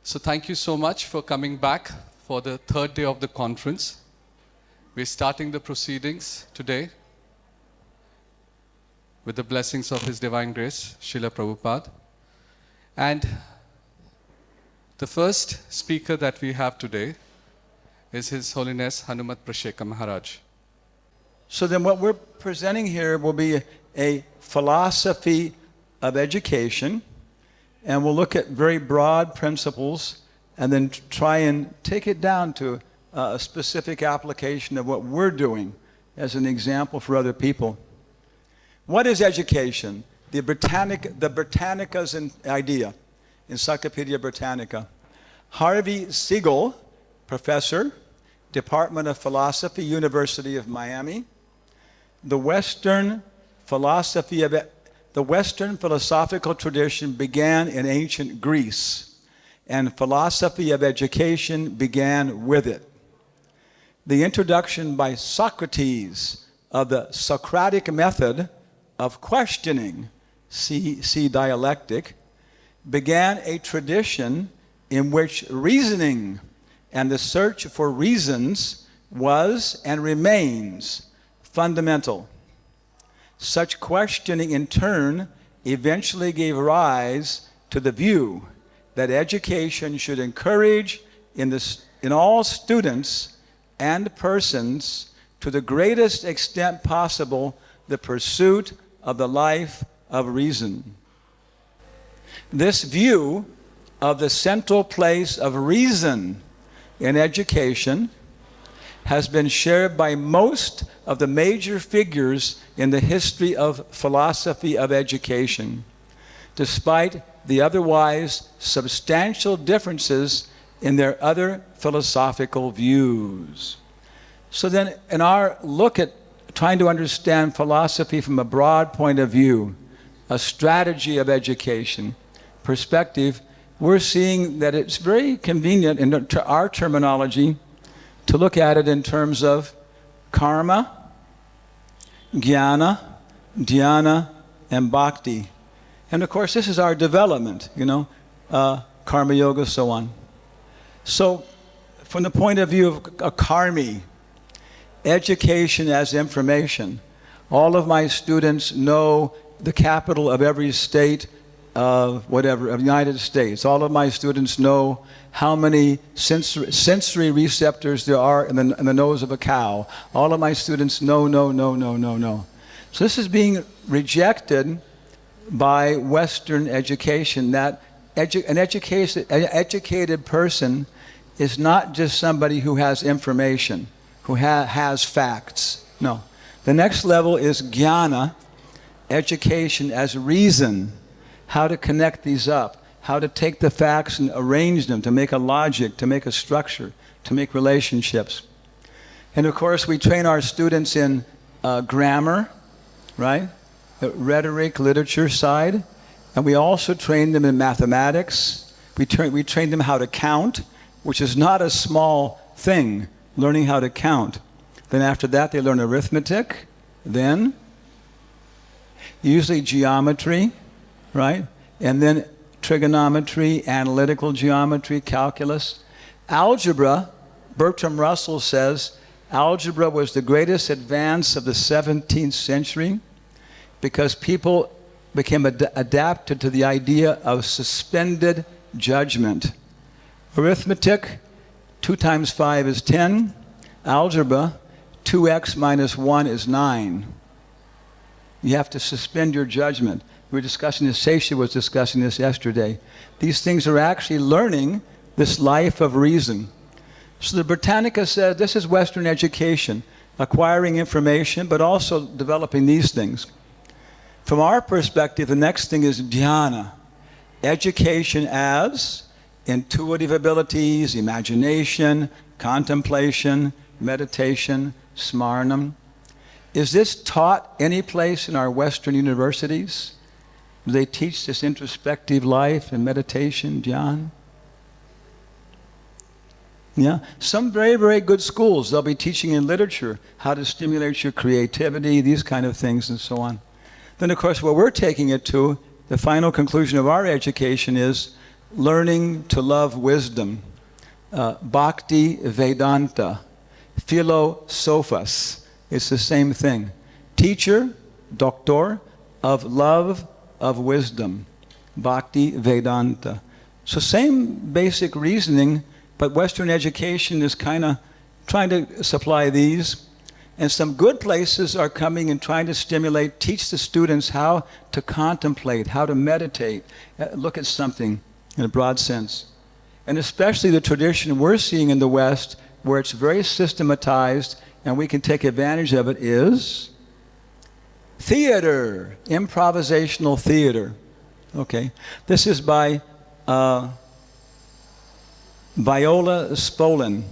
So thank you so much for coming back for the third day of the conference. We're starting the proceedings today with the blessings of His Divine Grace, Srila Prabhupada. And the first speaker that we have today is His Holiness Hanumat Prasheka Maharaj. So then what we're presenting here will be a philosophy of education, and we'll look at very broad principles and then try and take it down to a specific application of what we're doing as an example for other people. What is education? The Britannica's idea, Encyclopedia Britannica. Harvey Siegel, professor, Department of Philosophy, University of Miami. The Western philosophical tradition began in ancient Greece, and philosophy of education began with it. The introduction by Socrates of the Socratic method of questioning, see dialectic, began a tradition in which reasoning and the search for reasons was and remains fundamental. Such questioning in turn eventually gave rise to the view that education should encourage in all students and persons to the greatest extent possible the pursuit of the life of reason. This view of the central place of reason in education has been shared by most of the major figures in the history of philosophy of education, despite the otherwise substantial differences in their other philosophical views. So then, in our look at trying to understand philosophy from a broad point of view, a strategy of education perspective, we're seeing that it's very convenient in our terminology to look at it in terms of karma, jnana, dhyana, and bhakti. And of course, this is our development, karma yoga, so on. So, from the point of view of a karmi, education as information, all of my students know the capital of every state of the United States. All of my students know how many sensory receptors there are in the nose of a cow. All of my students know. So this is being rejected by Western education, that an educated person is not just somebody who has information, who has facts. No. The next level is jnana, education as reason, how to connect these up, how to take the facts and arrange them to make a logic, to make a structure, to make relationships. And of course, we train our students in grammar, right? The rhetoric, literature side. And we also train them in mathematics. We train them how to count, which is not a small thing, learning how to count. Then after that, they learn arithmetic. Then, usually geometry, right? And then trigonometry, analytical geometry, calculus. Algebra, Bertrand Russell says, algebra was the greatest advance of the 17th century because people became adapted to the idea of suspended judgment. Arithmetic, 2 times 5 is 10. Algebra, 2x minus 1 is 9. You have to suspend your judgment. We were discussing this, Sesha was discussing this yesterday. These things are actually learning this life of reason. So the Britannica said this is Western education, acquiring information, but also developing these things. From our perspective, the next thing is dhyana, education as intuitive abilities, imagination, contemplation, meditation, smarnam. Is this taught any place in our Western universities? Do they teach this introspective life and meditation, dhyan? Yeah, some very, very good schools, they'll be teaching in literature how to stimulate your creativity, these kind of things and so on. Then of course what we're taking it to, the final conclusion of our education is learning to love wisdom, bhakti Vedanta, philosophos. It's the same thing. Teacher, doctor, of love, of wisdom, bhakti Vedanta. So same basic reasoning, but Western education is kind of trying to supply these. And some good places are coming and trying to stimulate, teach the students how to contemplate, how to meditate, look at something in a broad sense. And especially the tradition we're seeing in the West, where it's very systematized and we can take advantage of it, is theater, improvisational theater. Okay, this is by Viola Spolin.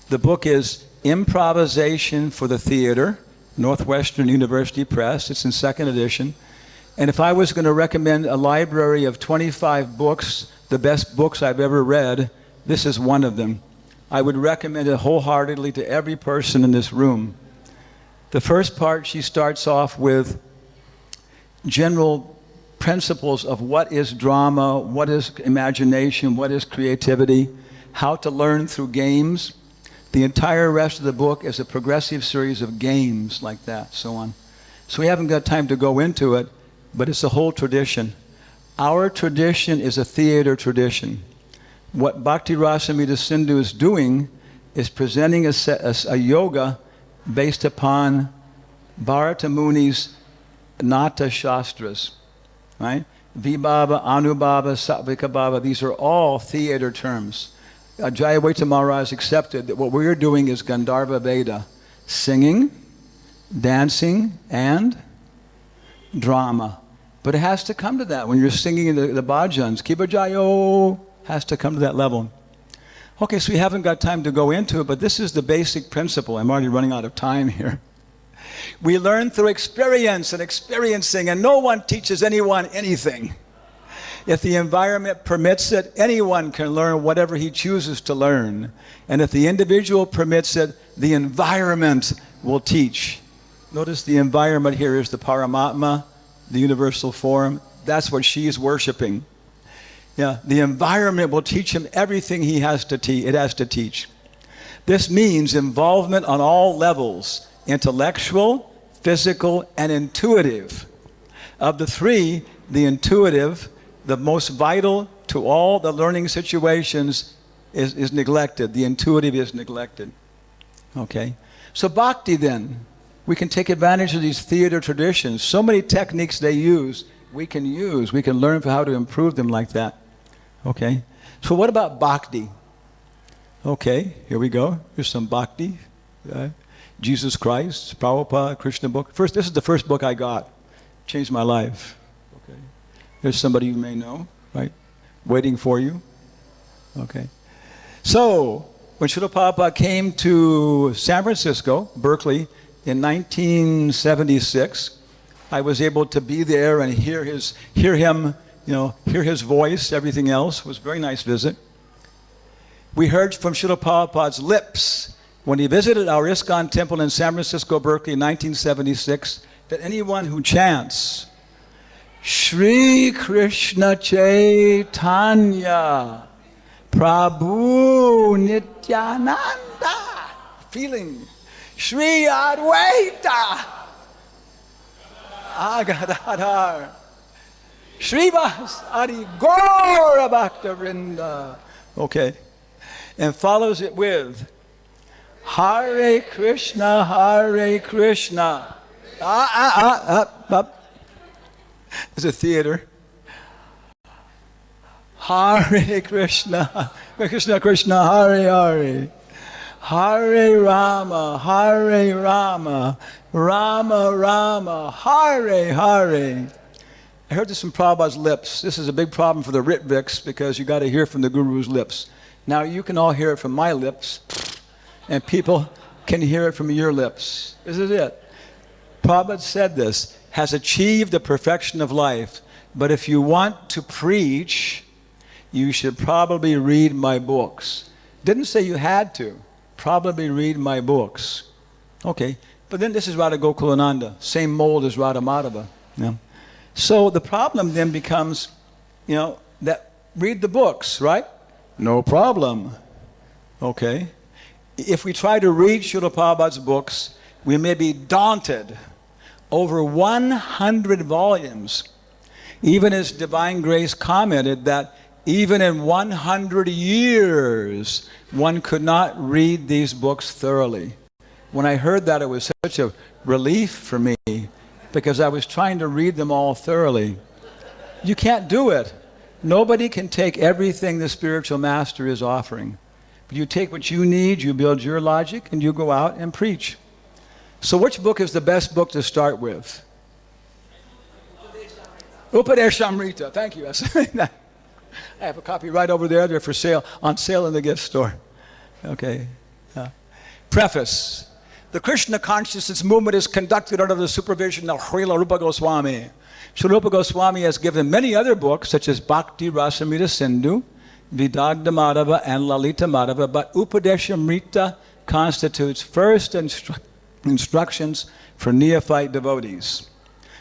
The book is Improvisation for the Theater, Northwestern University Press. It's in second edition. And if I was going to recommend a library of 25 books, the best books I've ever read, this is one of them. I would recommend it wholeheartedly to every person in this room. The first part, she starts off with general principles of what is drama, what is imagination, what is creativity, how to learn through games. The entire rest of the book is a progressive series of games like that, so on. So we haven't got time to go into it, but it's a whole tradition. Our tradition is a theater tradition. What Bhakti Rasamrita Sindhu is doing is presenting a yoga based upon Bharata Muni's Nata Shastras, right? Vibhava, Anubhava, Sattvika Bhava, these are all theater terms. Jayaweta Maharaj accepted that what we're doing is Gandharva Veda, singing, dancing, and drama. But it has to come to that when you're singing the bhajans. Kiba Jayo has to come to that level. Okay, so we haven't got time to go into it, but this is the basic principle. I'm already running out of time here. We learn through experience and experiencing, and no one teaches anyone anything. If the environment permits it, anyone can learn whatever he chooses to learn. And if the individual permits it, the environment will teach. Notice the environment here is the Paramatma, the universal form. That's what she's worshiping. Yeah, the environment will teach him everything he has to it has to teach. This means involvement on all levels, intellectual, physical, and intuitive. Of the three, the intuitive, the most vital to all the learning situations, is neglected. The intuitive is neglected. Okay? So bhakti then, we can take advantage of these theater traditions. So many techniques they use, we can use. We can learn how to improve them like that. Okay? So what about bhakti? Okay, here we go. Here's some bhakti. Jesus Christ, Prabhupada, Krishna book. First, this is the first book I got. Changed my life. Okay. There's somebody you may know, right? Waiting for you. Okay. So, when Srila Prabhupada came to San Francisco, Berkeley, in 1976, I was able to be there and hear him, hear his voice, everything else. It was a very nice visit. We heard from Srila Prabhupada's lips when he visited our ISKCON temple in San Francisco, Berkeley in 1976, that anyone who chants Shri Krishna Chaitanya Prabhu Nityananda, feeling Shri Advaita Agadadhar Srivas Adi Gaura Bhakta Vrinda. Okay. And follows it with Hare Krishna, Hare Krishna. Up. It's a theater. Hare Krishna, Krishna Krishna, Hare Hare. Hare Rama, Hare Rama, Rama Rama, Hare Hare. I heard this from Prabhupada's lips. This is a big problem for the Ritviks because you got to hear from the Guru's lips. Now you can all hear it from my lips, and people can hear it from your lips. This is it. Prabhupada said this, has achieved the perfection of life, but if you want to preach, you should probably read my books. Didn't say you had to. Probably read my books. Okay, but then this is Radha Gokulananda, same mold as Radha Madhava. Yeah. So the problem then becomes, that read the books, right? No problem. Okay. If we try to read Srila Prabhupada's books, we may be daunted. Over 100 volumes. Even as Divine Grace commented that even in 100 years, one could not read these books thoroughly. When I heard that, it was such a relief for me because I was trying to read them all thoroughly. You can't do it. Nobody can take everything the spiritual master is offering. But you take what you need, you build your logic, and you go out and preach. So which book is the best book to start with? Upadeshamrita. Thank you. I have a copy right over there. They're for sale, on sale in the gift store. Okay. Preface. The Krishna consciousness movement is conducted under the supervision of Srila Rupa Goswami. Srila Rupa Goswami has given many other books, such as Bhakti Rasamrita Sindhu, Vidagdha Madhava, and Lalita Madhava, but Upadeshamrita constitutes first instructions for neophyte devotees.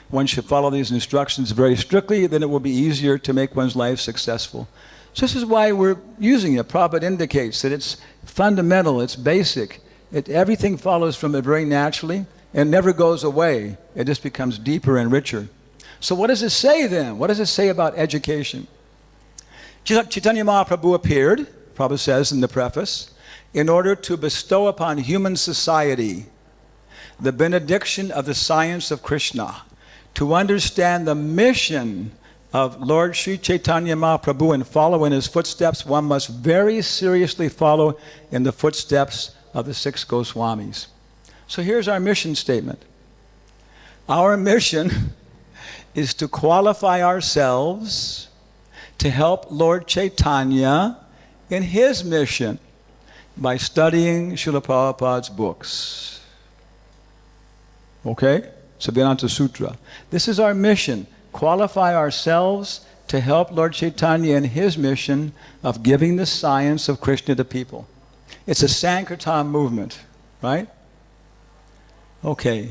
One should follow these instructions very strictly, then it will be easier to make one's life successful. So this is why we're using it. Prabhupada indicates that it's fundamental, it's basic. Everything follows from it very naturally and never goes away. It just becomes deeper and richer. So what does it say then? What does it say about education? Chaitanya Mahaprabhu appeared, Prabhupada says in the preface, in order to bestow upon human society the benediction of the science of Krishna. To understand the mission of Lord Sri Chaitanya Mahaprabhu and follow in his footsteps, one must very seriously follow in the footsteps of the 6 Goswamis. So here's our mission statement. Our mission is to qualify ourselves to help Lord Chaitanya in his mission by studying Srila Prabhupada's books. Okay? So Vedanta Sutra. This is our mission. Qualify ourselves to help Lord Chaitanya in his mission of giving the science of Krishna to people. It's a Sankirtan movement, right? Okay.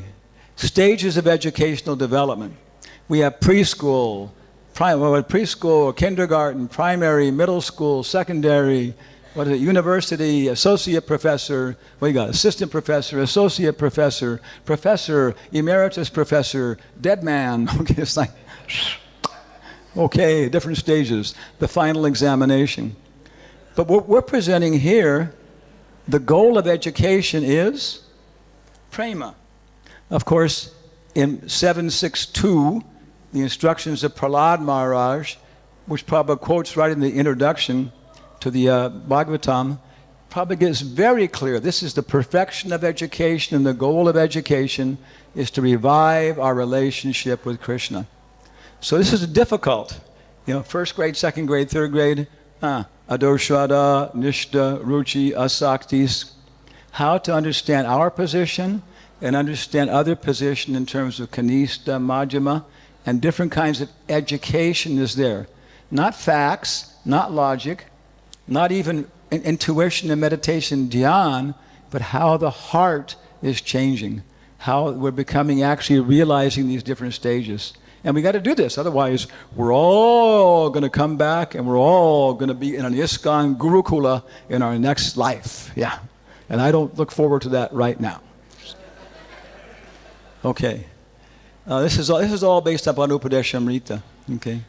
Stages of educational development. We have preschool, kindergarten, primary, middle school, secondary, university, associate professor, what you got? Assistant professor, associate professor, professor, emeritus professor, dead man. Okay, it's like, okay, different stages. The final examination. But what we're presenting here, the goal of education is prema. Of course, in 762, the instructions of Prahlad Maharaj, which Prabhupada quotes right in the introduction to the Bhagavatam, Prabhupada gets very clear. This is the perfection of education, and the goal of education is to revive our relationship with Krishna. So this is difficult. First grade, second grade, third grade, Adoshada, Nishta, Ruchi, Asaktis. How to understand our position and understand other position in terms of Kanista, Majjhima, and different kinds of education is there. Not facts, not logic, not even intuition and meditation, dhyan, but how the heart is changing, how we're becoming actually realizing these different stages. And we got to do this, otherwise we're all going to come back and we're all going to be in an ISKCON Gurukula in our next life. Yeah. And I don't look forward to that right now. Okay. This is all based upon Upadeshamrita. Okay.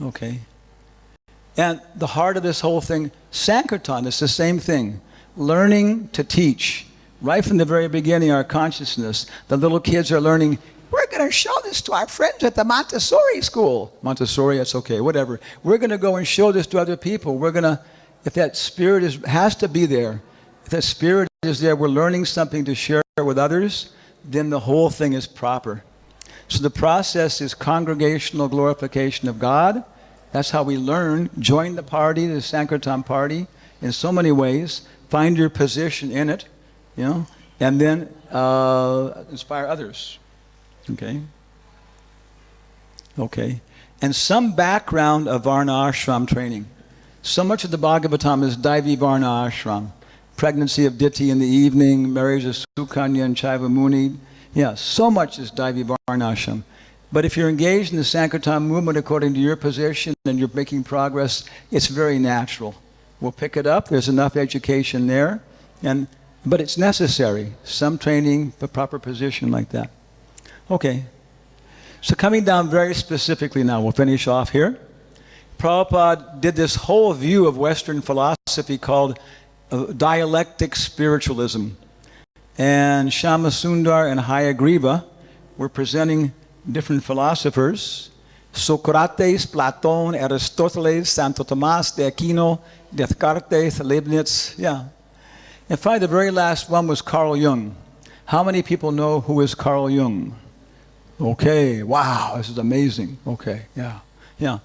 Okay. And the heart of this whole thing, Sankirtan, is the same thing. Learning to teach. Right from the very beginning, our consciousness, the little kids are learning, we're going to show this to our friends at the Montessori school. Montessori, that's okay, whatever. We're going to go and show this to other people. We're going to, if that spirit has to be there, if that spirit is there, we're learning something to share with others, then the whole thing is proper. So the process is congregational glorification of God. That's how we learn. Join the party, the Sankirtan party, in so many ways. Find your position in it, and then inspire others. Okay? Okay. And some background of Varna Ashram training. So much of the Bhagavatam is Daivi Varna Ashram. Pregnancy of Diti in the evening, marriage of Sukanya and Chaiva Muni. Yeah, so much is Daivi Varna Ashram. But if you're engaged in the Sankirtan movement according to your position and you're making progress, it's very natural. We'll pick it up. There's enough education there. But it's necessary. Some training, the proper position like that. Okay. So coming down very specifically now, we'll finish off here. Prabhupada did this whole view of Western philosophy called dialectic spiritualism. And Shyamasundar and Hayagriva were presenting different philosophers. Socrates, Platon, Aristoteles, Santo Tomás de Aquino, Descartes, Leibniz, yeah. And finally, the very last one was Carl Jung. How many people know who is Carl Jung? Okay, wow, this is amazing. Okay, yeah.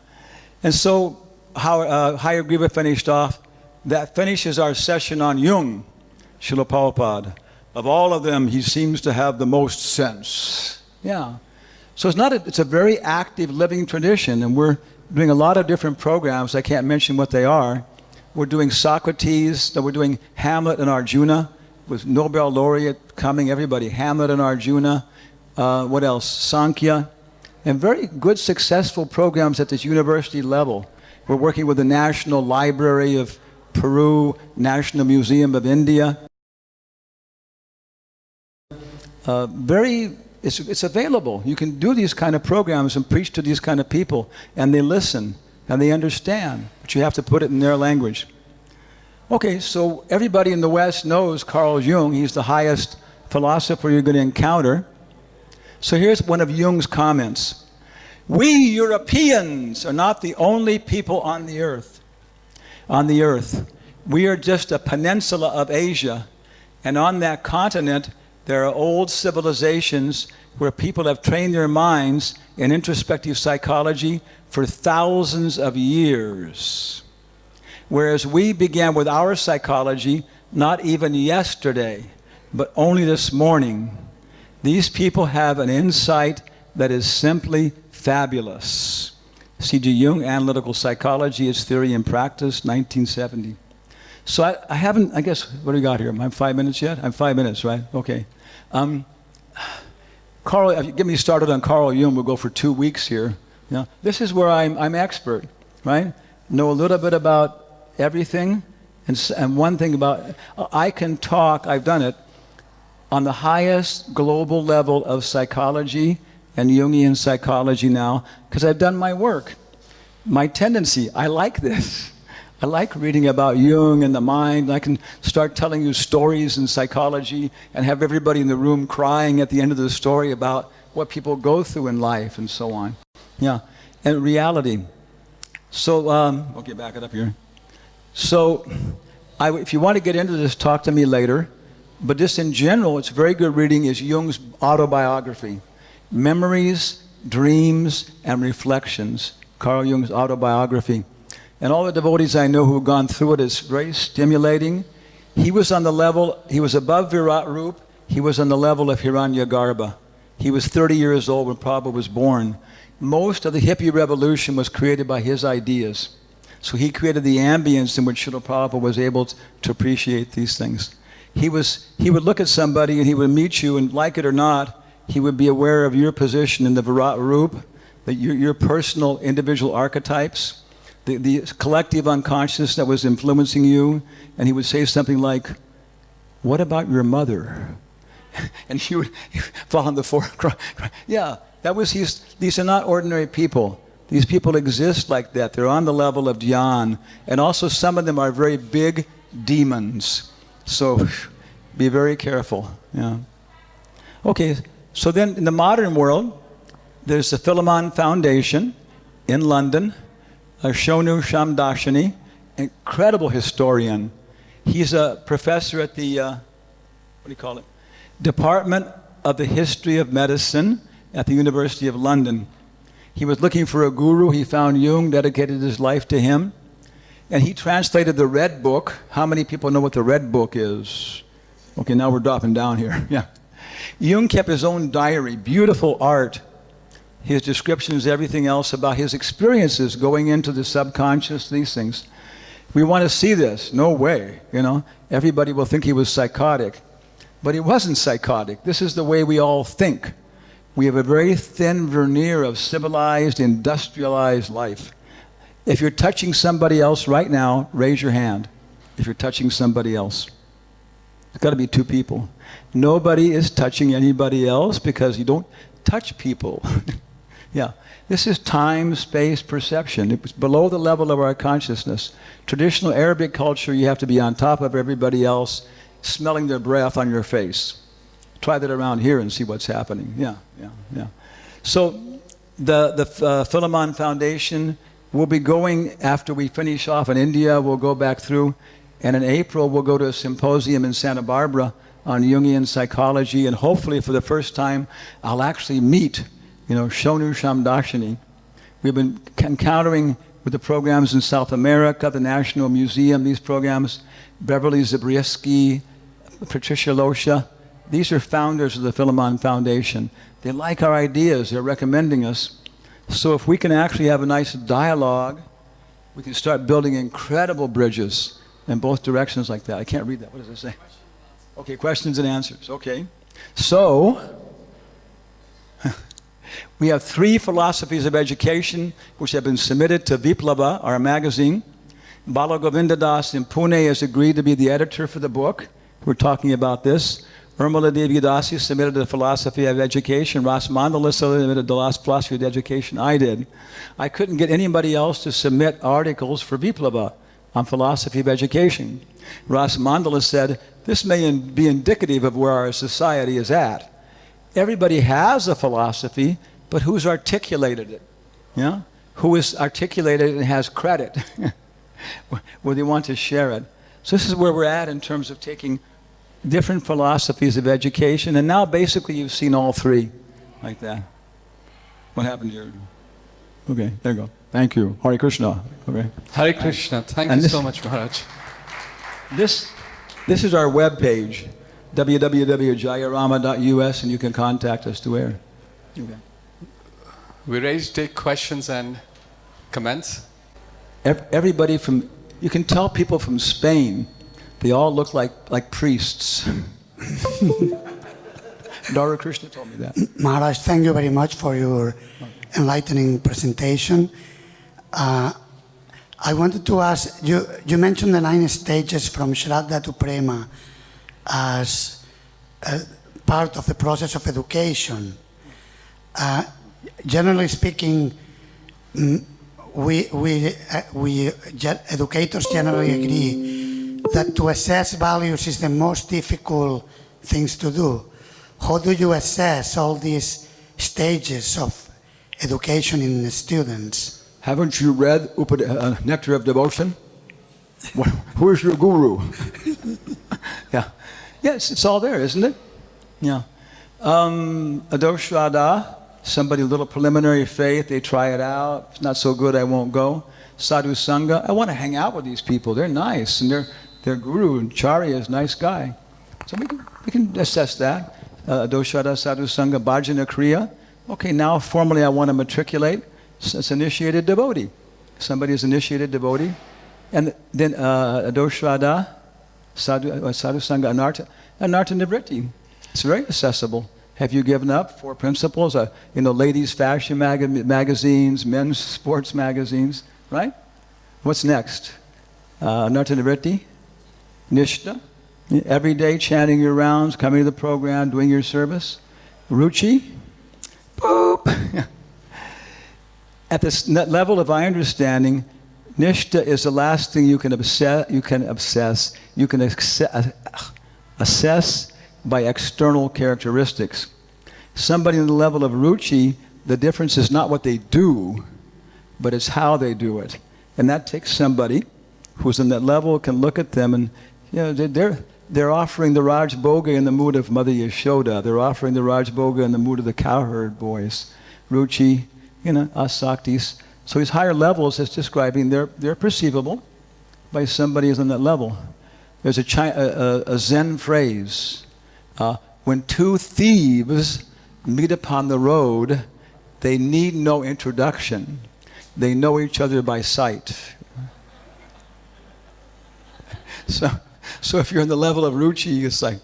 And so, how Hayagriva finished off, that finishes our session on Jung, Srila Prabhupada. Of all of them, he seems to have the most sense. Yeah. So it's a very active living tradition, and we're doing a lot of different programs. I can't mention what they are. We're doing Socrates, we're doing Hamlet and Arjuna, with Nobel laureate coming, everybody, Hamlet and Arjuna. What else? Sankhya. And very good, successful programs at this university level. We're working with the National Library of Peru, National Museum of India. It's available. You can do these kind of programs and preach to these kind of people, and they listen, and they understand, but you have to put it in their language. Okay, so everybody in the West knows Carl Jung. He's the highest philosopher you're going to encounter. So here's one of Jung's comments. We Europeans are not the only people on the earth. We are just a peninsula of Asia, and on that continent there are old civilizations where people have trained their minds in introspective psychology for thousands of years. Whereas we began with our psychology not even yesterday, but only this morning. These people have an insight that is simply fabulous. C.G. Jung, Analytical Psychology, Its Theory and Practice, 1970. So I haven't, I guess, what do we got here? Am I 5 minutes yet? I'm 5 minutes, right? Okay. Carl, get me started on Carl Jung. We'll go for 2 weeks here. Yeah. This is where I'm expert, right? Know a little bit about everything, and one thing about, I can talk, I've done it, on the highest global level of psychology and Jungian psychology now, because I've done my work. My tendency, I like this. I like reading about Jung and the mind. I can start telling you stories in psychology and have everybody in the room crying at the end of the story about what people go through in life and so on. Yeah, and reality. So, okay, back it up here. So, if you want to get into this, talk to me later. But just in general, it's very good reading is Jung's autobiography. Memories, Dreams, and Reflections. Carl Jung's autobiography. And all the devotees I know who have gone through it, it's very stimulating. He was on the level, he was above Virat Rup, he was on the level of Hiranyagarbha. He was 30 years old when Prabhupada was born. Most of the hippie revolution was created by his ideas. So he created the ambience in which Srila Prabhupada was able to appreciate these things. He would look at somebody and he would meet you, and like it or not, he would be aware of your position in the Virat Rup, that your personal individual archetypes, the collective unconscious that was influencing you, and he would say something like, "What about your mother?" And you would fall on the floor. Yeah, that was these are not ordinary people. These people exist like that. They're on the level of dhyan, and also some of them are very big demons. So be very careful. Yeah. Okay, so then in the modern world, there's the Philemon Foundation in London, Shonu Shamdashini, incredible historian. He's a professor at the, Department of the History of Medicine at the University of London. He was looking for a guru. He found Jung, dedicated his life to him. And he translated the Red Book. How many people know what the Red Book is? Okay, now we're dropping down here. Yeah. Jung kept his own diary, beautiful art. His descriptions, everything else about his experiences going into the subconscious, these things. We want to see this. No way, you know. Everybody will think he was psychotic. But he wasn't psychotic. This is the way we all think. We have a very thin veneer of civilized, industrialized life. If you're touching somebody else right now, raise your hand. If you're touching somebody else. It's got to be two people. Nobody is touching anybody else because you don't touch people. Yeah. This is time, space, perception. It's below the level of our consciousness. Traditional Arabic culture, you have to be on top of everybody else, smelling their breath on your face. Try that around here and see what's happening. Yeah. So the Philemon Foundation will be going, after we finish off in India, we'll go back through, and in April we'll go to a symposium in Santa Barbara on Jungian psychology, and hopefully for the first time I'll actually meet Shonu Shamdashini. We've been encountering with the programs in South America, the National Museum, these programs, Beverly Zabrieski, Patricia Losha. These are founders of the Philemon Foundation. They like our ideas. They're recommending us. So if we can actually have a nice dialogue, we can start building incredible bridges in both directions like that. I can't read that. What does it say? Okay, questions and answers. Okay. So we have 3 philosophies of education which have been submitted to VIPLAVAH, our magazine. Bala Govinda Das in Pune has agreed to be the editor for the book. We're talking about this. Urmila Devi Dasi submitted the philosophy of education. Ras Mandala submitted the last philosophy of education. I did. I couldn't get anybody else to submit articles for VIPLAVAH on philosophy of education. Ras Mandala said, this may be indicative of where our society is at. Everybody has a philosophy, but who's articulated it? Yeah? Who is articulated and has credit? Where they want to share it. So this is where we're at in terms of taking different philosophies of education, and now basically you've seen all 3 like that. What happened here? Okay, there you go. Thank you. Hare Krishna. Okay. Hare Krishna. Thank you so much, Maharaj. This is our web page, www.jayarama.us, and you can contact us to air. Okay. We're ready to take questions and comments. Everybody from, you can tell people from Spain, they all look like priests. Dara Krishna told me that. Maharaj, thank you very much for your enlightening presentation. I wanted to ask, you mentioned the 9 stages from Shraddha to Prema as part of the process of education. Generally speaking, we educators generally agree that to assess values is the most difficult things to do. How do you assess all these stages of education in the students? Haven't you read Nectar of Devotion? Who is your guru? Yeah. Yes, it's all there, isn't it? Yeah. Adoshada, somebody, a little preliminary faith, they try it out. If it's not so good, I won't go. Sadhu Sangha, I want to hang out with these people. They're nice, and their guru, Charya, is a nice guy. So we can assess that. Adoshada, Sadhu Sangha, Bhajana Kriya. Okay, now formally I want to matriculate. It's initiated devotee. Somebody is initiated devotee. And then Adoshada, Sadhu Sangha, Anartha Nivritti. It's very accessible. Have you given up 4 principles? Ladies' fashion magazines, men's sports magazines, right? What's next? Anartha Nivritti, Nishta, every day chanting your rounds, coming to the program, doing your service. Ruchi, boop. At this level of eye understanding, Nishta is the last thing you can assess by external characteristics. Somebody in the level of Ruchi, the difference is not what they do, but it's how they do it. And that takes somebody who's in that level, can look at them and, they're offering the Raj Bhoga in the mood of Mother Yashoda. They're offering the Raj Bhoga in the mood of the cowherd boys. Ruchi, Asaktis. So these higher levels is describing, they're perceivable by somebody who's on that level. There's a Zen phrase, when 2 thieves meet upon the road, they need no introduction. They know each other by sight. So if you're in the level of Ruchi, it's like,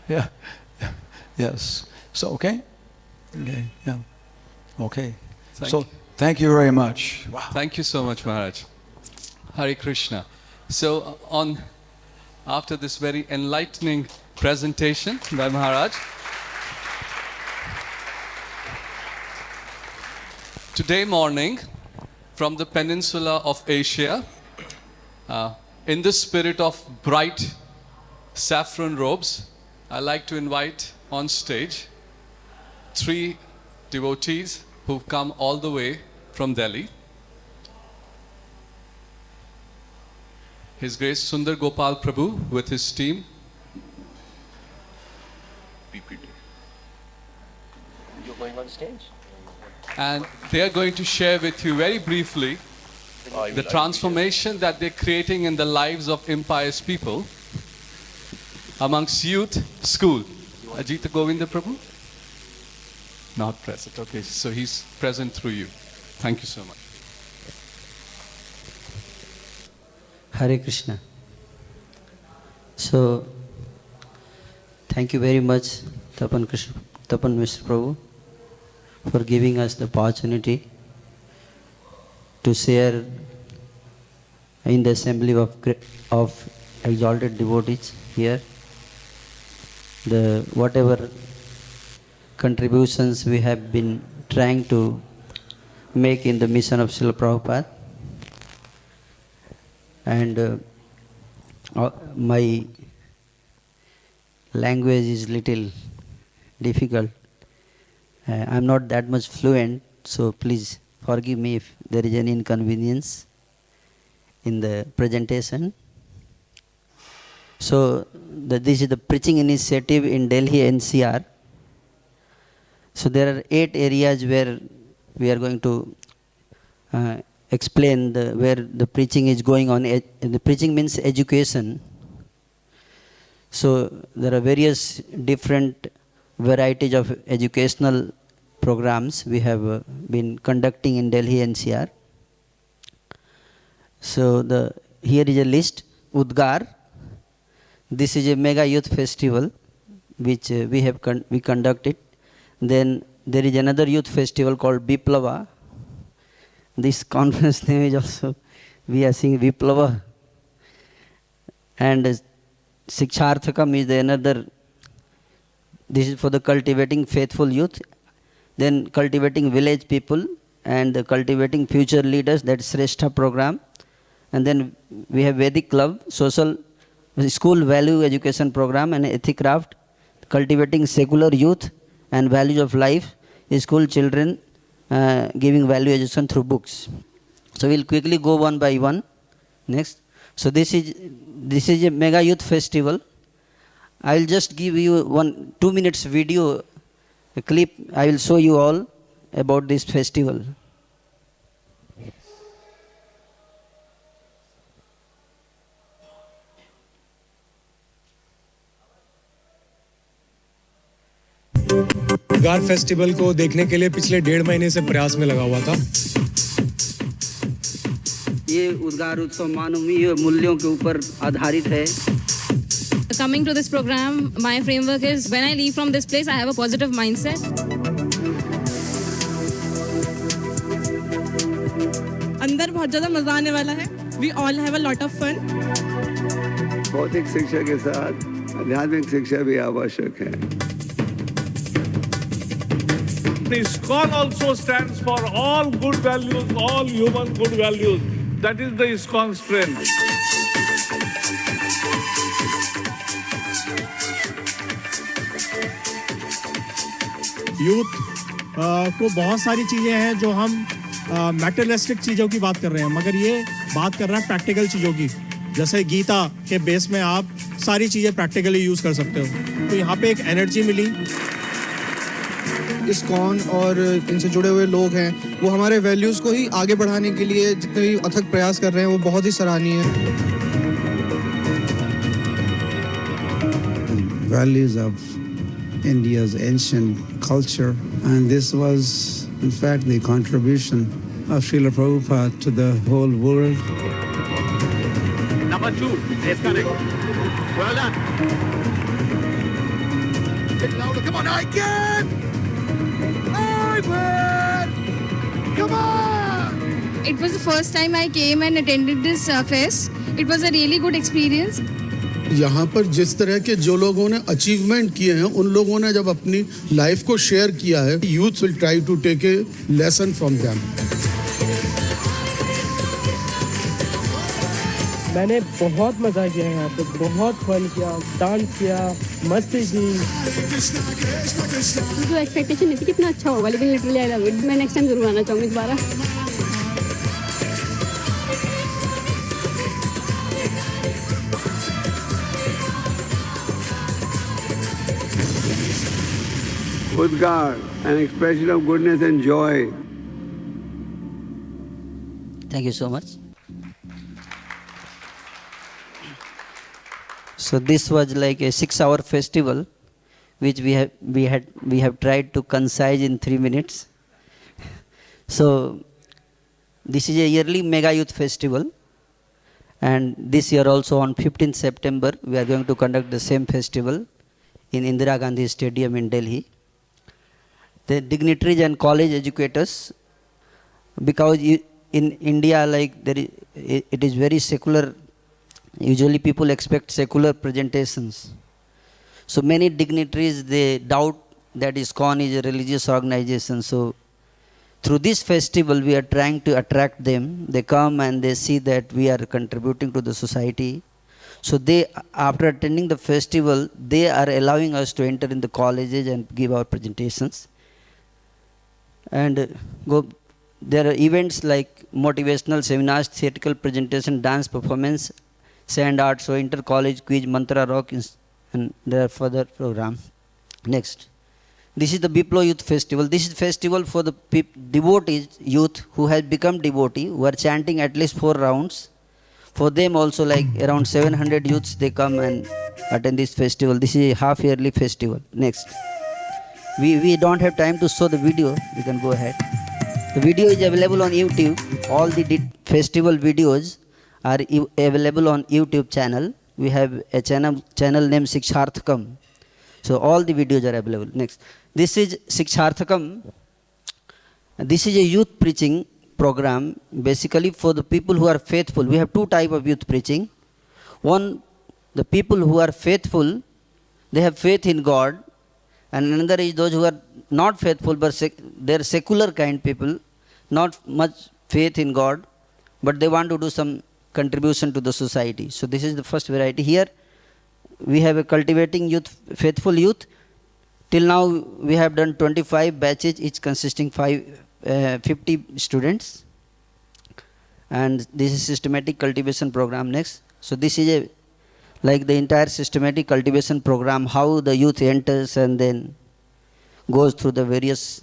yeah. Yes. So, okay? Okay, yeah. Okay. Thank So, you. thank you very much. Wow. Thank you so much, Maharaj. Hare Krishna. So, after this very enlightening presentation by Maharaj, today morning, from the peninsula of Asia, in the spirit of bright saffron robes, I'd like to invite on stage 3 devotees who've come all the way from Delhi. His Grace Sundar Gopal Prabhu with his team. You're going on stage? And they are going to share with you very briefly the transformation that they're creating in the lives of impious people amongst youth school. Ajita Govinda Prabhu? Not present. Okay, so he's present through you. Thank you so much. Hare Krishna. So, thank you very much, Tapan Mr. Prabhu, for giving us the opportunity to share in the assembly of exalted devotees here the whatever contributions we have been trying to make in the mission of Srila Prabhupada. And my language is little difficult. I'm not that much fluent, so please forgive me if there is any inconvenience in the presentation. So this is the preaching initiative in Delhi NCR. So there are 8 areas where we are going to explain where the preaching is going on. The preaching means education. So there are various different varieties of educational programs we have been conducting in Delhi NCR. So here is a list. Udgar. This is a mega youth festival which we conducted. Then there is another youth festival called VIPLAVAH. This conference name is also, we are seeing VIPLAVAH. And Shiksharthakam is another, this is for the cultivating faithful youth. Then cultivating village people and the cultivating future leaders, that's Shrestha program. And then we have Vedic Club, social school value education program and ethic craft, cultivating secular youth and values of life, school children, giving value education through books. So we'll quickly go one by one. Next. So this is a mega youth festival. I'll just give you 2 minutes video, a clip. I will show you all about this festival. उद्गार festival को देखने के लिए पिछले 1.5 महीने से प्रयास में लगा हुआ था। ये उद्गार उत्सव मानवीय मूल्यों के ऊपर आधारित है। Coming to this program, my framework is when I leave from this place, I have a positive mindset. अंदर बहुत ज़्यादा मजा आने वाला है. We all have a lot of fun. भौतिक शिक्षा के साथ आध्यात्मिक शिक्षा भी आवश्यक है. The ISKCON also stands for all good values, all human good values. That is the ISKCON strength. Youth को बहुत सारी चीजें हैं जो हम मैटेरियलिस्टिक चीजों की बात कर रहे हैं, मगर ये बात कर रहा है प्रैक्टिकल चीजों की. जैसे गीता के बेस में आप सारी चीजें प्रैक्टिकली यूज कर सकते हो. तो यहाँ पे एक एनर्जी मिली. ISKCON और इनसे जुड़े हुए लोग हैं वो हमारे वैल्यूज़ को ही आगे बढ़ाने के लिए जितने भी अथक प्रयास कर रहे हैं वो बहुत ही सराहनीय है. Values of India's ancient culture, and this was in fact the contribution of Srila Prabhupada to the whole world. Number 2, yes, correct. Well done. Getting louder. Come on, I can! I win! Come on! It was the first time I came and attended this fest. It was a really good experience. यहाँ पर जिस तरह के जो लोगों ने achievement किए हैं उन लोगों ने जब अपनी लाइफ को शेयर किया है, youth will try to take a lesson from them. मैंने बहुत मजा किया यहाँ पे, बहुत फन किया, डांस किया, मस्ती की. जो एक्सपेक्टेशन नहीं थी कितना अच्छा होगा, लेकिन लिटरली आई लव इट. मैं नेक्स्ट टाइम जरूर आना चाहूँगी दोबारा. Udgar, an expression of goodness and joy. Thank you so much. So this was like a 6-hour festival, which we have tried to concise in 3 minutes. So this is a yearly mega youth festival, and this year also on 15th September we are going to conduct the same festival in Indira Gandhi Stadium in Delhi. The dignitaries and college educators, because in India, like it is very secular. Usually people expect secular presentations. So many dignitaries, they doubt that ISKCON is a religious organization. So through this festival we are trying to attract them. They come and they see that we are contributing to the society. So they, after attending the festival, they are allowing us to enter in the colleges and give our presentations. And there are events like motivational seminars, theatrical presentation, dance performance, sand art, so inter-college quiz, mantra rock, and there are further programs. Next. This is the VIPLAVAH Youth Festival. This is festival for the devotees, youth who has become devotee, who are chanting at least 4 rounds. For them also, like around 700 youths, they come and attend this festival. This is a half-yearly festival. Next. We don't have time to show the video. We can go ahead. The video is available on YouTube. All the festival videos are available on YouTube channel. We have a channel named Siksharthakam. So all the videos are available. Next. This is Siksharthakam. This is a youth preaching program, basically for the people who are faithful. We have 2 types of youth preaching. One, the people who are faithful, they have faith in God. And another is those who are not faithful, but they are secular kind people, not much faith in God, but they want to do some contribution to the society. So this is the first variety. Here we have a cultivating youth, faithful youth. Till now we have done 25 batches, each consisting 50 students. And this is systematic cultivation program next. So this is like the entire systematic cultivation program, how the youth enters and then goes through the various,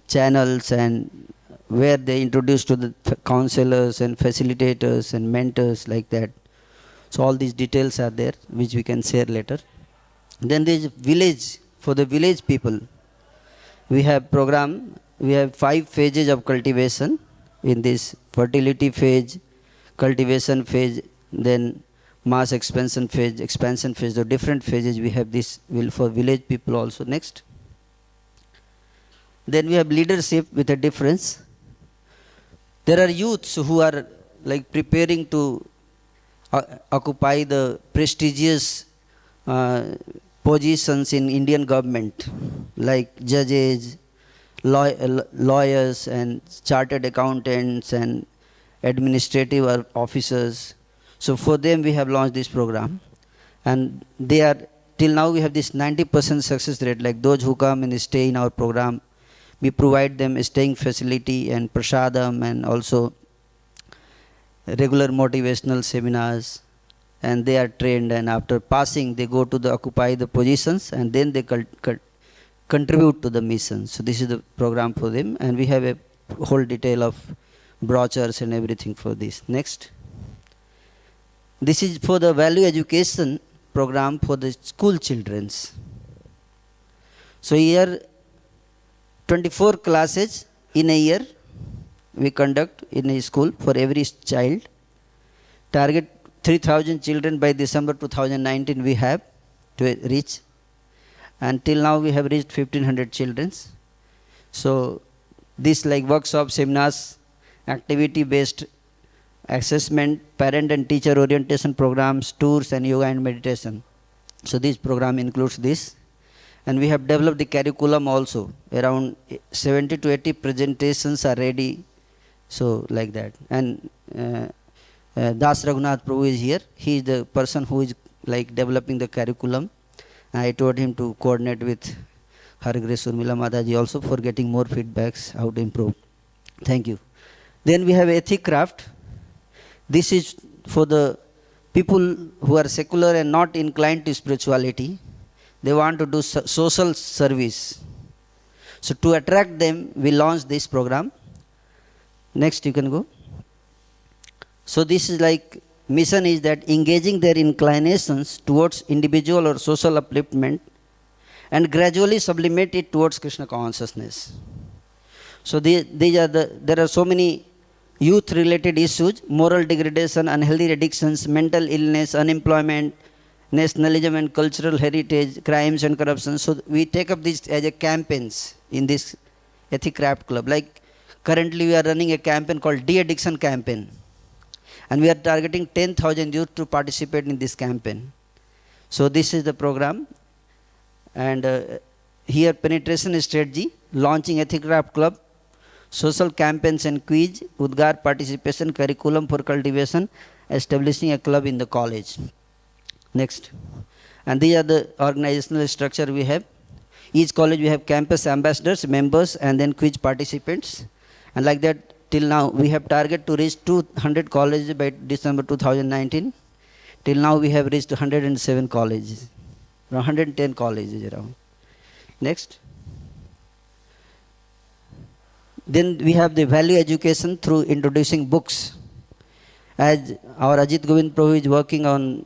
channels, and where they introduce to the counselors and facilitators and mentors, like that. So all these details are there, which we can share later. Then there is village, for the village people. We have 5 phases of cultivation in this: fertility phase, cultivation phase, then mass expansion phase, the different phases we have this for village people also. Next. Then we have leadership with a difference. There are youths who are like preparing to occupy the prestigious positions in Indian government, like judges, lawyers and chartered accountants and administrative officers. So for them we have launched this program, and they are, till now we have this 90% success rate. Like those who come and stay in our program, we provide them a staying facility and prasadam, and also regular motivational seminars, and they are trained, and after passing they go to occupy the positions, and then they contribute to the mission. So this is the program for them, and we have a whole detail of brochures and everything for this. Next. This is for the value education program for the school children. So here 24 classes in a year we conduct in a school for every child. Target 3,000 children by December 2019 we have to reach. and till now we have reached 1500 children. So this like workshop, seminars, activity based assessment, parent and teacher orientation programs, tours and yoga and meditation. So this program includes this. And we have developed the curriculum also. Around 70 to 80 presentations are ready. So like that. And Das Raghunath Prabhu is here. He is the person who is like developing the curriculum. I told him to coordinate with Hare Grace Urmila Mataji also for getting more feedbacks how to improve. Thank you. Then we have ethic craft. This is for the people who are secular and not inclined to spirituality. They want to do social service. So to attract them, we launched this program. Next, you can go. So this is like, mission is that engaging their inclinations towards individual or social upliftment and gradually sublimate it towards Krishna consciousness. So there are so many youth-related issues: moral degradation, unhealthy addictions, mental illness, unemployment, nationalism and cultural heritage, crimes and corruption. So we take up this as a campaigns in this Ethic Craft Club. Like currently we are running a campaign called De-Addiction Campaign. And we are targeting 10,000 youth to participate in this campaign. So this is the program. And here penetration strategy, launching Ethic Craft Club, social campaigns and quiz, Udgar participation, curriculum for cultivation, establishing a club in the college. Next. And these are the organizational structure we have. Each college we have campus ambassadors, members, and then quiz participants. And like that, till now we have target to reach 200 colleges by December 2019. Till now we have reached 107 colleges, 110 colleges around. Next. Then we have the value education through introducing books. As our Ajit Govind Prabhu is working on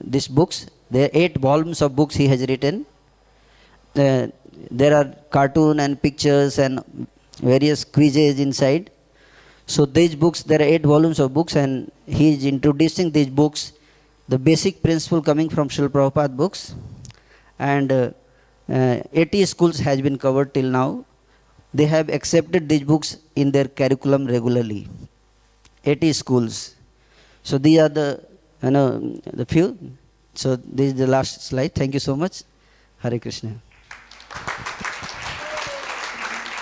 these books, there are 8 volumes of books he has written. There are cartoon and pictures and various quizzes inside. So these books, there are 8 volumes of books, and he is introducing these books, the basic principle coming from Srila Prabhupada Books. And 80 schools has been covered till now. They have accepted these books in their curriculum regularly. 80 schools. So these are the few. So this is the last slide. Thank you so much. Hare Krishna.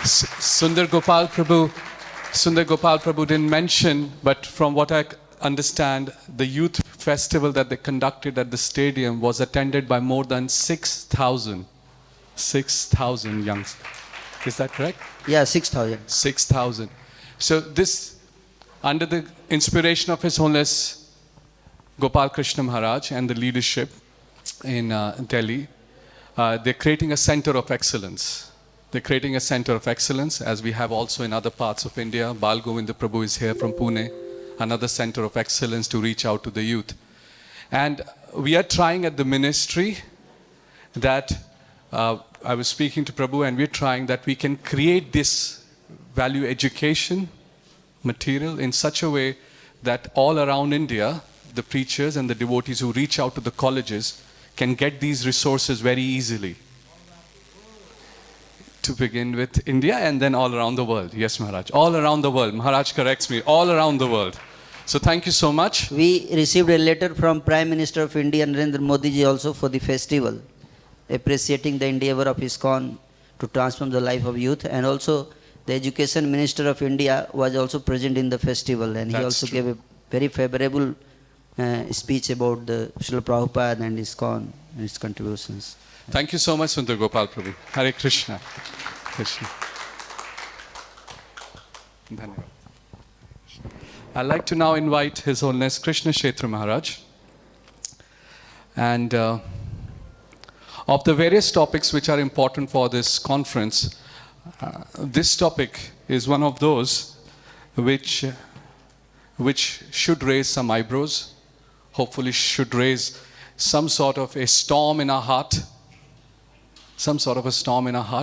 Sundar Gopal Prabhu didn't mention, but from what I understand, the youth festival that they conducted at the stadium was attended by more than 6,000 youngsters. Is that correct? Yeah, 6,000. 6,000. So this, under the inspiration of His Holiness Gopal Krishna Maharaj and the leadership in Delhi, they're creating a center of excellence. They're creating a center of excellence, as we have also in other parts of India. Bal Govinda Prabhu is here from Pune, another center of excellence to reach out to the youth. And we are trying at the ministry that, I was speaking to Prabhu, and we're trying that we can create this value education material in such a way that all around India, the preachers and the devotees who reach out to the colleges can get these resources very easily. To begin with India and then all around the world. Yes, Maharaj. All around the world. Maharaj corrects me. All around the world. So thank you so much. We received a letter from Prime Minister of India, Narendra Modi ji, also for the festival, appreciating the endeavor of ISKCON to transform the life of youth. And also the Education Minister of India was also present in the festival, and he also gave a very favorable speech about the Srila Prabhupada and ISKCON and its contributions. Thank you so much, Sundar Gopal Prabhu. Hare Krishna. Krishna. Dhanyavad. I'd like to now invite His Holiness Krishna Kshetra Maharaj. And of the various topics which are important for this conference, this topic is one of those which should raise some eyebrows, hopefully should raise some sort of a storm in our heart,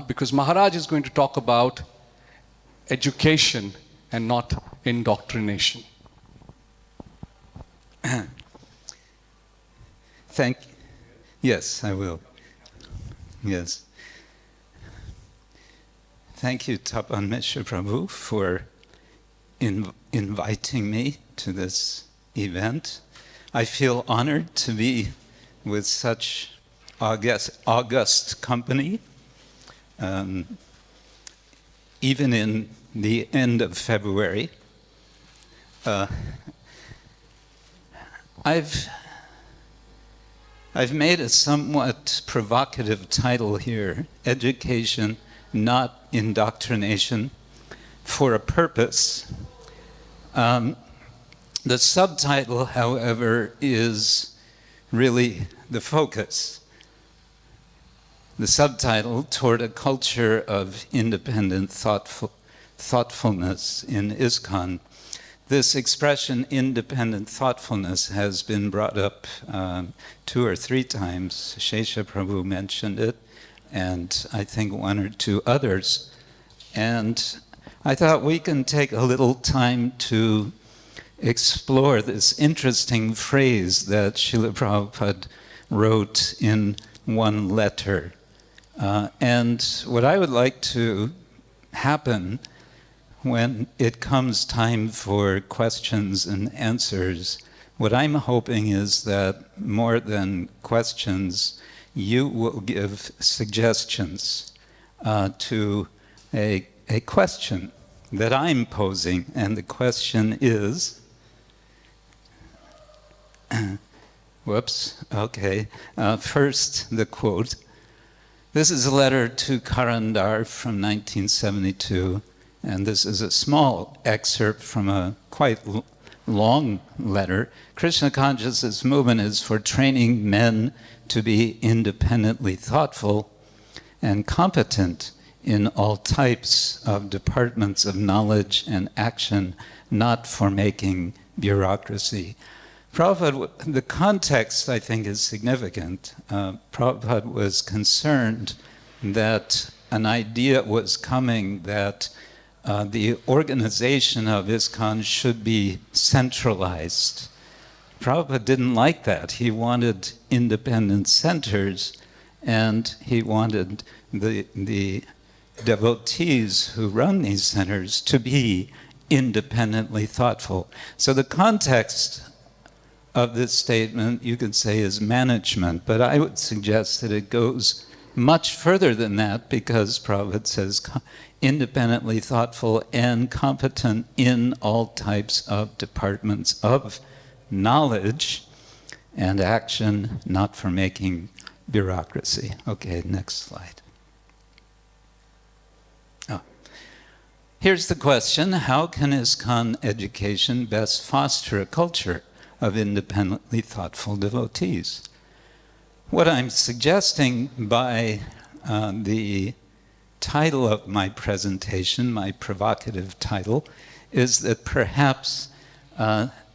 because Maharaj is going to talk about education and not indoctrination. Yes, I will. Yes. Thank you, Tapan Mishra Prabhu, for inviting me to this event. I feel honored to be with such august company, even in the end of February. I've made a somewhat provocative title here, Education, Not Indoctrination, for a purpose. The subtitle, however, is really the focus. The subtitle, Toward a Culture of Independent Thoughtfulness in ISKCON. This expression, independent thoughtfulness, has been brought up 2 or 3 times. Shesha Prabhu mentioned it, and I think 1 or 2 others. And I thought we can take a little time to explore this interesting phrase that Srila Prabhupada wrote in one letter. And what I would like to happen when it comes time for questions and answers, what I'm hoping is that more than questions, you will give suggestions to a question that I'm posing. And the question is, whoops, okay. First, the quote. This is a letter to Karandar from 1972. And this is a small excerpt from a quite long letter. Krishna Consciousness Movement is for training men to be independently thoughtful and competent in all types of departments of knowledge and action, not for making bureaucracy. Prabhupada, the context, I think, is significant. Prabhupada was concerned that an idea was coming that the organization of ISKCON should be centralized. Prabhupada didn't like that. He wanted independent centers, and he wanted the devotees who run these centers to be independently thoughtful. So the context of this statement, you could say, is management, but I would suggest that it goes much further than that, because Prabhupada says independently thoughtful and competent in all types of departments of knowledge and action, not for making bureaucracy. Okay, next slide. Oh. Here's the question: how can ISKCON education best foster a culture of independently thoughtful devotees? What I'm suggesting by the title of my presentation, my provocative title, is that perhaps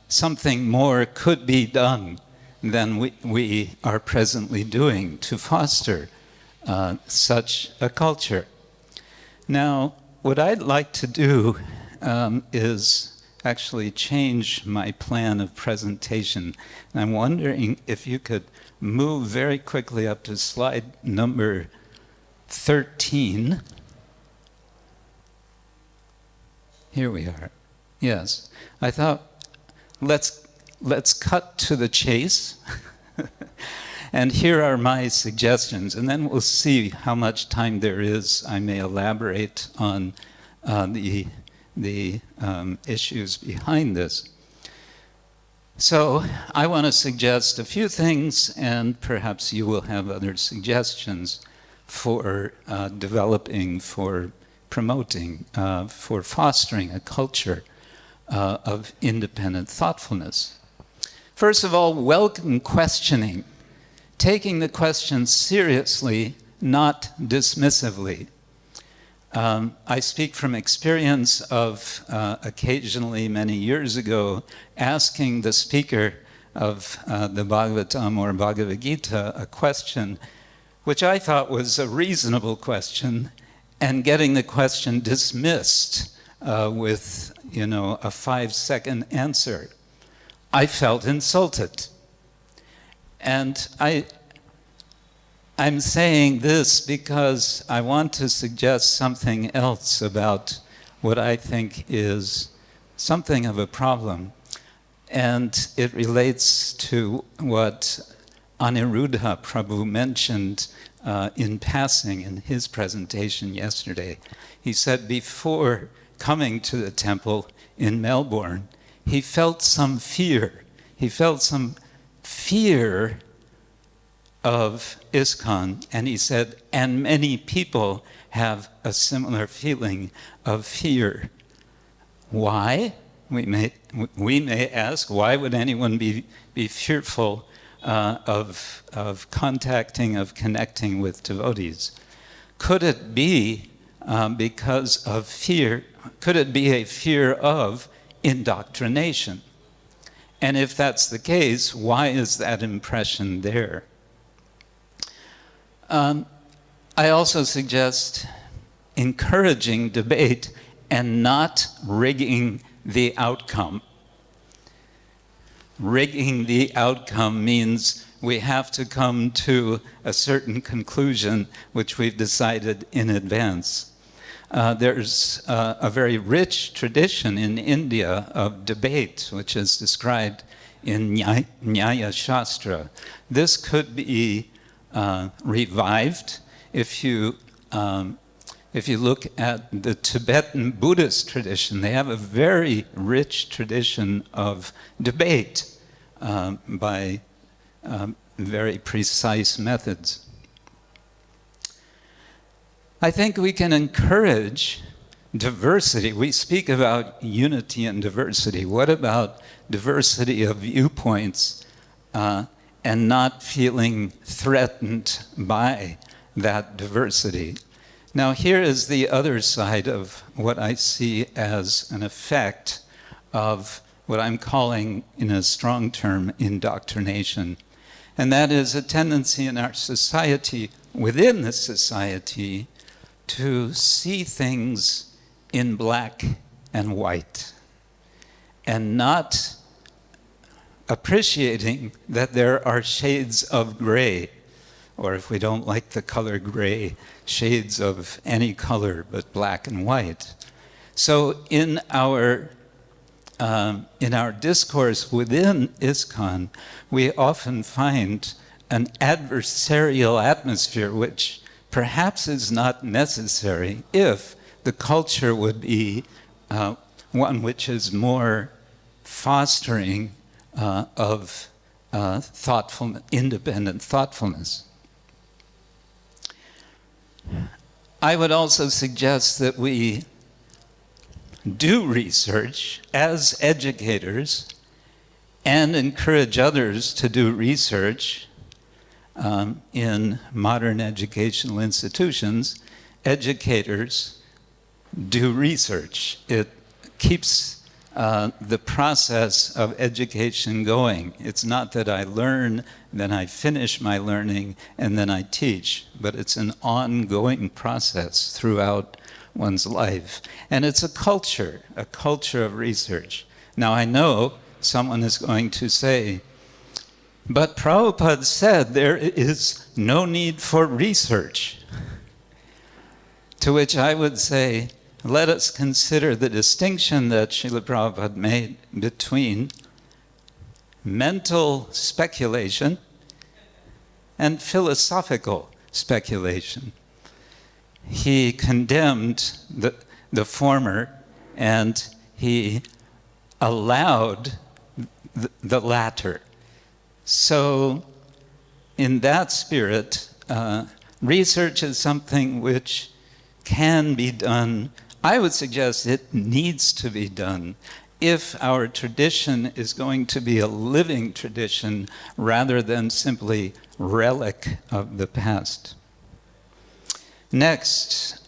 something more could be done than we are presently doing to foster such a culture. Now, what I'd like to do is actually change my plan of presentation. And I'm wondering if you could move very quickly up to slide number 13. Here we are. Yes. I thought, let's cut to the chase. And here are my suggestions, and then we'll see how much time there is. I may elaborate on the issues behind this. So I want to suggest a few things, and perhaps you will have other suggestions for developing, for promoting, for fostering a culture of independent thoughtfulness. First of all, welcome questioning, taking the question seriously, not dismissively. I speak from experience of occasionally, many years ago, asking the speaker of the Bhagavatam or Bhagavad Gita a question which I thought was a reasonable question, and getting the question dismissed with, a 5-second answer. I felt insulted. And I I'm saying this because I want to suggest something else about what I think is something of a problem. And it relates to what Aniruddha Prabhu mentioned in passing in his presentation yesterday. He said before coming to the temple in Melbourne, he felt some fear. He felt some fear of ISKCON, and he said, and many people have a similar feeling of fear. Why? We may ask, why would anyone be fearful of contacting, of connecting with devotees? Could it be because of fear? Could it be a fear of indoctrination? And if that's the case, why is that impression there? I also suggest encouraging debate and not rigging the outcome. Rigging the outcome means we have to come to a certain conclusion which we've decided in advance. There's a very rich tradition in India of debate, which is described in Nyaya Shastra. This could be revived if you look at the Tibetan Buddhist tradition. They have a very rich tradition of debate by very precise methods. I think we can encourage diversity. We speak about unity and diversity. What about diversity of viewpoints and not feeling threatened by that diversity? Now, here is the other side of what I see as an effect of what I'm calling, in a strong term, indoctrination. And that is a tendency in our society, within the society, to see things in black and white, and not appreciating that there are shades of gray, or if we don't like the color gray, shades of any color but black and white. So in our discourse within ISKCON, we often find an adversarial atmosphere, which perhaps is not necessary if the culture would be one which is more fostering of independent thoughtfulness. I would also suggest that we do research as educators and encourage others to do research in modern educational institutions. Educators do research. It keeps the process of education going. It's not that I learn, then I finish my learning, and then I teach, but it's an ongoing process throughout one's life. And it's a culture of research. Now, I know someone is going to say, but Prabhupada said there is no need for research. To which I would say, let us consider the distinction that Srila Prabhupada made between mental speculation and philosophical speculation. He condemned the former, and he allowed the latter. So in that spirit, research is something which can be done. I would suggest it needs to be done if our tradition is going to be a living tradition rather than simply relic of the past. Next,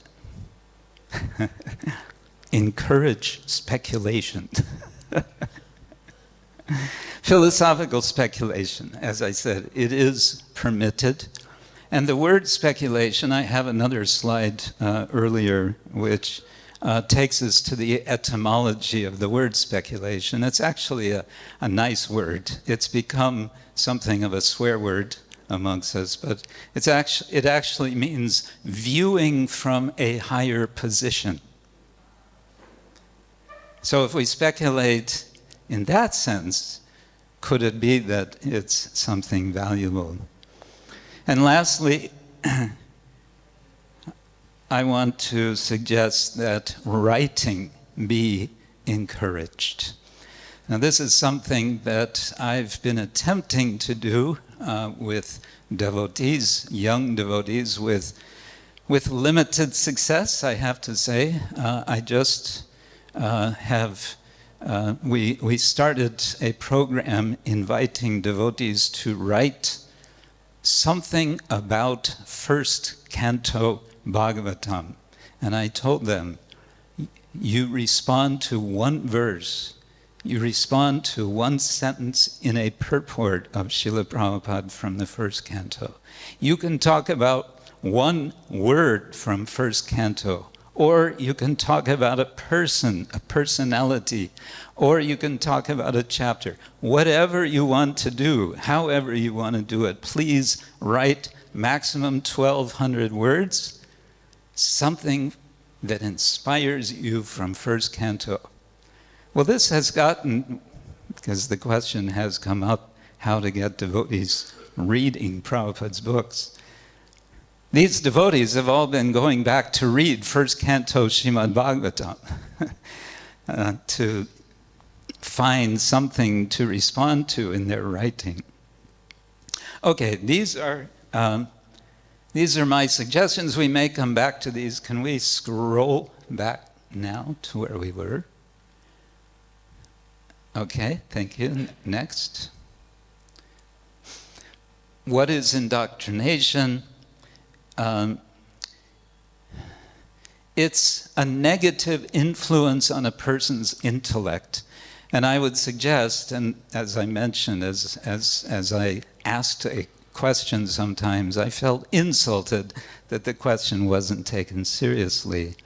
encourage speculation. Philosophical speculation, as I said, it is permitted. And the word speculation, I have another slide earlier which takes us to the etymology of the word speculation. It's actually a nice word. It's become something of a swear word amongst us, but it actually means viewing from a higher position. So if we speculate in that sense, could it be that it's something valuable? And lastly, I want to suggest that writing be encouraged. Now, this is something that I've been attempting to do with devotees, young devotees, with limited success, I have to say. I just we started a program inviting devotees to write something about first canto Bhagavatam. And I told them, you respond to one verse, you respond to one sentence in a purport of Srila Prabhupada from the first canto. You can talk about one word from first canto, or you can talk about a person, a personality, or you can talk about a chapter. Whatever you want to do, however you want to do it, please write maximum 1,200 words, something that inspires you from first canto. Well, this has gotten, because the question has come up, how to get devotees reading Prabhupada's books. These devotees have all been going back to read first canto Srimad Bhagavatam to find something to respond to in their writing. Okay, these are my suggestions. We may come back to these. Can we scroll back now to where we were? Okay, thank you. Next. What is indoctrination? It's a negative influence on a person's intellect. And I would suggest, and as I mentioned, as I asked a question sometimes, I felt insulted that the question wasn't taken seriously.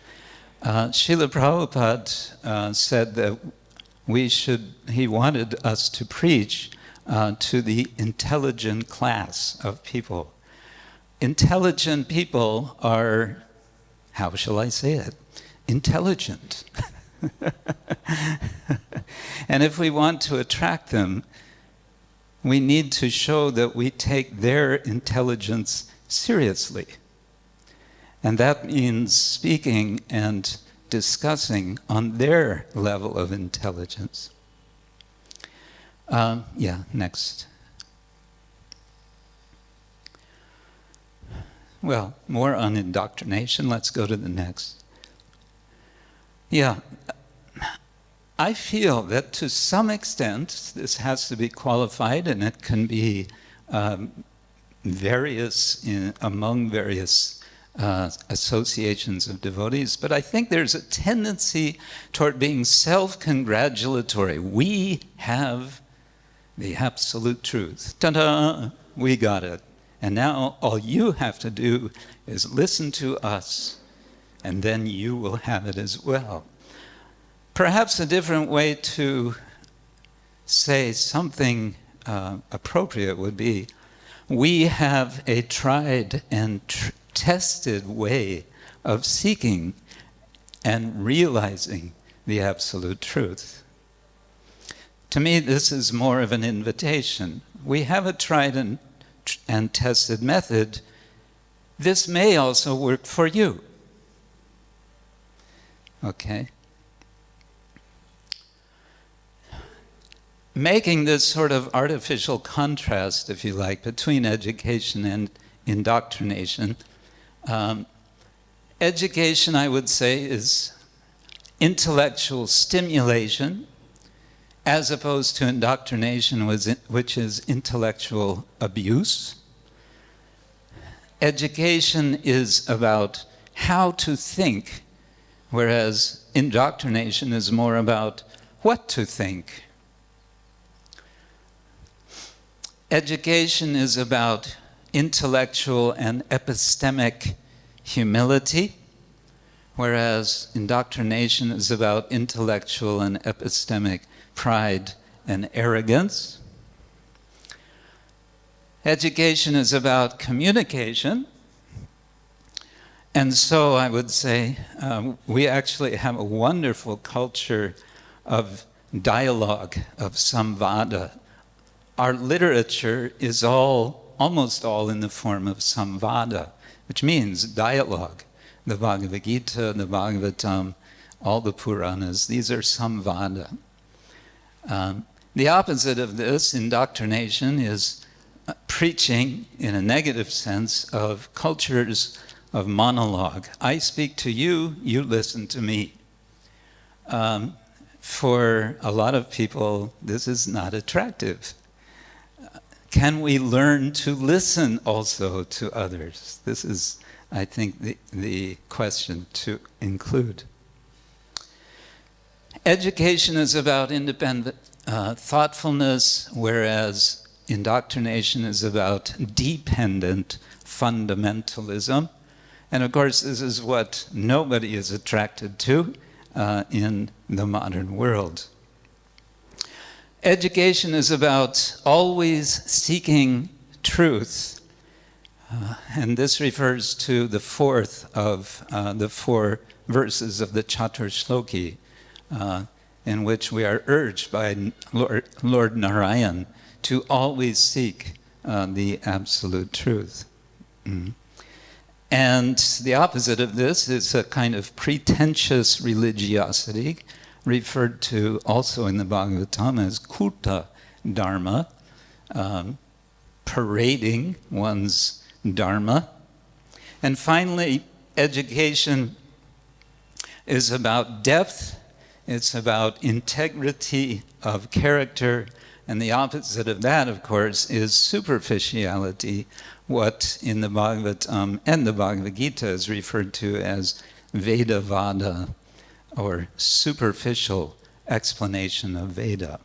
Srila Prabhupada said that he wanted us to preach to the intelligent class of people. Intelligent people are, how shall I say it? Intelligent. And if we want to attract them, we need to show that we take their intelligence seriously. And that means speaking and discussing on their level of intelligence. Yeah, next. Well, more on indoctrination. Let's go to the next. Yeah, I feel that to some extent this has to be qualified, and it can be among various associations of devotees, but I think there's a tendency toward being self-congratulatory. We have the absolute truth. Ta-da! We got it. And now all you have to do is listen to us, and then you will have it as well. Perhaps a different way to say something appropriate would be, we have a tried and tested way of seeking and realizing the absolute truth. To me, this is more of an invitation. We have a tried and tested method. This may also work for you. Okay? Making this sort of artificial contrast, if you like, between education and indoctrination. Education, I would say, is intellectual stimulation, as opposed to indoctrination, which is intellectual abuse. Education is about how to think, whereas indoctrination is more about what to think. Education is about intellectual and epistemic humility, whereas indoctrination is about intellectual and epistemic pride and arrogance. Education is about communication. And so I would say we actually have a wonderful culture of dialogue, of samvada. Our literature is almost all in the form of samvada, which means dialogue. The Bhagavad Gita, the Bhagavatam, all the Puranas, these are samvada. The opposite of this, indoctrination, is preaching in a negative sense of cultures of monologue. I speak to you, you listen to me. For a lot of people, this is not attractive. Can we learn to listen also to others? This is, I think, the question to include. Education is about independent thoughtfulness, whereas indoctrination is about dependent fundamentalism. And of course, this is what nobody is attracted to in the modern world. Education is about always seeking truth. And this refers to the fourth of the 4 verses of the Chatur Shloki, in which we are urged by Lord Narayan to always seek the absolute truth. And the opposite of this is a kind of pretentious religiosity, referred to also in the Bhagavatam as Kuta Dharma, parading one's Dharma. And finally, education is about depth, it's about integrity of character, and the opposite of that, of course, is superficiality, what in the Bhagavatam and the Bhagavad Gita is referred to as Vedavada, or superficial explanation of Veda.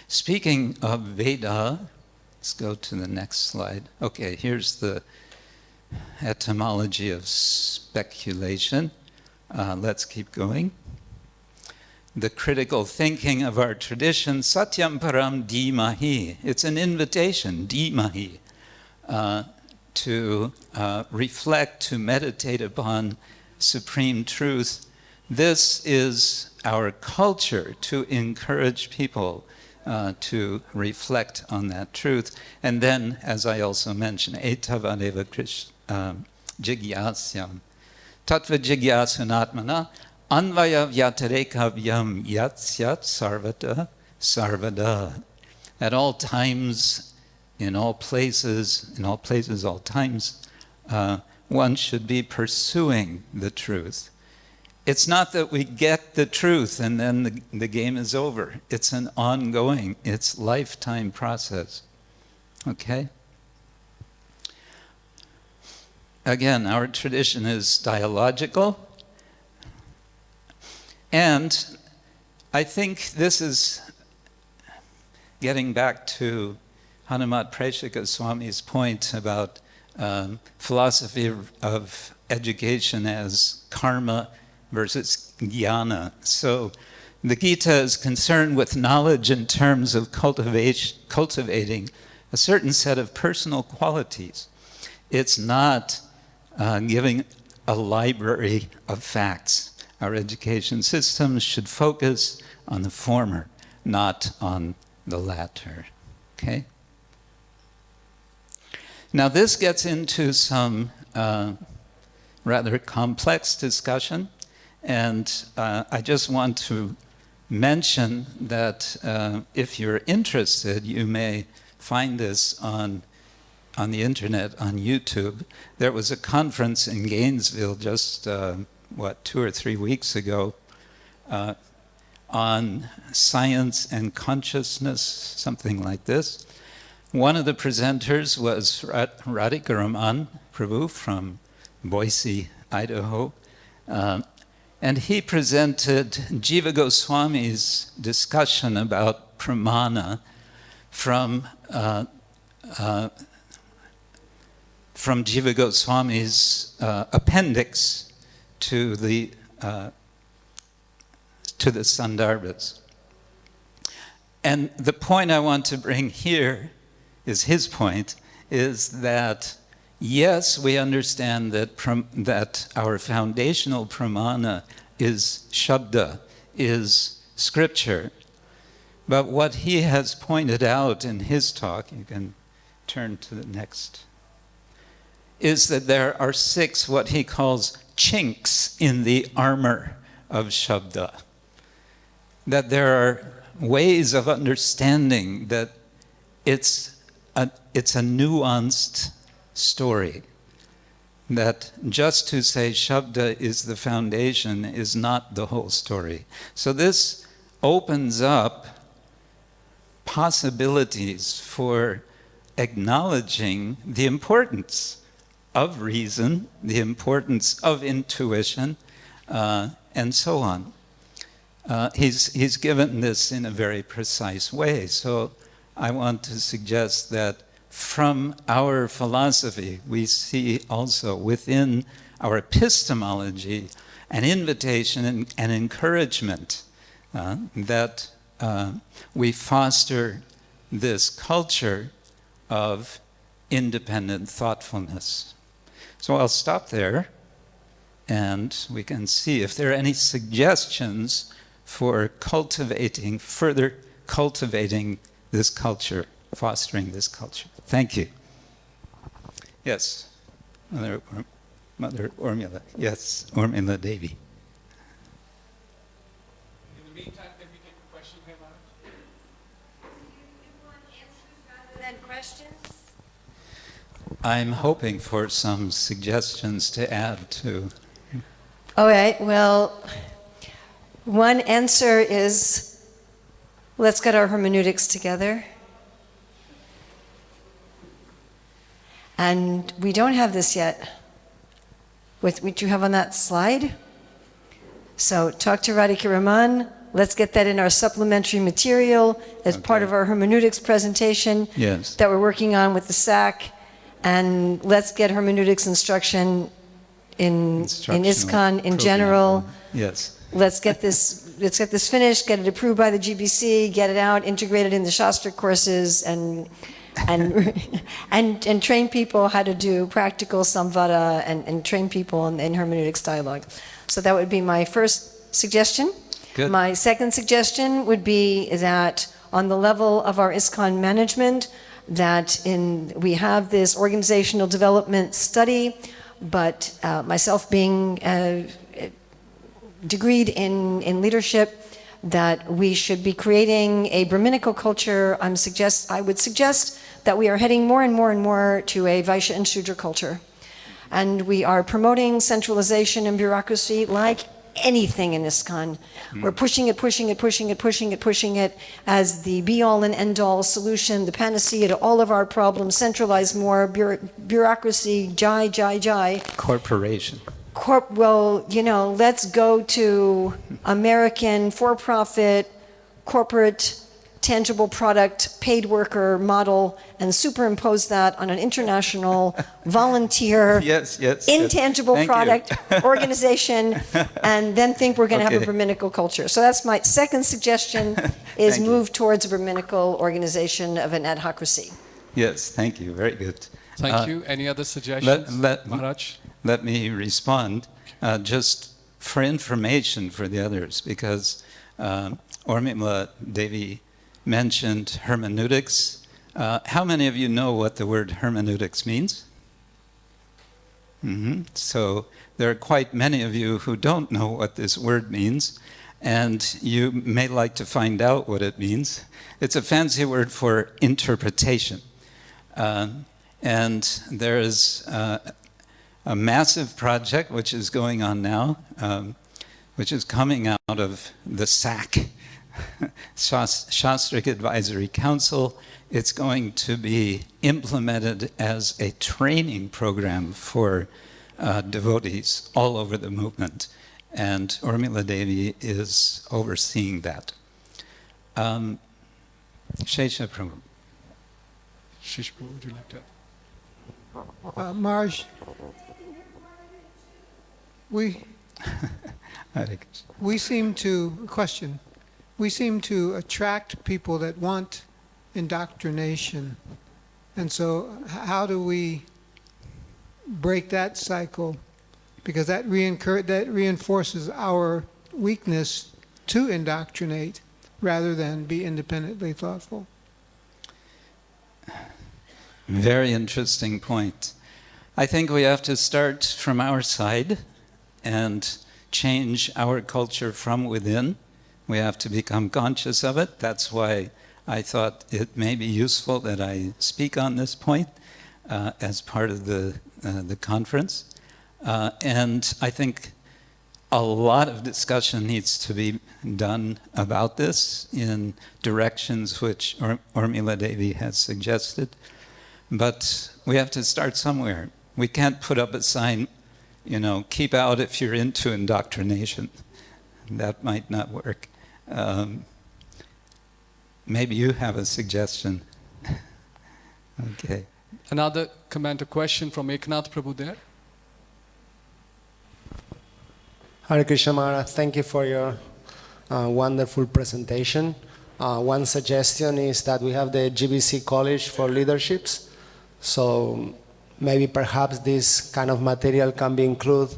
Speaking of Veda, let's go to the next slide. Okay, here's the etymology of speculation. Let's keep going. The critical thinking of our tradition, Satyam Param Dhimahi. It's an invitation, Dhimahi, to reflect, to meditate upon supreme truth. This is our culture, to encourage people to reflect on that truth. And then, as I also mentioned, etavadeva jigyasyam, tattva jigyasunatmana, anvaya vyatarekhavyam yat sarvata sarvada. At all times, in all places, all times, one should be pursuing the truth. It's not that we get the truth and then the game is over. It's an ongoing, it's lifetime process. Okay? Again, our tradition is dialogical. And I think this is getting back to Hanumat Preshika Swami's point about philosophy of education as karma versus jnana. So the Gita is concerned with knowledge in terms of cultivating a certain set of personal qualities. It's not giving a library of facts. Our education systems should focus on the former, not on the latter. Okay? Now this gets into some rather complex discussion, and I just want to mention that if you're interested, you may find this on the internet, on YouTube. There was a conference in Gainesville just, 2 or 3 weeks ago on science and consciousness, something like this. One of the presenters was Radhika Raman Prabhu from Boise, Idaho. And he presented Jiva Goswami's discussion about pramana from Jiva Goswami's appendix to the Sandarbhas. And the point I want to bring here is his point, is that yes, we understand that, that our foundational pramana is shabda, is scripture. But what he has pointed out in his talk, you can turn to the next, is that there are 6 what he calls chinks in the armor of shabda. That there are ways of understanding that it's a nuanced story. That just to say shabda is the foundation is not the whole story. So this opens up possibilities for acknowledging the importance of reason, the importance of intuition, and so on. He's given this in a very precise way. So I want to suggest that from our philosophy, we see also within our epistemology an invitation and encouragement that we foster this culture of independent thoughtfulness. So I'll stop there, and we can see if there are any suggestions for further cultivating this culture, fostering this culture. Thank you. Yes, Mother Urmila. Yes, Urmila Devi. In the meantime, can we take a question here, Maharaj? You want answers rather than questions? I'm hoping for some suggestions to add to. All right, well, one answer is let's get our hermeneutics together. And we don't have this yet. With what you have on that slide. So talk to Radhika Raman. Let's get that in our supplementary material as part of our hermeneutics presentation that we're working on with the SAC. And let's get hermeneutics instruction in ISKCON in general. Yes. Let's get this finished, get it approved by the GBC, get it out, integrate it in the Shastra courses, and train people how to do practical samvada and train people in hermeneutics dialogue. So that would be my first suggestion. Good. My second suggestion would be that on the level of our ISKCON management, that we have this organizational development study, but myself being degreed in leadership, that we should be creating a Brahminical culture. I would suggest that we are heading more and more and more to a Vaishya and Shudra culture. And we are promoting centralization and bureaucracy like anything in ISKCON. We're pushing it as the be-all and end-all solution, the panacea to all of our problems. Centralize more, bureaucracy, jai. Corporation. Well, let's go to American for-profit, corporate, tangible product, paid worker model and superimpose that on an international volunteer, intangible product organization, and then think we're going to have a Brahminical culture. So that's my second suggestion, is move towards a Brahminical organization of an adhocracy. Yes, thank you. Very good. Thank you. Any other suggestions, Maharaj? Let me respond just for information for the others, because Urmila Devi mentioned hermeneutics. How many of you know what the word hermeneutics means? So there are quite many of you who don't know what this word means, and you may like to find out what it means. It's a fancy word for interpretation. And there is a massive project which is going on now, which is coming out of the SAC, Shastric Advisory Council. It's going to be implemented as a training program for devotees all over the movement. And Urmila Devi is overseeing that. Shesha Prabhu. Shesha Prabhu, would you like to? Marj, we seem to attract people that want indoctrination And so how do we break that cycle? Because that reinforces our weakness to indoctrinate rather than be independently thoughtful. Very interesting point. I think we have to start from our side and change our culture from within. We have to become conscious of it. That's why I thought it may be useful that I speak on this point as part of the conference. And I think a lot of discussion needs to be done about this in directions which Urmila Devi has suggested. But we have to start somewhere. We can't put up a sign, keep out if you're into indoctrination. That might not work. Maybe you have a suggestion. Okay. Another comment or question from Eknath Prabhu there. Hare Krishna Maharaj, thank you for your wonderful presentation. One suggestion is that we have the GBC College for Leaderships. So maybe perhaps this kind of material can be included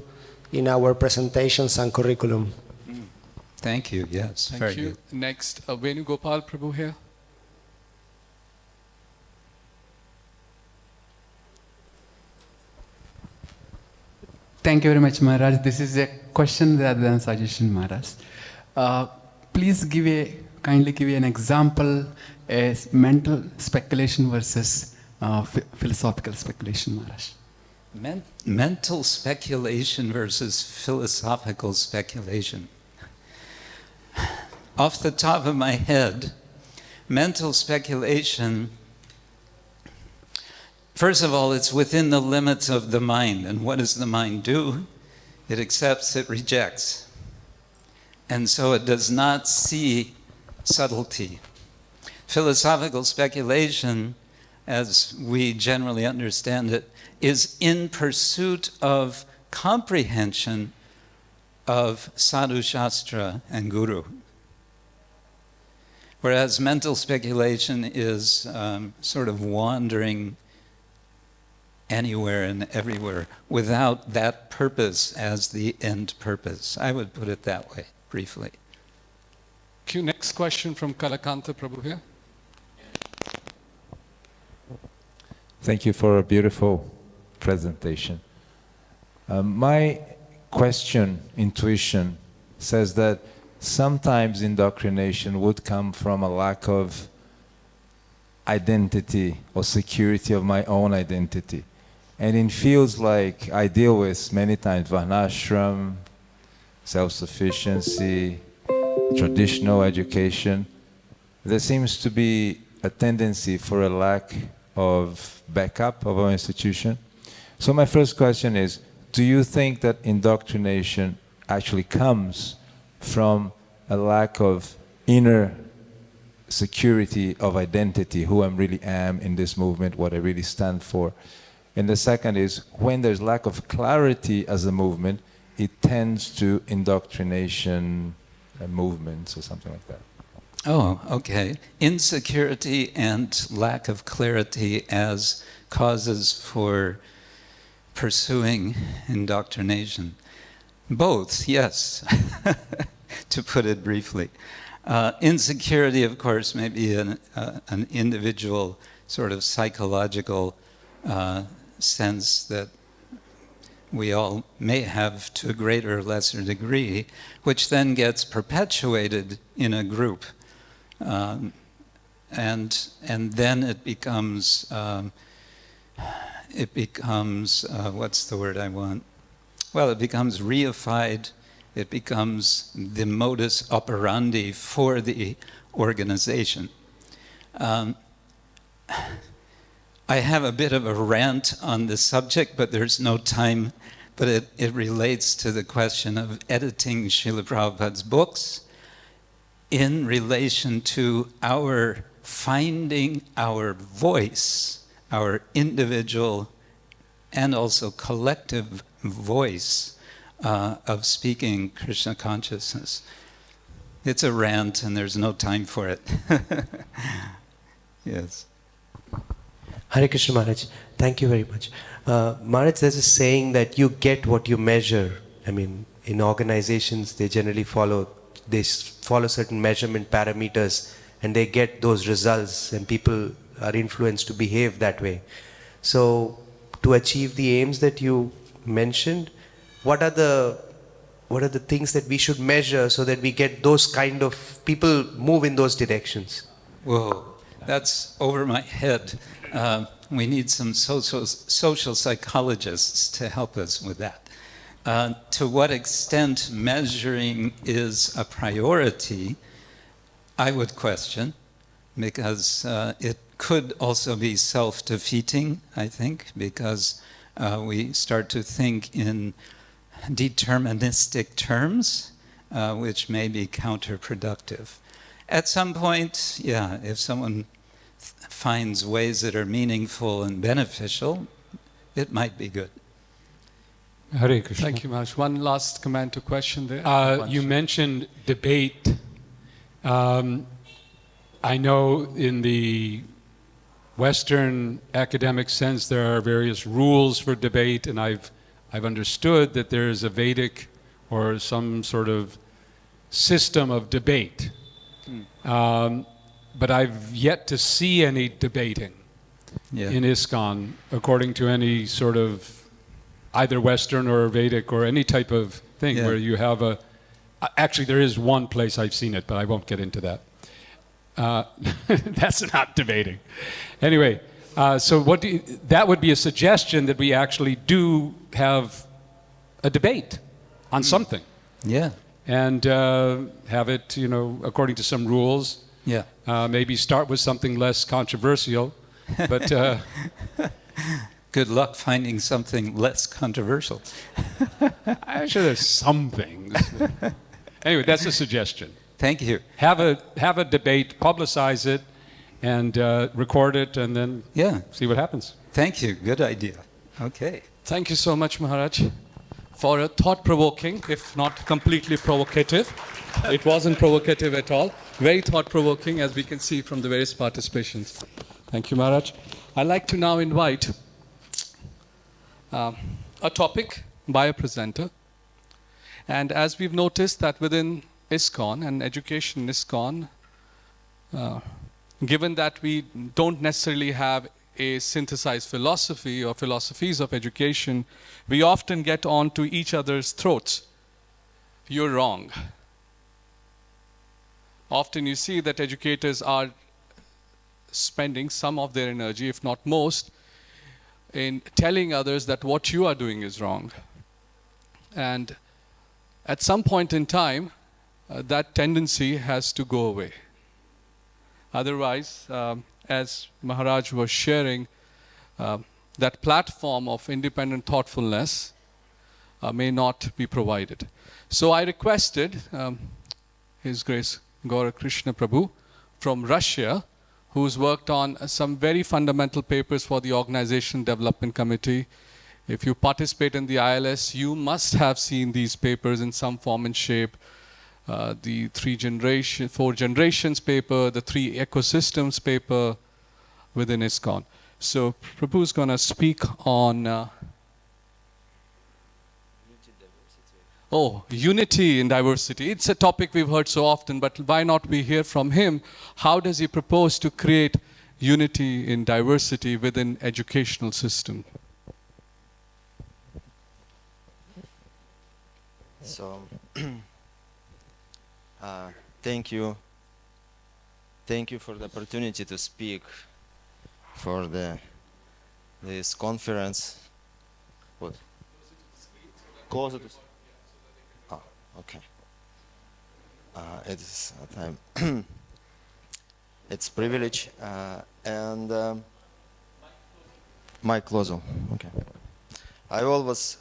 in our presentations and curriculum. Thank you, yes. Thank you. Good. Next, Venugopal Prabhu here. Thank you very much, Maharaj. This is a question rather than suggestion, Maharaj. Please kindly give an example as mental speculation versus philosophical speculation, Maharaj. Mental speculation versus philosophical speculation. Off the top of my head, mental speculation, first of all, it's within the limits of the mind. And what does the mind do? It accepts, it rejects. And so it does not see subtlety. Philosophical speculation, as we generally understand it, is in pursuit of comprehension of sadhu shastra and guru. Whereas mental speculation is sort of wandering anywhere and everywhere without that purpose as the end purpose. I would put it that way, briefly. Next question from Kalakanta Prabhu here. Thank you for a beautiful presentation. My question, intuition, says that sometimes indoctrination would come from a lack of identity or security of my own identity. And in fields like I deal with many times, varnashram, self-sufficiency, traditional education, there seems to be a tendency for a lack of backup of our institution. So my first question is, do you think that indoctrination actually comes from a lack of inner security of identity, who I really am in this movement, what I really stand for? And the second is, when there's lack of clarity as a movement, it tends to indoctrination movements or something like that. Oh, okay. Insecurity and lack of clarity as causes for pursuing indoctrination. Both, yes, to put it briefly. Insecurity, of course, may be an individual sort of psychological sense that we all may have to a greater or lesser degree, which then gets perpetuated in a group. And then it becomes what's the word I want? Well, it becomes reified. It becomes the modus operandi for the organization. I have a bit of a rant on this subject, but there's no time. But it relates to the question of editing Srila Prabhupada's books in relation to our finding our voice, our individual and also collective voice of speaking Krishna consciousness. It's a rant and there's no time for it. Yes. Hare Krishna Maharaj, thank you very much. Maharaj, there's a saying that you get what you measure. I mean, in organizations, they generally follow certain measurement parameters and they get those results, and people are influenced to behave that way. So, to achieve the aims that you mentioned, what are the things that we should measure so that we get those kind of people move in those directions? Whoa, that's over my head. We need some social psychologists to help us with that. To what extent measuring is a priority, I would question, because it could also be self-defeating, I think, because we start to think in deterministic terms, which may be counterproductive. At some point, yeah, if someone finds ways that are meaningful and beneficial, it might be good. Hare Krishna. Thank you, Maharaj. One last comment or question there. You mentioned debate. I know in the Western academic sense there are various rules for debate, and I've understood that there is a Vedic or some sort of system of debate. But I've yet to see any debating in ISKCON according to any sort of either Western or Vedic or any type of thing where you have actually there is one place I've seen it, but I won't get into that. That's not debating. Anyway, so that would be a suggestion that we actually do have a debate on something. Yeah. And have it, according to some rules. Yeah. Maybe start with something less controversial, but good luck finding something less controversial. I'm sure there's some things. Anyway, that's a suggestion. Thank you. Have a debate, publicize it, and record it, and then see what happens. Thank you. Good idea. Okay. Thank you so much, Maharaj, for a thought-provoking, if not completely provocative. It wasn't provocative at all. Very thought-provoking, as we can see from the various participations. Thank you, Maharaj. I'd like to now invite a topic by a presenter. And as we've noticed that within ISKCON and education in ISKCON, given that we don't necessarily have a synthesized philosophy or philosophies of education, we often get on to each other's throats. You're wrong. Often you see that educators are spending some of their energy, if not most, in telling others that what you are doing is wrong. And at some point in time, that tendency has to go away. Otherwise, as Maharaj was sharing, that platform of independent thoughtfulness may not be provided. So I requested His Grace Gaura Krishna Prabhu from Russia, who's worked on some very fundamental papers for the Organization Development Committee. If you participate in the ILS, you must have seen these papers in some form and shape. The 4 generations paper, the 3 ecosystems paper within ISKCON. So Prabhu's going to speak on unity in diversity. It's a topic we've heard so often, but why not we hear from him? How does he propose to create unity in diversity within educational system? So, thank you for the opportunity to speak for this conference. What? Closer to. Okay. It's a time. It's privilege and mic closer. Okay. I always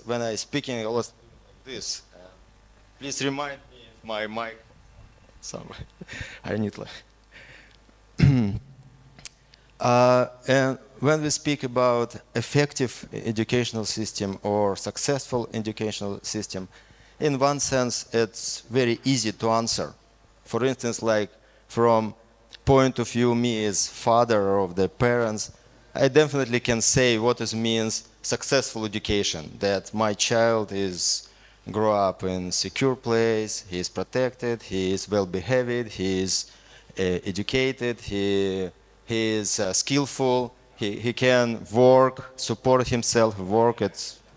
when I speaking I was like this. Please remind me if my mic somewhere. I need like. And when we speak about effective educational system or successful educational system, in one sense, it's very easy to answer. For instance, like from point of view, me as father of the parents, I definitely can say what it means successful education, that my child is grow up in secure place, he is protected, he is well behaved, he is educated, he is skillful, he can work, support himself, work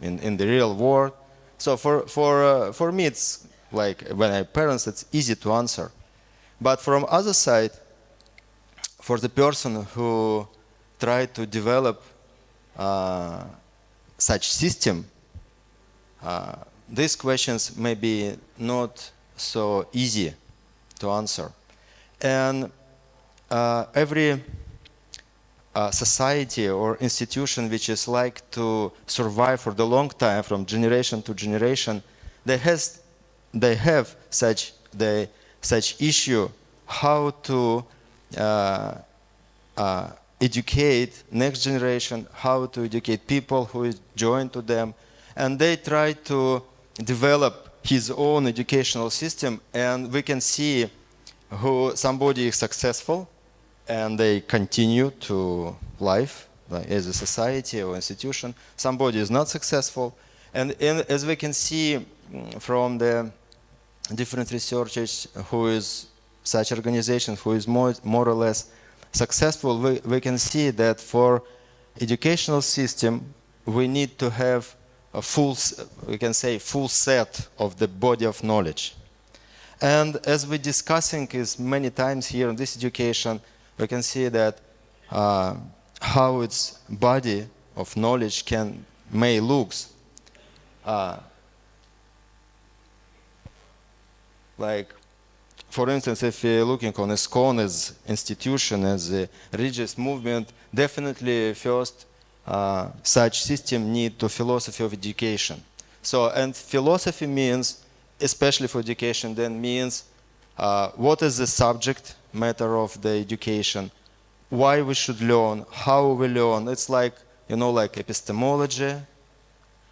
in the real world. So for me it's like when I parents it's easy to answer. But from other side, for the person who try to develop such system, these questions may be not so easy to answer. And every society or institution which is like to survive for the long time from generation to generation, they have such issue how to educate next generation, how to educate people who join to them, and they try to develop his own educational system, and we can see who somebody is successful and they continue to life like, as a society or institution. Somebody is not successful, and as we can see from the different researchers who is such organization who is more or less successful, we can see that for educational system we need to have a full, we can say, full set of the body of knowledge. And as we're discussing is many times here in this education, we can see that how its body of knowledge may looks. Like, for instance, if you're looking on ISKCON as institution, as a religious movement, definitely first such system need to philosophy of education. So, and philosophy means, especially for education, then means what is the subject matter of the education, why we should learn, how we learn. It's like, you know, like epistemology,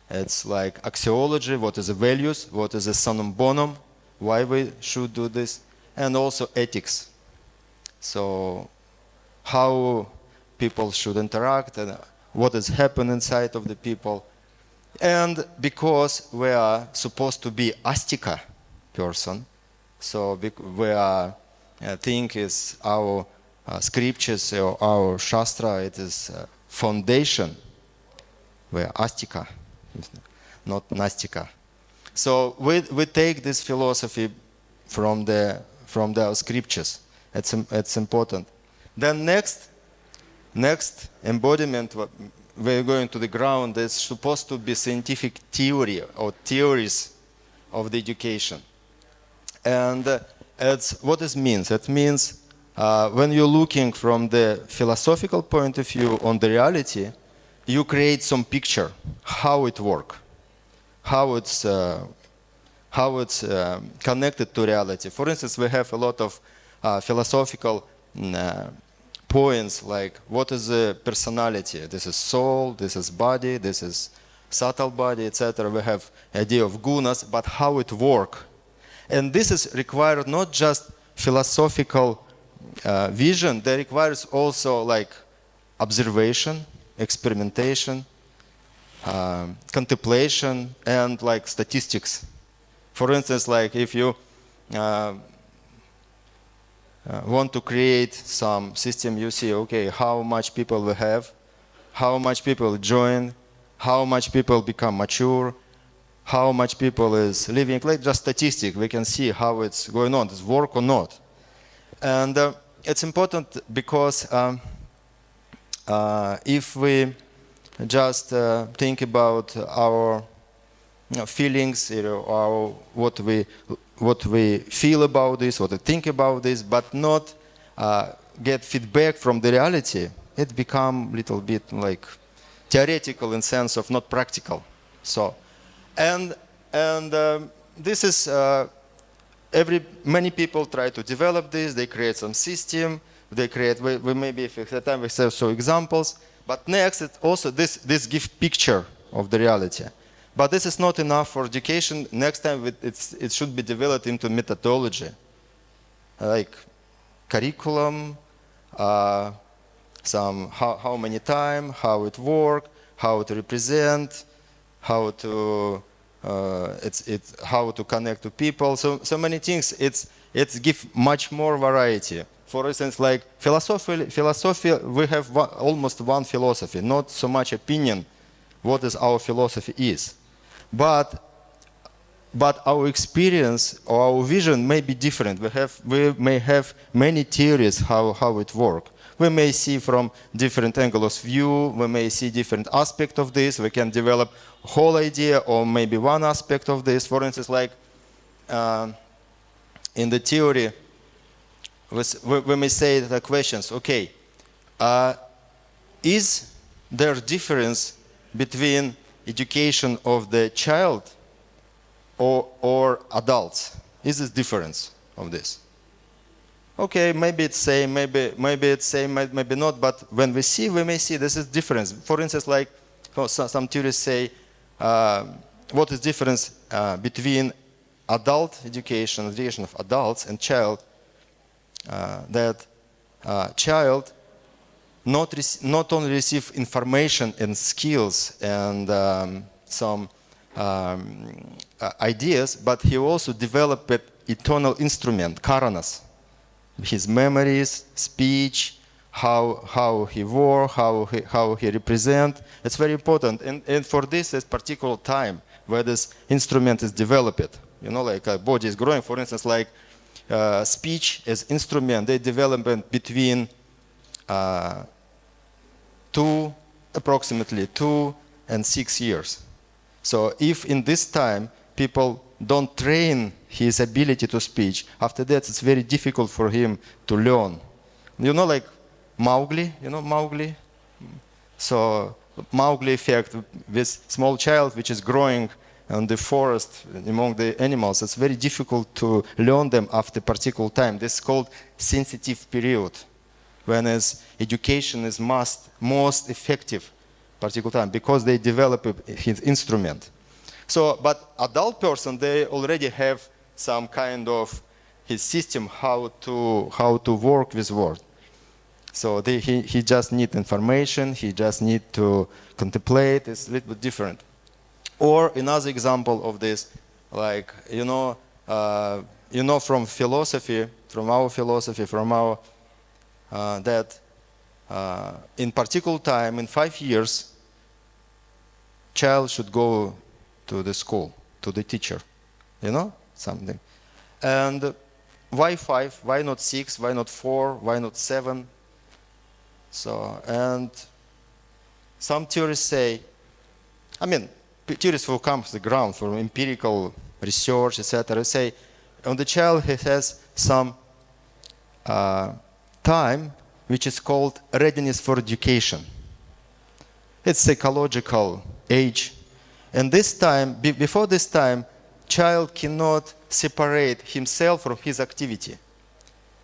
it's like axiology, what is the values, what is the sonum bonum, why we should do this, and also ethics. So how people should interact and what is happening inside of the people. And because we are supposed to be astika person, so we are, I think is our scriptures or our shastra, it is foundation. We are astika, not nastika. So we take this philosophy from the scriptures. It's important. Then next embodiment, we're going to the ground, is supposed to be scientific theory or theories of the education. And it's what it means. It means when you're looking from the philosophical point of view on the reality, you create some picture, how it works, how it's connected to reality. For instance, we have a lot of philosophical points like what is the personality? This is soul, this is body, this is subtle body, etc. We have idea of gunas, but how it works. And this is required not just philosophical vision, that requires also like observation, experimentation, contemplation, and like statistics. For instance, like if you want to create some system, you see, okay, how much people we have, how much people join, how much people become mature, how much people is living, like just statistics, we can see how it's going on, does it work or not. And it's important because if we just think about our feelings, our what we feel about this, what we think about this, but not get feedback from the reality, it become a little bit like theoretical in sense of not practical. So, and this is many people try to develop this. They create some system. They create. We maybe if at the time we show examples. But next, it also this gives picture of the reality. But this is not enough for education. Next time it should be developed into methodology, like curriculum, some how many time, how it work, how to represent, how to how to connect to people. So many things. It's give much more variety. For instance, like philosophy, we have almost one philosophy, not so much opinion. What is our philosophy is, but our experience or our vision may be different. We may have many theories how it works. We may see from different angles of view. We may see different aspects of this. We can develop a whole idea or maybe one aspect of this. For instance, like in the theory, we may say the questions, okay, is there difference between education of the child or adults? Is there difference of this? Okay, maybe it's same, maybe it's same, maybe not, but when we may see this is difference. For instance, like some theorists say, what is difference between adult education of adults and child? That child not only receive information and skills and some ideas, but he also developed an eternal instrument, karanas. His memories, speech, how he work, how he represent. It's very important. And for this is particular time where this instrument is developed. You know, like a body is growing. For instance, like speech as instrument, they develop between approximately 2 and 6 years. So if in this time people don't train his ability to speak, after that it's very difficult for him to learn. You know, like Mowgli, you know Mowgli? So Mowgli effect with small child which is growing in the forest among the animals, it's very difficult to learn them after particular time. This is called sensitive period, when education is most effective particular time, because they develop his instrument. So, but adult person, they already have some kind of his system how to work with word. So he just need information, he just need to contemplate. It's a little bit different. Or another example of this, like from philosophy, from our that in particular time, in 5 years, child should go to the school, to the teacher, something. And why 5? Why not 6? Why not 4? Why not 7? So, and some theorists say, theorists who come to the ground from empirical research, etc., say, on the child he has some time which is called readiness for education. It's psychological age. And this time, before this time, child cannot separate himself from his activity.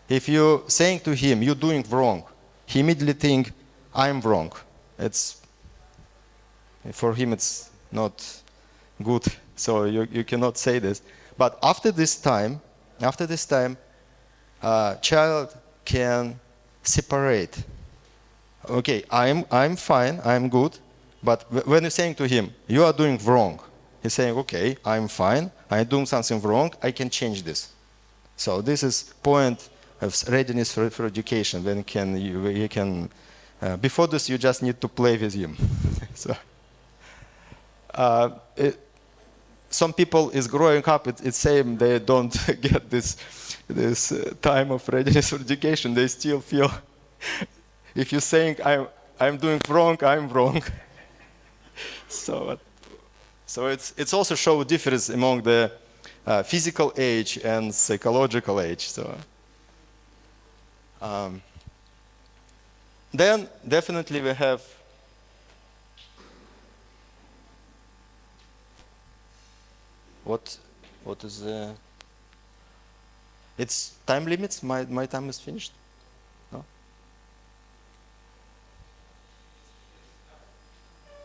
If you're saying to him, you're doing wrong, he immediately thinks, I'm wrong. For him it's not good, so you cannot say this. But after this time, child can separate. Okay, I'm fine, I'm good, but when you're saying to him, you are doing wrong, he's saying, okay, I'm fine, I'm doing something wrong, I can change this. So this is point of readiness for education. When you can before this you just need to play with him. So some people is growing up, it's same, they don't get this time of readiness for education. They still feel, if you're saying I'm doing wrong, I'm wrong. So it's also show difference among the physical age and psychological age. So then definitely we have what is the it's time limits. My time is finished. No?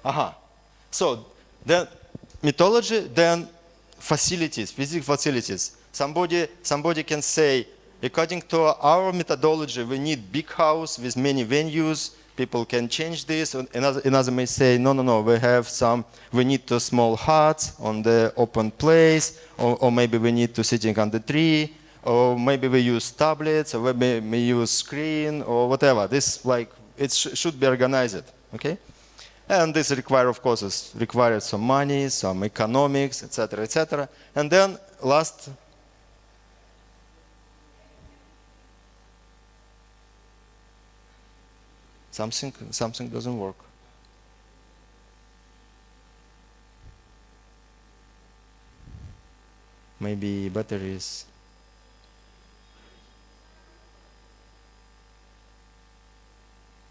Aha. So then mythology, then facilities, physical facilities. Somebody can say, according to our methodology, we need big house with many venues, people can change this. Another may say, no, we need to small huts on the open place, or maybe we need to sitting on the tree, or maybe we use tablets, or maybe we use screen, or whatever. This should be organized, okay? And this requires some money, some economics, etc., etc. And then last. Something doesn't work. Maybe batteries.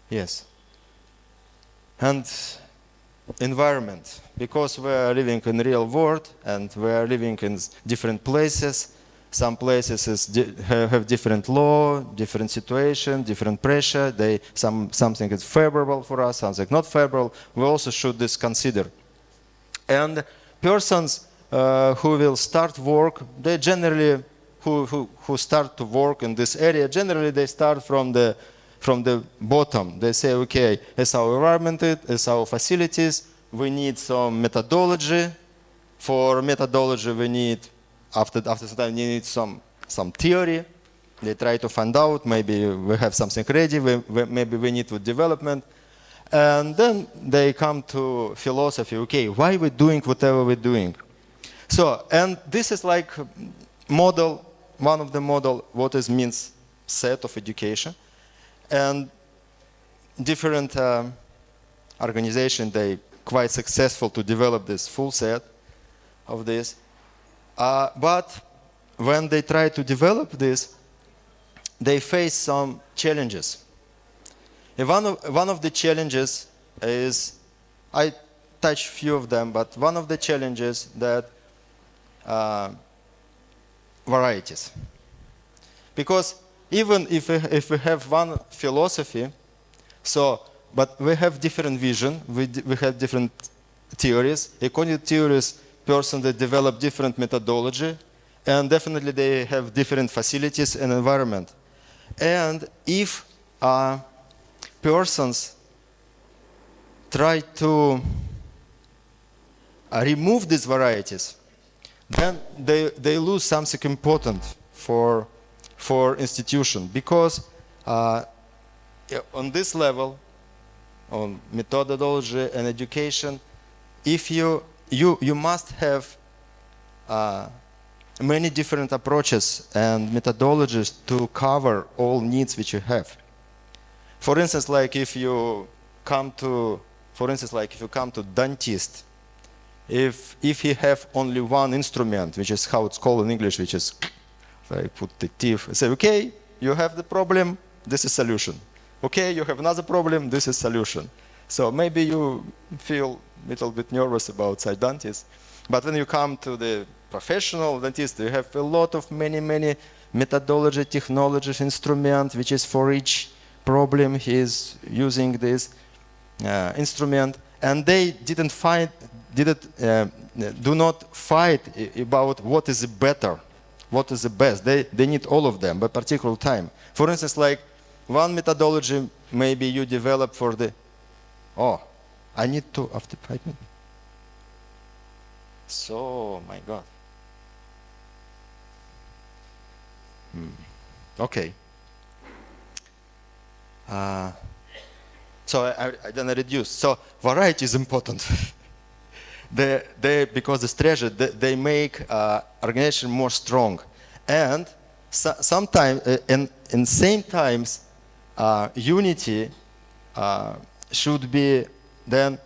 Yes. And environment, because we are living in real world and we are living in different places. Some places have different law, different situation, different pressure. Something is favorable for us, something not favorable. We also should consider. And persons who will start work, they generally who start to work in this area, generally they start from the bottom. They say, okay, as our environment, as our facilities, we need some methodology. For methodology, we need after some time, we need some theory. They try to find out. Maybe we have something ready. Maybe we need to development, and then they come to philosophy. Okay, why are we doing whatever we're doing? So, and this is like model. One of the model what is means set of education, and different organization they quite successful to develop this full set of this. But when they try to develop this, they face some challenges. And one of the challenges is, I touch few of them, but one of the challenges that varieties. Because even if we have one philosophy, but we have different vision, we have different theories. According to theories, person that develop different methodology, and definitely they have different facilities and environment. And if persons try to remove these varieties, then they lose something important for institution, because on this level, on methodology and education, if you must have many different approaches and methodologies to cover all needs which you have. For instance, like if you come to dentist, if he have only one instrument, which is how it's called in English, which is like put the teeth, say, okay, you have the problem, this is solution. Okay, you have another problem, this is solution. So maybe you feel a little bit nervous about side dentist, but when you come to the professional dentist, you have a lot of many methodology, technologies, instrument, which is for each problem he is using this instrument, and they do not fight about what is better, what is the best. They need all of them by particular time. For instance, like one methodology maybe you develop for the, I need to after 5 minutes. So, my God. Okay. So I then reduce. So variety is important. Because the treasure, they make organization more strong, and sometimes in same times unity should be then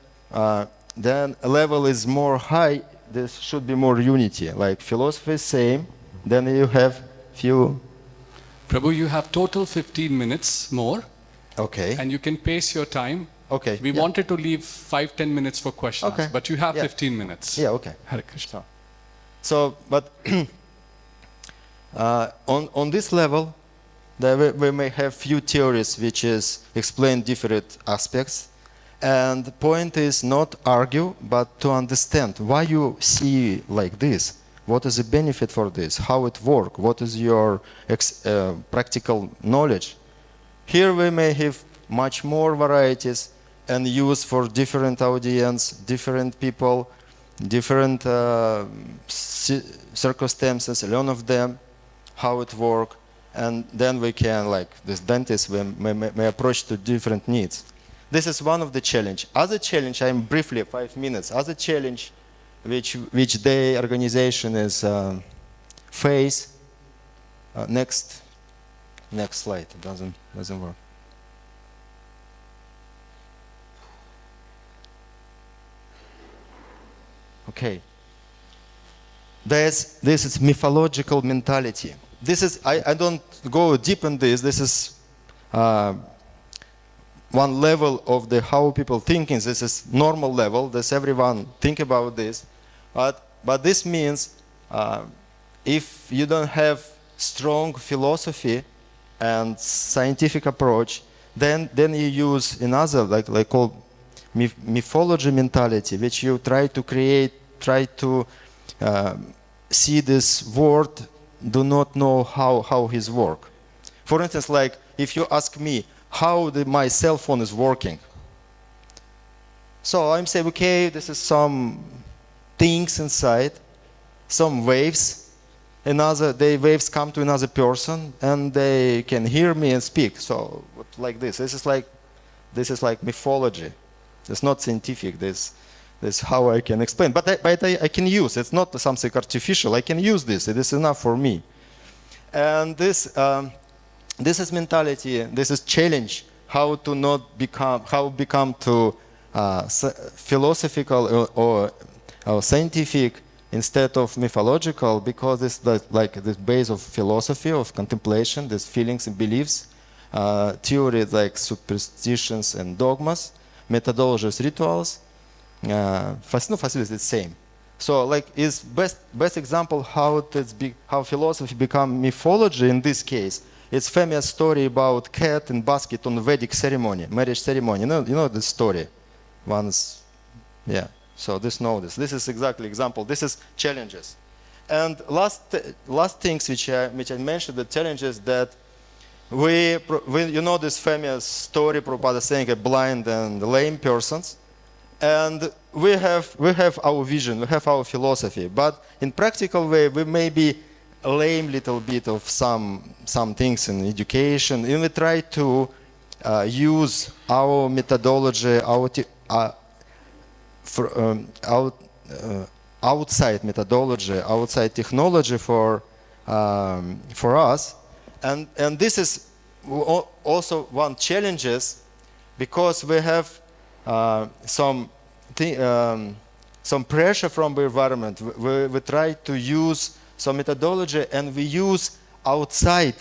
level is more high. There should be more unity. Like philosophy is same. Then you have few. Prabhu, you have total 15 minutes more. Okay. And you can pace your time. Okay. We wanted to leave 5-10 minutes for questions, but you have 15 minutes. Yeah, okay. Hare Krishna. So, but on this level, we may have few theories which is explain different aspects, and the point is not argue, but to understand why you see like this. What is the benefit for this? How it works? What is your practical knowledge? Here we may have much more varieties and use for different audience, different people, different circumstances, learn of them, how it works, and then we can, like this dentist, may approach to different needs. This is one of the challenge. Other challenge, I'm briefly 5 minutes. Other challenge, which the organization is face. Next slide. It doesn't work. Okay. This is mythological mentality. This is I don't go deep in this. This is one level of the how people thinking. This is normal level. This everyone think about this, but this means if you don't have strong philosophy and scientific approach, then you use another like called mythology mentality, which you try to create, try to see this world, do not know how his work. For instance, like if you ask me how my cell phone is working, so I'm saying, okay, this is some things inside, some waves. The waves come to another person and they can hear me and speak. So like this. This is like mythology. It's not scientific. This is how I can explain. But I can use. It's not something artificial. I can use this. It is enough for me. And this is mentality. This is challenge. How to not become. How become to philosophical or scientific instead of mythological, because it's like the base of philosophy, of contemplation, these feelings and beliefs, theories like superstitions and dogmas, methodologies, rituals, facilities the same. So like is best example how philosophy become mythology in this case. It's famous story about cat and basket on Vedic ceremony, marriage ceremony. You know the story. Yeah. So this is exactly example. This is challenges, and last things which I mentioned, the challenges that we this famous story Prabhupada saying a blind and lame persons, and we have our vision, we have our philosophy, but in practical way we may be lame little bit of some things in education, and we try to use our methodology, outside methodology, outside technology for us, and this is also one challenges, because we have some pressure from the environment. We try to use some methodology and we use outside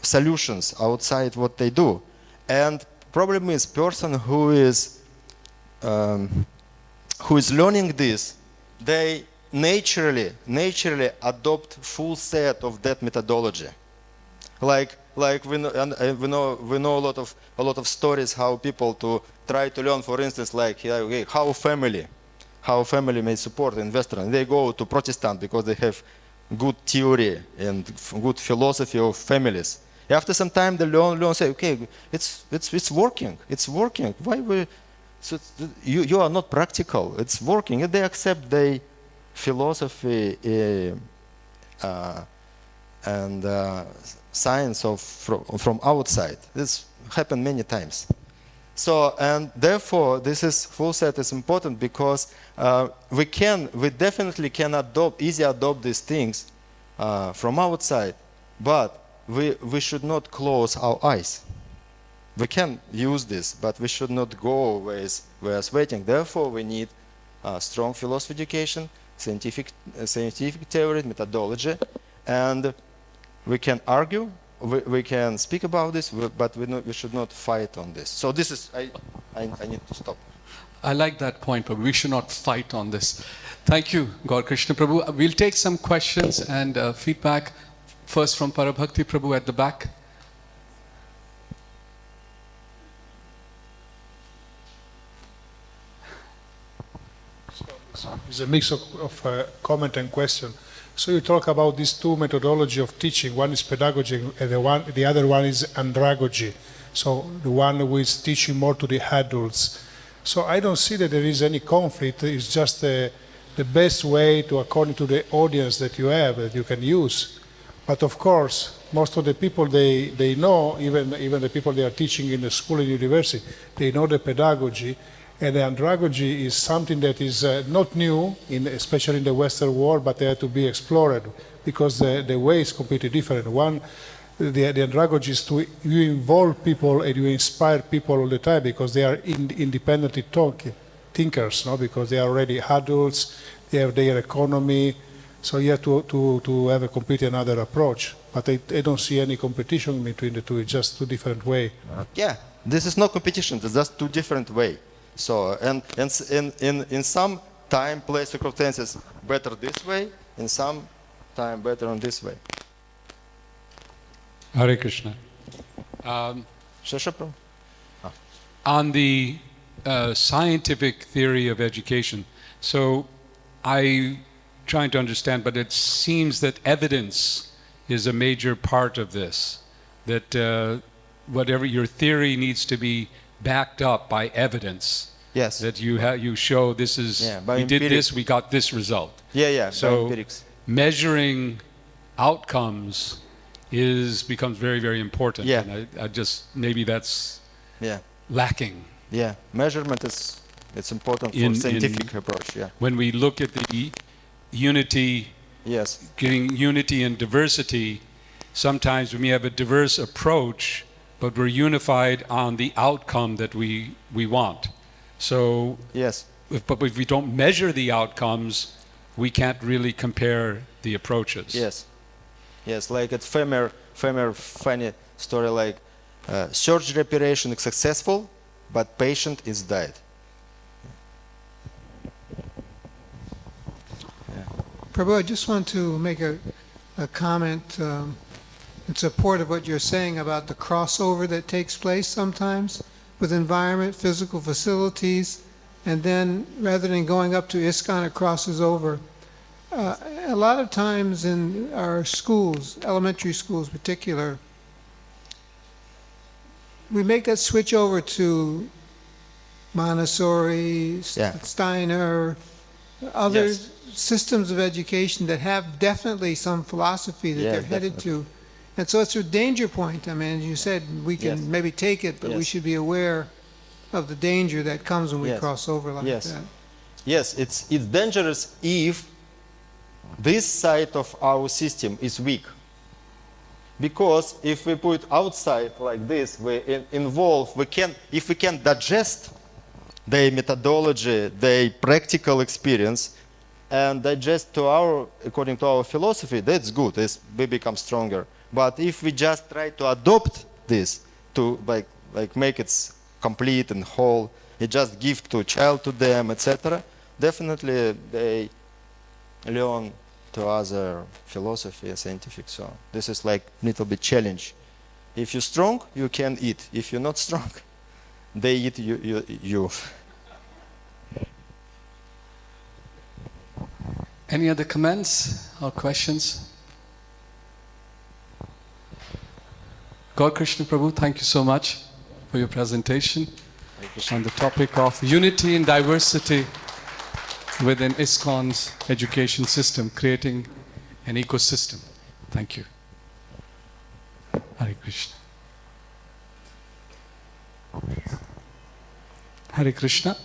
solutions, outside what they do, and problem is person who is learning this, they naturally adopt full set of that methodology. Like we know a lot of stories how people to try to learn, for instance, like how family may support investor, and they go to Protestant because they have good theory and good philosophy of families. After some time, they learn say, okay, it's working. Why so you are not practical. It's working. If they accept the philosophy and science from outside, this happened many times. So and therefore, this is full set is important, because we definitely can easily adopt these things from outside, but we should not close our eyes. We can use this, but we should not go with waiting. Therefore, we need strong philosophy education, scientific theory, methodology, and we can argue, we can speak about this, but we should not fight on this. So this is, I need to stop. I like that point, Prabhu. We should not fight on this. Thank you, Gaur Krishna Prabhu. We'll take some questions and feedback. First from Parabhakti Prabhu at the back. It's a mix of comment and question. So you talk about these two methodology of teaching. One is pedagogy, and the other one is andragogy. So the one who is teaching more to the adults. So I don't see that there is any conflict. It's just the best way to, according to the audience that you have, that you can use. But of course, most of the people, they know, even the people they are teaching in the school and university, they know the pedagogy. And the andragogy is something that is not new, especially in the Western world, but they have to be explored because the way is completely different. One, the andragogy is to you involve people and you inspire people all the time because they are independently thinkers, no? Because they are already adults, they have their economy, so you have to have a completely another approach. But I don't see any competition between the two, it's just two different ways. Yeah, this is no competition, it's just two different ways. So, and in some time, place, circumstances, better this way, in some time, better on this way. Hare Krishna. On the scientific theory of education, so I'm trying to understand, but it seems that evidence is a major part of this, that whatever your theory needs to be backed up by evidence. Yes. That you show this is, we did this, we got this result. Yeah, so by empirics. Measuring outcomes becomes very, very important. Yeah. And I just, maybe that's lacking. Yeah, measurement it's important for scientific approach, yeah. When we look at the unity, getting unity and diversity, sometimes we may have a diverse approach, but we're unified on the outcome that we want. So, but if we don't measure the outcomes, we can't really compare the approaches. Yes, like it's famous funny story like surgery operation is successful, but patient is died. Prabhu, I just want to make a comment in support of what you're saying about the crossover that takes place sometimes with environment, physical facilities, and then rather than going up to ISKCON, it crosses over. A lot of times in our schools, elementary schools in particular, we make that switch over to Montessori, Steiner, other systems of education that have definitely some philosophy that they're headed to. And so it's a danger point. I mean, as you said, we can maybe take it, but we should be aware of the danger that comes when we cross over like that. Yes, it's dangerous if this side of our system is weak. Because if we put outside like this, we involve, if we can digest their methodology, their practical experience, and digest according to our philosophy, that's good, we become stronger. But if we just try to adopt this, to like make it complete and whole, it just give to child to them, etc., definitely they learn to other philosophy and scientific. So this is like little bit challenge. If you're strong, you can eat. If you're not strong, they eat you. Any other comments or questions? Gaur Krishna Prabhu, thank you so much for your presentation on the topic of unity and diversity within ISKCON's education system, creating an ecosystem. Thank you. Hare Krishna. Hare Krishna.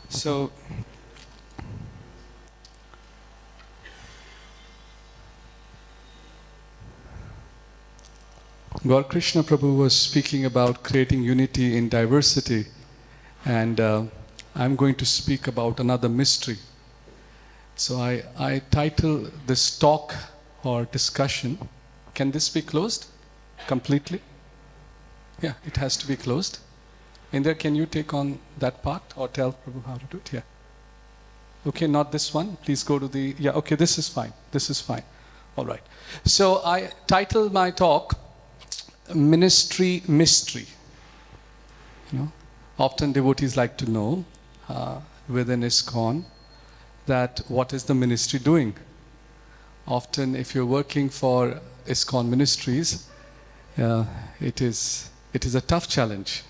So, Gaur Krishna Prabhu was speaking about creating unity in diversity, and I'm going to speak about another mystery. So I title this talk or discussion, can this be closed completely? Yeah, it has to be closed. Inder, can you take on that part or tell Prabhu how to do it? Yeah. Okay, not this one. Please go to the, yeah, okay, this is fine. This is fine. All right. So I titled my talk, Ministry Mystery. You know, often devotees like to know within ISKCON that what is the ministry doing. Often if you're working for ISKCON ministries, it is it is a tough challenge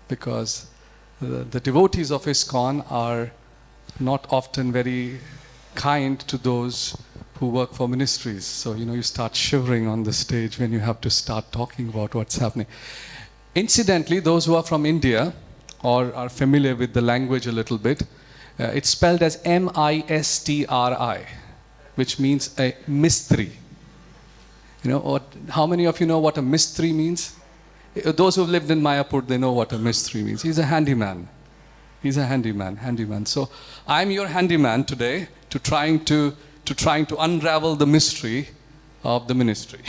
because the devotees of ISKCON are not often very kind to those who work for ministries. So, you start shivering on the stage when you have to start talking about what's happening. Incidentally, those who are from India or are familiar with the language a little bit, it's spelled as M-I-S-T-R-I, which means a mystery. How many of you know what a mystery means? Those who have lived in Mayapur, they know what a mystery means. He's a handyman. He's a handyman. So I'm your handyman today to trying to unravel the mystery of the ministry.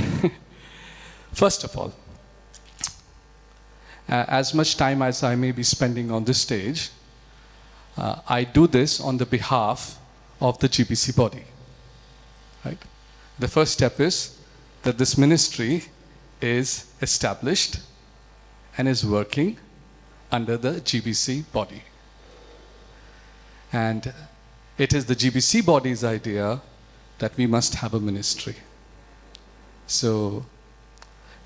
First of all, as much time as I may be spending on this stage, I do this on the behalf of the GBC body. Right? The first step is that this ministry is established and is working under the GBC body. And it is the GBC body's idea that we must have a ministry. So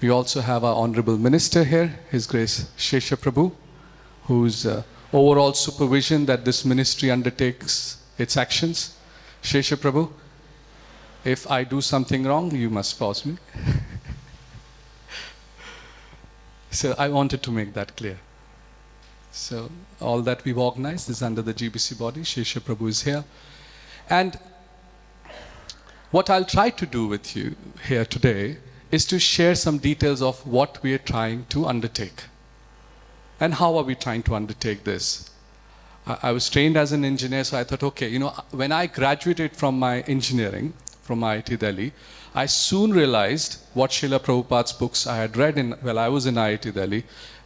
we also have our Honorable Minister here, His Grace Shesha Prabhu, whose overall supervision that this ministry undertakes its actions. Shesha Prabhu, if I do something wrong, you must pause me. So I wanted to make that clear. So all that we've organized is under the GBC body. Shesha Prabhu is here. And what I'll try to do with you here today is to share some details of what we are trying to undertake. And how are we trying to undertake this? I was trained as an engineer, so I thought, okay, when I graduated from my engineering, from IIT Delhi, I soon realized what Srila Prabhupada's books I had read while I was in IIT Delhi,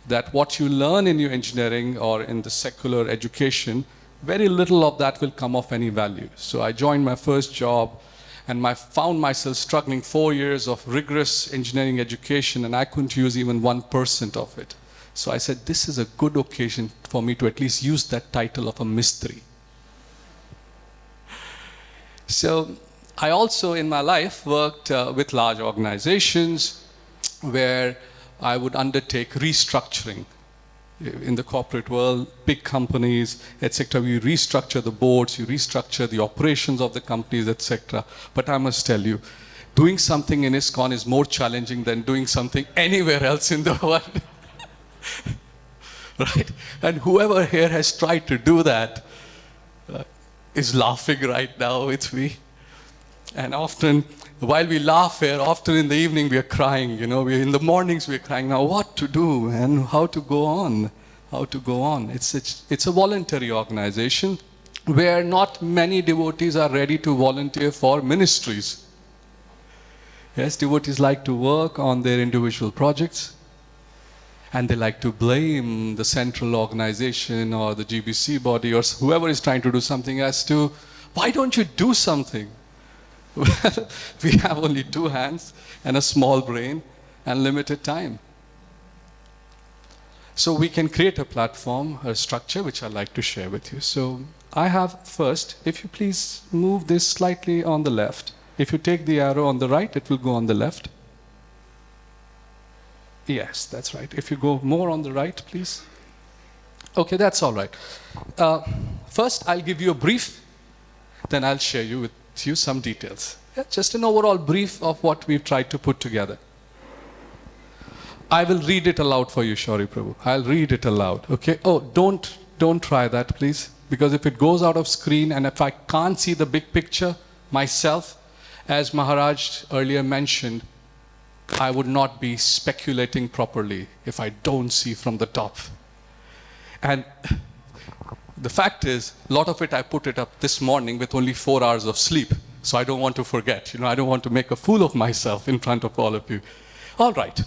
that what you learn in your engineering or in the secular education, very little of that will come of any value. So I joined my first job and found myself struggling 4 years of rigorous engineering education, and I couldn't use even 1% of it. So I said, this is a good occasion for me to at least use that title of a mystery. So I also, in my life, worked with large organizations where I would undertake restructuring. In the corporate world, big companies, etc. You restructure the boards, you restructure the operations of the companies, etc. But I must tell you, doing something in ISKCON is more challenging than doing something anywhere else in the world. Right? And whoever here has tried to do that is laughing right now with me. And often, while we laugh here, often in the evening we are crying, in the mornings we are crying, now what to do and how to go on, It's a voluntary organization where not many devotees are ready to volunteer for ministries. Yes, devotees like to work on their individual projects and they like to blame the central organization or the GBC body or whoever is trying to do something as to, why don't you do something? Well, we have only 2 hands and a small brain and limited time. So we can create a platform, a structure, which I'd like to share with you. So I have first, if you please move this slightly on the left. If you take the arrow on the right, it will go on the left. Yes, that's right. If you go more on the right, please. Okay, that's all right. First, I'll give you a brief, then I'll share with you some details. Yeah, just an overall brief of what we've tried to put together. I will read it aloud for you, Shauri Prabhu. I'll read it aloud, okay? Oh, don't try that, please. Because if it goes out of screen and if I can't see the big picture myself, as Maharaj earlier mentioned, I would not be speculating properly if I don't see from the top. And the fact is, a lot of it I put it up this morning with only 4 hours of sleep. So I don't want to forget. I don't want to make a fool of myself in front of all of you. All right.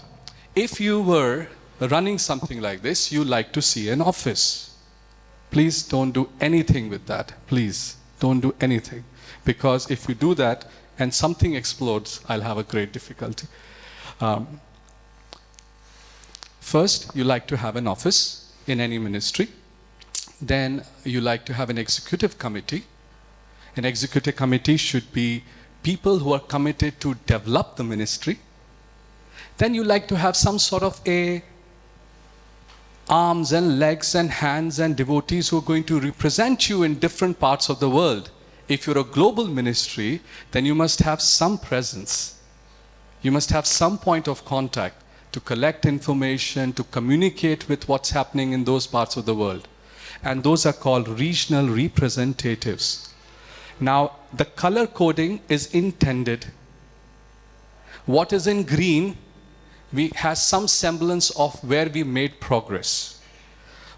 If you were running something like this, you like to see an office. Please don't do anything with that. Please don't do anything. Because if you do that and something explodes, I'll have a great difficulty. First, you like to have an office in any ministry. Then you like to have an executive committee. An executive committee should be people who are committed to develop the ministry. Then you like to have some sort of a arms and legs and hands and devotees who are going to represent you in different parts of the world. If you're a global ministry, then you must have some presence. You must have some point of contact to collect information, to communicate with what's happening in those parts of the world. And those are called regional representatives. Now, the color coding is intended. What is in green has some semblance of where we made progress.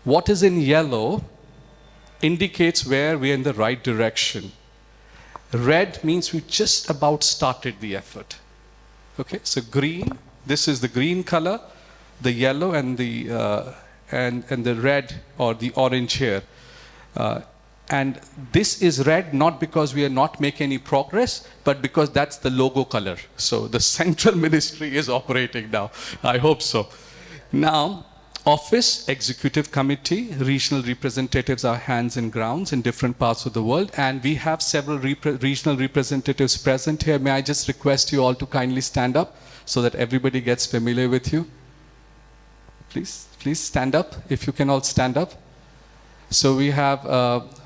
What is in yellow indicates where we're in the right direction. Red means we just about started the effort. Okay, so green, this is the green color, the yellow and the red or the orange here. And this is red not because we are not making any progress, but because that's the logo color. So the central ministry is operating now. I hope so. Now, office, executive committee, regional representatives are hands and grounds in different parts of the world. And we have several regional representatives present here. May I just request you all to kindly stand up so that everybody gets familiar with you? Please stand up, if you can all stand up. So we have,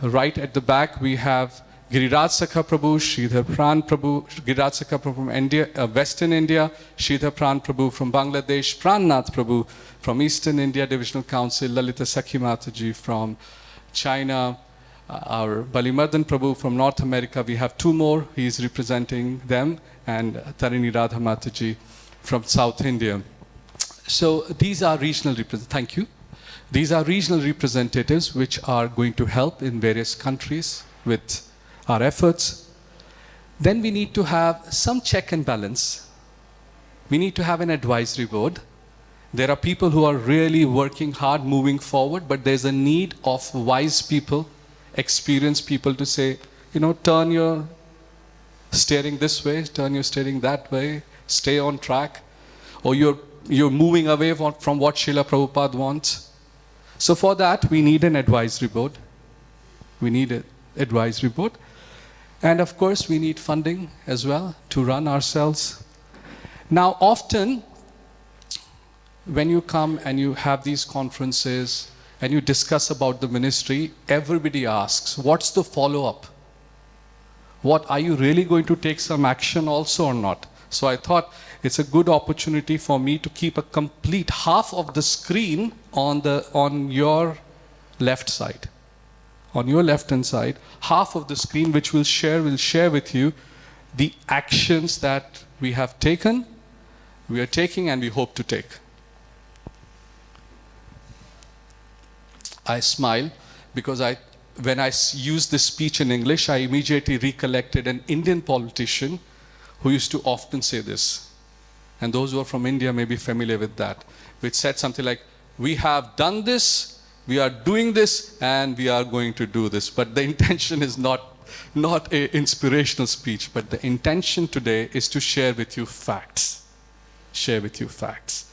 right at the back, we have Giriraj Sakha Prabhu, Sridhar Pran Prabhu, Giriraj Sakha Prabhu from India, Western India, Sridhar Pran Prabhu from Bangladesh, Prannath Prabhu from Eastern India Divisional Council, Lalita Sakhi Mataji from China, our Balimardan Prabhu from North America. We have two more, he is representing them, and Tarini Radha Mataji from South India. So these are regional representatives. Thank you. These are regional representatives which are going to help in various countries with our efforts. Then we need to have some check and balance. We need to have an advisory board. There are people who are really working hard, moving forward, but there's a need of wise people, experienced people to say, you know, turn your steering this way, turn your steering that way, stay on track, or you're moving away from what Srila Prabhupada wants. So for that, we need an advisory board. We need an advisory board. And of course, we need funding as well to run ourselves. Now, often, when you come and you have these conferences and you discuss about the ministry, everybody asks, what's the follow-up? What, are you really going to take some action also or not? So I thought it's a good opportunity for me to keep a complete half of the screen on your left side. On your left-hand side, half of the screen which we'll share with you the actions that we have taken, we are taking, and we hope to take. I smile because when I used this speech in English, I immediately recollected an Indian politician who used to often say this. And those who are from India may be familiar with that, which said something like, we have done this, we are doing this, and we are going to do this. But the intention is not an inspirational speech, but the intention today is to share with you facts. Share with you facts.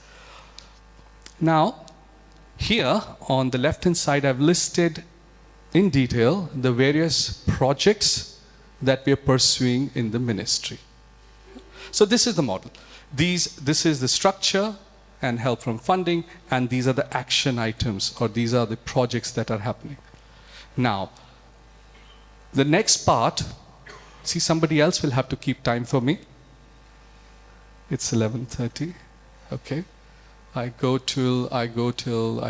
Now, here on the left-hand side, I've listed in detail the various projects that we are pursuing in the ministry. So this is the model. This is the structure and help from funding, and these are the action items, or these are the projects that are happening. Now, the next part, see, somebody else will have to keep time for me. It's 11:30, okay. I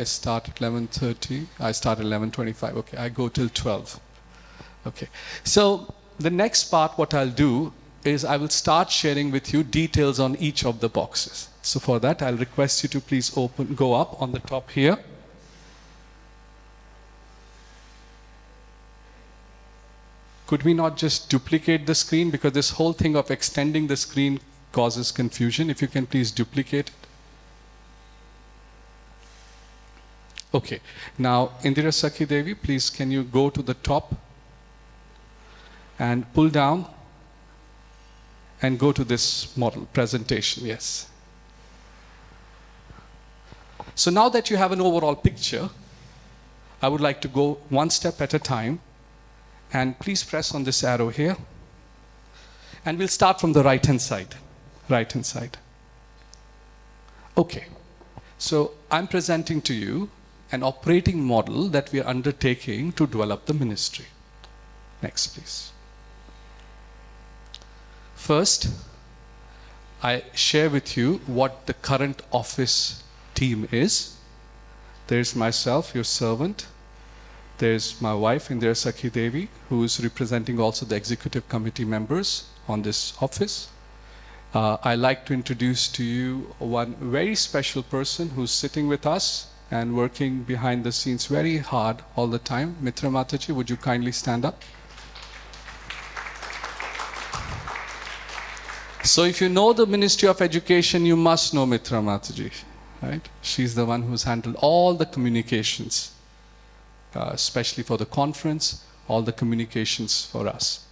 start at 11:30, I start at 11:25, okay, I go till 12. Okay, so the next part, what I'll do is I will start sharing with you details on each of the boxes. So for that, I'll request you to please go up on the top here. Could we not just duplicate the screen? Because this whole thing of extending the screen causes confusion. If you can please duplicate it. Okay, now Indira Sakhi Devi, please can you go to the top and pull down and go to this model presentation, yes. So now that you have an overall picture, I would like to go one step at a time, and please press on this arrow here. And we'll start from the right-hand side. Right-hand side. Okay, so I'm presenting to you an operating model that we are undertaking to develop the ministry. Next, please. First, I share with you what the current office team is. There's myself, your servant. There's my wife, Indira Sakhi Devi, who is representing also the executive committee members on this office. I'd like to introduce to you one very special person who's sitting with us and working behind the scenes very hard all the time. Mitra Mataji, would you kindly stand up? So if you know the Ministry of Education, you must know Mitra Mataji, right? She's the one who's handled all the communications, especially for the conference, all the communications for us.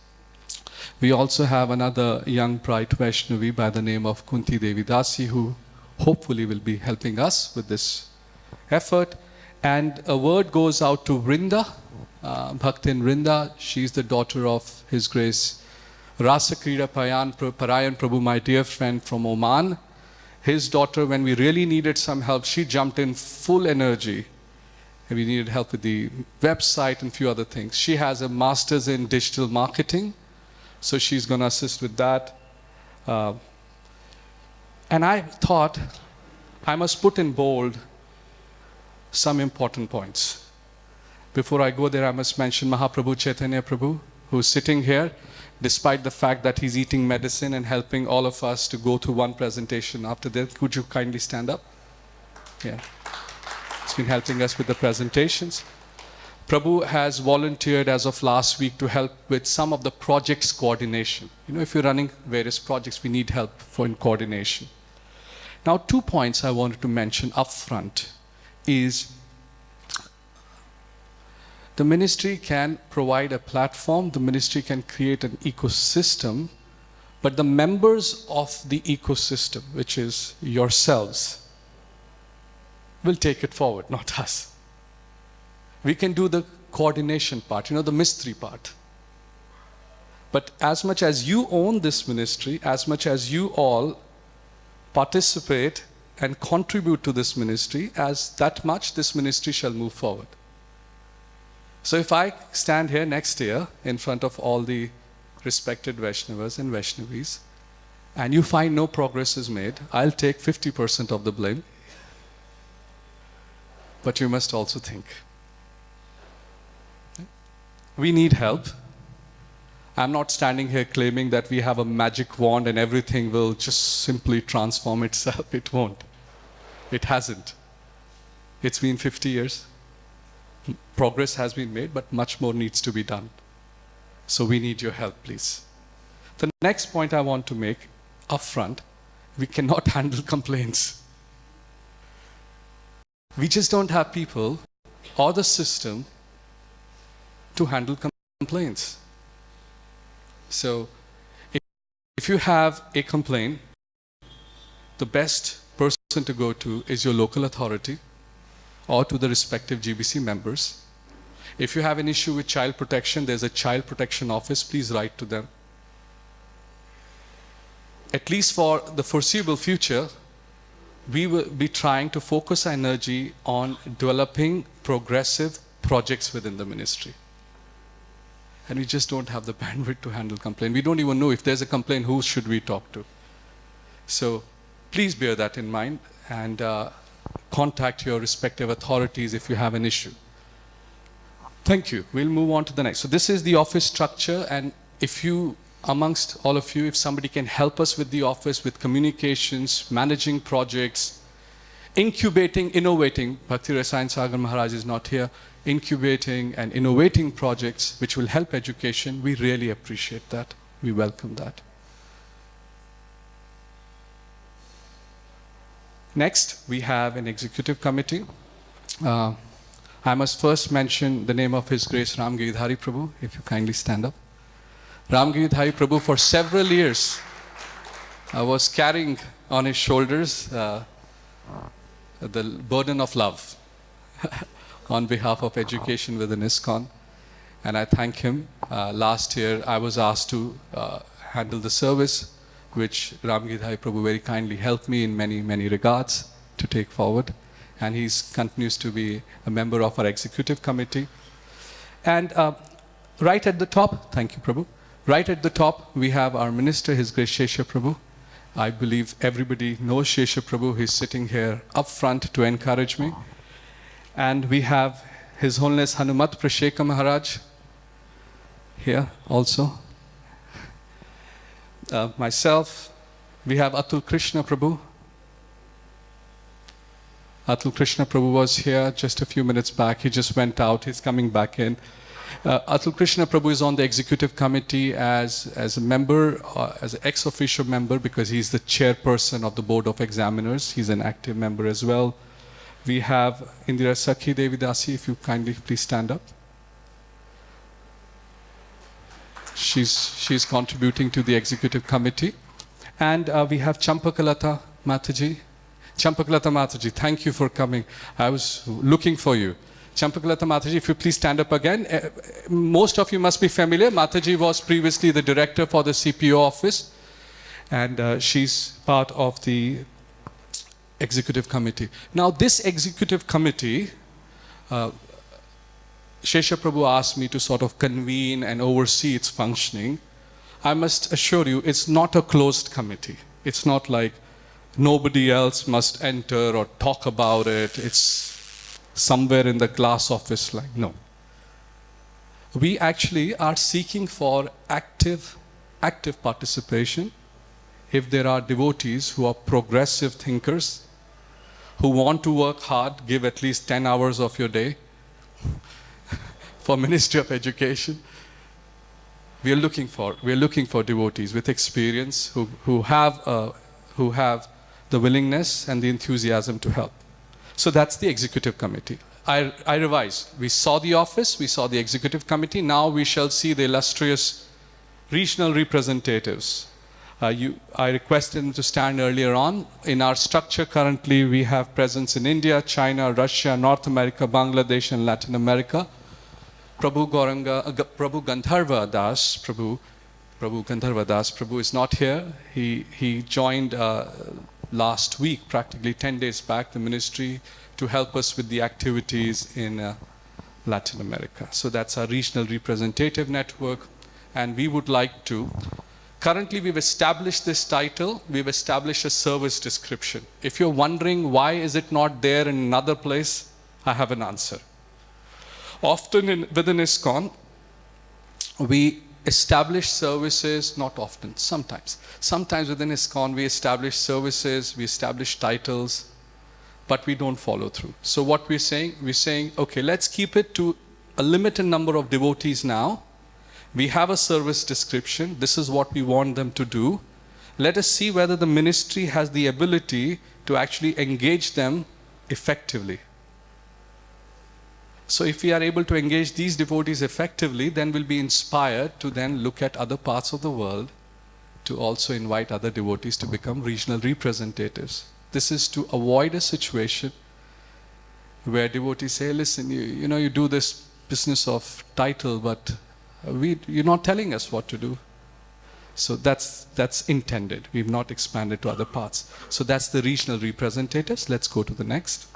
We also have another young bright Vaishnavi by the name of Kunti Devi Dasi, who hopefully will be helping us with this effort. And a word goes out to Vrinda, Bhaktin Vrinda. She's the daughter of His Grace Rasa Krida Parayan Prabhu, my dear friend from Oman. His daughter, when we really needed some help, she jumped in full energy. And we needed help with the website and a few other things. She has a master's in digital marketing, so she's going to assist with that. And I thought I must put in bold some important points. Before I go there, I must mention Mahaprabhu Chaitanya Prabhu, who's sitting here, despite the fact that he's eating medicine and helping all of us to go through one presentation after that. Could you kindly stand up? Yeah. He's been helping us with the presentations. Prabhu has volunteered as of last week to help with some of the projects coordination. You know, if you're running various projects, we need help for in coordination. Now, 2 points I wanted to mention up front is the ministry can provide a platform, the ministry can create an ecosystem, but the members of the ecosystem, which is yourselves, will take it forward, not us. We can do the coordination part, you know, the mystery part. But as much as you own this ministry, as much as you all participate and contribute to this ministry, as that much this ministry shall move forward. So if I stand here next year in front of all the respected Vaishnavas and Vaishnavis, and you find no progress is made, I'll take 50% of the blame. But you must also think. We need help. I'm not standing here claiming that we have a magic wand and everything will just simply transform itself. It won't. It hasn't. It's been 50 years. Progress has been made, but much more needs to be done. So we need your help, please. The next point I want to make upfront, we cannot handle complaints. We just don't have people or the system to handle complaints. So if you have a complaint, the best person to go to is your local authority or to the respective GBC members. If you have an issue with child protection, there's a child protection office, please write to them. At least for the foreseeable future, we will be trying to focus our energy on developing progressive projects within the ministry. And we just don't have the bandwidth to handle complaint. We don't even know if there's a complaint, who should we talk to? So please bear that in mind and contact your respective authorities if you have an issue. Thank you. We'll move on to the next. So this is the office structure, and if you, amongst all of you, if somebody can help us with the office, with communications, managing projects, incubating, innovating, Bhakti Rasayan Sagar Maharaj is not here, incubating and innovating projects which will help education, we really appreciate that. We welcome that. Next, we have an executive committee. I must first mention the name of His Grace Ram Giridhari Prabhu, if you kindly stand up. Ram Giridhari Prabhu, for several years, was carrying on his shoulders the burden of love on behalf of education within ISKCON. And I thank him. Last year, I was asked to handle the service. which Ramgidhai Prabhu very kindly helped me in many, many regards to take forward. And he continues to be a member of our executive committee. And right at the top, thank you Prabhu, right at the top we have our minister, His Grace Shesha Prabhu. I believe everybody knows Shesha Prabhu. He's sitting here up front to encourage me. And we have His Holiness Hanumat Prasheka Maharaj here also. Myself, we have Atul Krishna Prabhu. Atul Krishna Prabhu was here just a few minutes back. He just went out. He's coming back in. Atul Krishna Prabhu is on the executive committee as a member, as an ex-officio member, because he's the chairperson of the board of examiners. He's an active member as well. We have Indira Sakhi Devidasi, if you kindly please stand up. She's contributing to the executive committee. And we have Champakalata Mataji. Champakalata Mataji, thank you for coming. I was looking for you. Champakalata Mataji, if you please stand up again. Most of you must be familiar. Mataji was previously the director for the CPO office. And she's part of the executive committee. Now this executive committee, Shesha Prabhu asked me to sort of convene and oversee its functioning. I must assure you, it's not a closed committee. It's not like nobody else must enter or talk about it. It's somewhere in the glass office like, no. We actually are seeking for active participation. If there are devotees who are progressive thinkers, who want to work hard, give at least 10 hours of your day for Ministry of Education. We are looking for devotees with experience who have the willingness and the enthusiasm to help. So that's the executive committee. I revise. We saw the office, we saw the executive committee. Now we shall see the illustrious regional representatives. I requested them to stand earlier on. In our structure currently, we have presence in India, China, Russia, North America, Bangladesh, and Latin America. Prabhu Gandharva Das Prabhu is not here. He joined last week, practically 10 days back, the ministry to help us with the activities in Latin America. So that's our regional representative network. And we would like to, currently we've established this title, we've established a service description. If you're wondering why is it not there in another place, I have an answer. Often within ISKCON, we establish services, not often, sometimes. Sometimes within ISKCON, we establish services, we establish titles, but we don't follow through. So what we're saying, okay, let's keep it to a limited number of devotees now. We have a service description. This is what we want them to do. Let us see whether the ministry has the ability to actually engage them effectively. So if we are able to engage these devotees effectively, then we'll be inspired to then look at other parts of the world to also invite other devotees to become regional representatives. This is to avoid a situation where devotees say, listen, you do this business of title, but you're not telling us what to do. So that's intended. We've not expanded to other parts. So that's the regional representatives. Let's go to the next.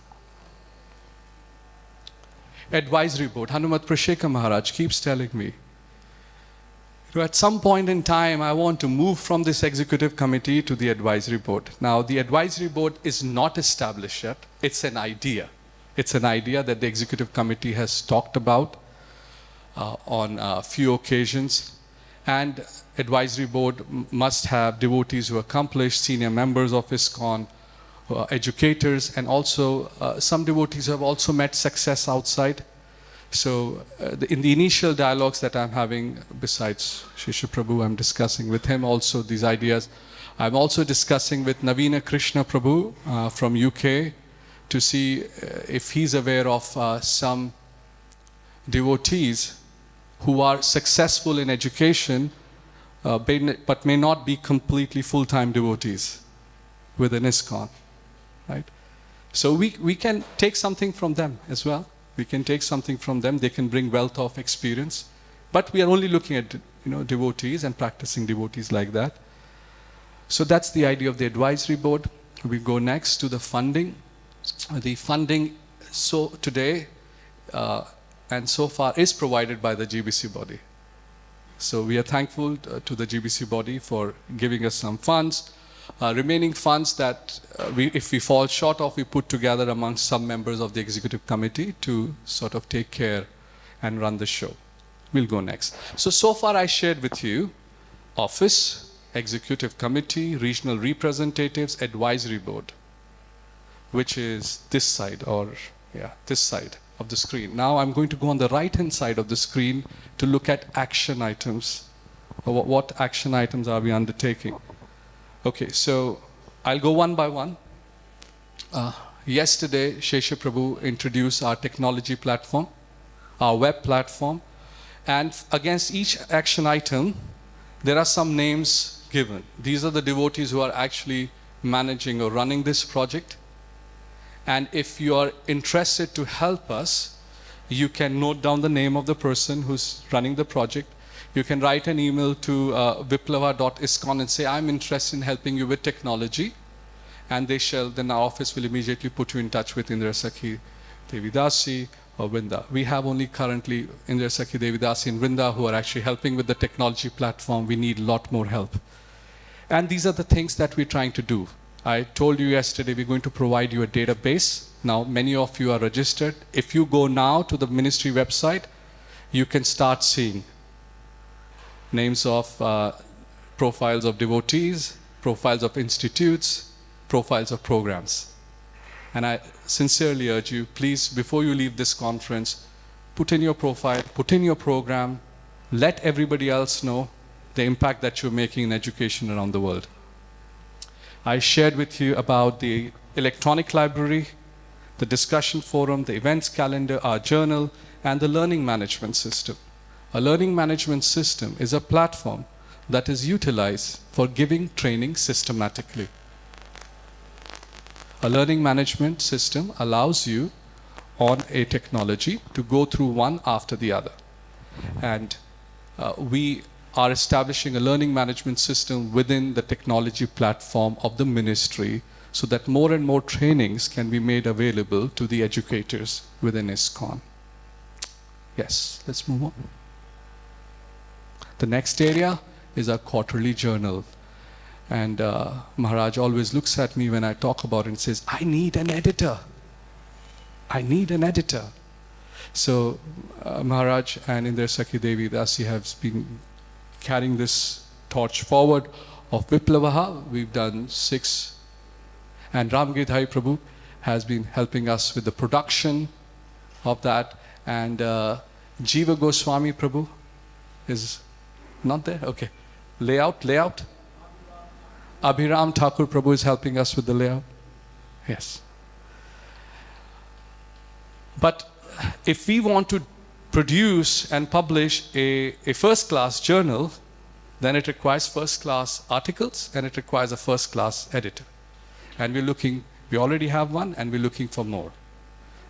Advisory board. Hanumat Prasheka Maharaj keeps telling me, at some point in time, I want to move from this executive committee to the advisory board. Now, the advisory board is not established yet. It's an idea. It's an idea that the executive committee has talked about on a few occasions. And advisory board must have devotees who are accomplished, senior members of ISKCON, educators, and also some devotees have also met success outside. So in the initial dialogues that I'm having, besides Shesha Prabhu, I'm discussing with him also these ideas. I'm also discussing with Navina Krishna Prabhu from UK to see if he's aware of some devotees who are successful in education but may not be completely full-time devotees within ISKCON. Right? So we can take something from them as well. We can take something from them. They can bring wealth of experience. But we are only looking at devotees and practicing devotees like that. So that's the idea of the advisory board. We go next to the funding. The funding today and so far is provided by the GBC body. So we are thankful to the GBC body for giving us some funds. Remaining funds that if we fall short of, we put together amongst some members of the executive committee to sort of take care and run the show. We'll go next. So far I shared with you office, executive committee, regional representatives, advisory board, which is this side, or this side of the screen. Now I'm going to go on the right-hand side of the screen to look at action items. What action items are we undertaking? Okay, so I'll go one by one. Yesterday, Srila Prabhu introduced our technology platform, our web platform, and against each action item, there are some names given. These are the devotees who are actually managing or running this project. And if you are interested to help us, you can note down the name of the person who's running the project. You can write an email to VIPLAVAH.ISKCON and say, I'm interested in helping you with technology. And then our office will immediately put you in touch with Indra Sakhi Devidasi or Vrinda. We have only currently Indra Sakhi Devidasi and Vrinda who are actually helping with the technology platform. We need a lot more help. And these are the things that we're trying to do. I told you yesterday we're going to provide you a database. Now many of you are registered. If you go now to the ministry website, you can start seeing names of profiles of devotees, profiles of institutes, profiles of programs. And I sincerely urge you, please, before you leave this conference, put in your profile, put in your program, let everybody else know the impact that you're making in education around the world. I shared with you about the electronic library, the discussion forum, the events calendar, our journal, and the learning management system. A learning management system is a platform that is utilized for giving training systematically. A learning management system allows you on a technology to go through one after the other. And we are establishing a learning management system within the technology platform of the ministry so that more and more trainings can be made available to the educators within ISKCON. Yes, let's move on. The next area is our quarterly journal. And Maharaj always looks at me when I talk about it and says, I need an editor. I need an editor. So Maharaj and Indra Sakhi Devi Dasi have been carrying this torch forward of VIPLAVAH. We've done 6. And Ramgidhai Prabhu has been helping us with the production of that. And Jiva Goswami Prabhu is not there? Okay. Layout. Abhiram Thakur Prabhu is helping us with the layout. Yes. But if we want to produce and publish a first-class journal, then it requires first-class articles and it requires a first-class editor. And we already have one and we're looking for more.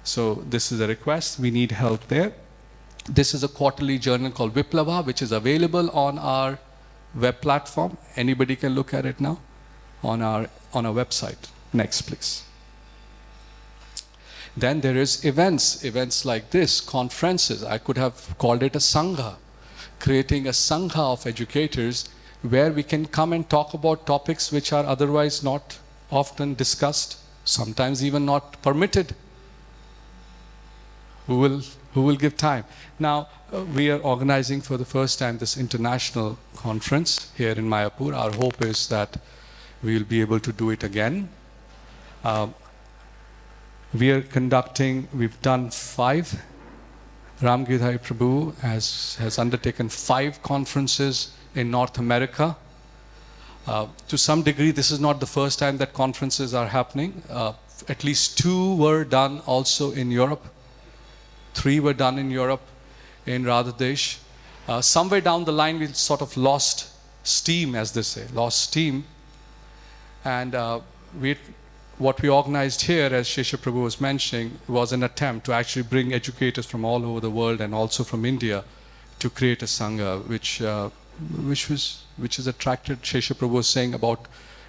So this is a request, we need help there. This is a quarterly journal called VIPLAVAH, which is available on our web platform. Anybody can look at it now on our website. Next, please. Then there is events like this, conferences. I could have called it a Sangha, creating a Sangha of educators where we can come and talk about topics which are otherwise not often discussed, sometimes even not permitted. Who will give time? Now, we are organizing for the first time this international conference here in Mayapur. Our hope is that we will be able to do it again. We've done 5. Ramgidhai Prabhu has undertaken 5 conferences in North America. To some degree, this is not the first time that conferences are happening. At least 2 were done also in Europe. 3 were done in Europe, in Radhadesh. Somewhere down the line, we sort of lost steam, as they say, lost steam. And what we organized here, as Srila Prabhu was mentioning, was an attempt to actually bring educators from all over the world and also from India to create a Sangha, which which is attracted, Shesha Prabhu was saying about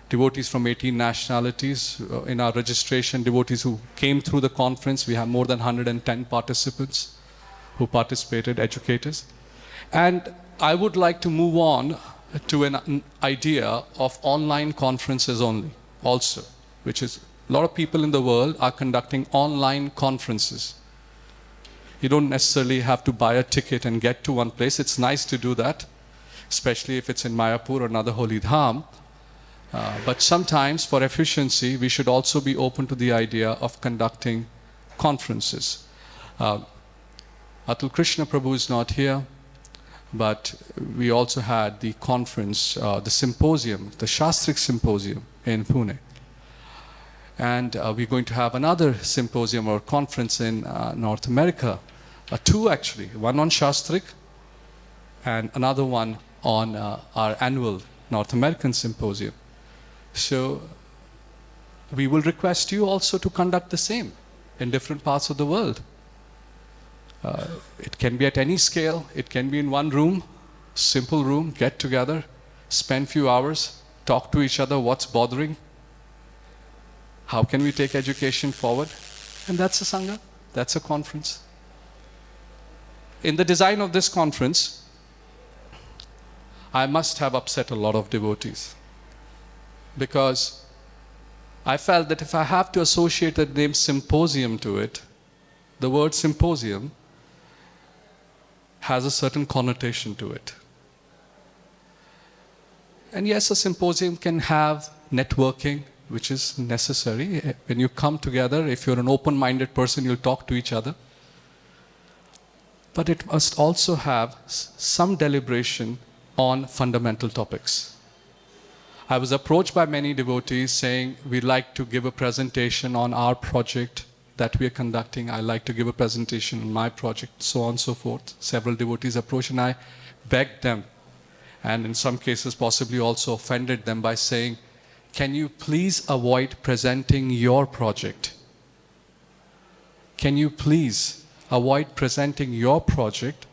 devotees from 18 nationalities. In our registration, devotees who came through the conference, we have more than 110 participants who participated, educators. And I would like to move on to an idea of online conferences only, also, which is a lot of people in the world are conducting online conferences. You don't necessarily have to buy a ticket and get to one place. It's nice to do that, especially if it's in Mayapur or another holy dham. But sometimes, for efficiency, we should also be open to the idea of conducting conferences. Atul Krishna Prabhu is not here, but we also had the conference, the symposium, the Shastrik Symposium in Pune. And we're going to have another symposium or conference in North America. Two actually, one on Shastrik and another one on our annual North American Symposium. So we will request you also to conduct the same in different parts of the world. It can be at any scale. It can be in one room, simple room, get together, spend few hours, talk to each other, what's bothering, how can we take education forward? And that's a Sangha, that's a conference. In the design of this conference, I must have upset a lot of devotees, because I felt that if I have to associate the name symposium to it, the word symposium has a certain connotation to it. And yes, a symposium can have networking, which is necessary. When you come together, if you're an open-minded person, you'll talk to each other. But it must also have some deliberation on fundamental topics. I was approached by many devotees saying, we'd like to give a presentation on our project that we are conducting. I like to give a presentation on my project, so on and so forth. Several devotees approached, and I begged them, and in some cases possibly also offended them by saying, can you please avoid presenting your project? Can you please avoid presenting your project?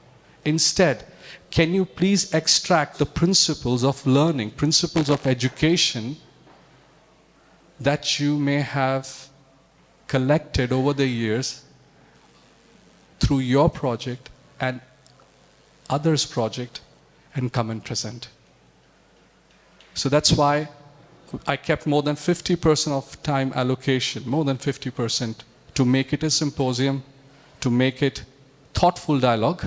Instead, can you please extract the principles of learning, principles of education that you may have collected over the years through your project and others' project, and come and present. So that's why I kept more than 50% of time allocation, more than 50%, to make it a symposium, to make it thoughtful dialogue.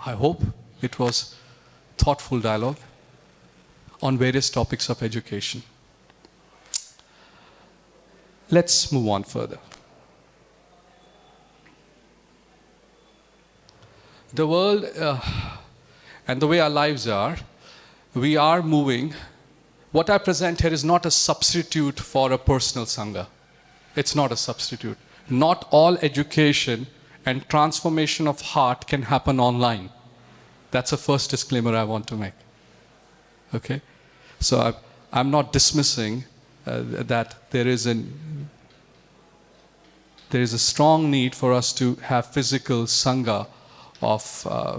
I hope it was thoughtful dialogue on various topics of education. Let's move on further. The world and the way our lives are, we are moving. What I present here is not a substitute for a personal Sangha. It's not a substitute. Not all education and transformation of heart can happen online. That's the first disclaimer I want to make. Okay? So I'm not dismissing that there is a strong need for us to have physical Sangha of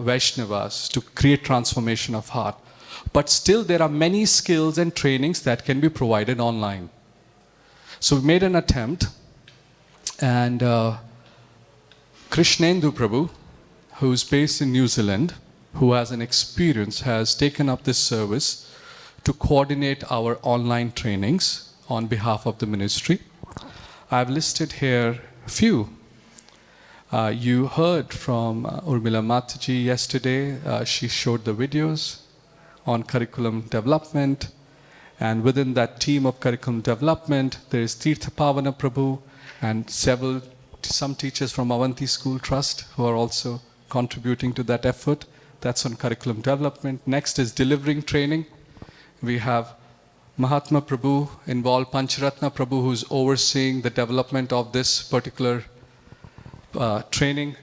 Vaishnavas to create transformation of heart. But still there are many skills and trainings that can be provided online. So we made an attempt, and Krishnendu Prabhu, who is based in New Zealand, who has an experience, has taken up this service to coordinate our online trainings on behalf of the ministry. I've listed here a few. You heard from Urmila Mataji yesterday. She showed the videos on curriculum development, and within that team of curriculum development, there is Tirtha Pavana Prabhu and some teachers from Avanti School Trust who are also contributing to that effort. That's on curriculum development. Next is delivering training. We have Mahatma Prabhu involved, Pancharatna Prabhu, who's overseeing the development of this particular training,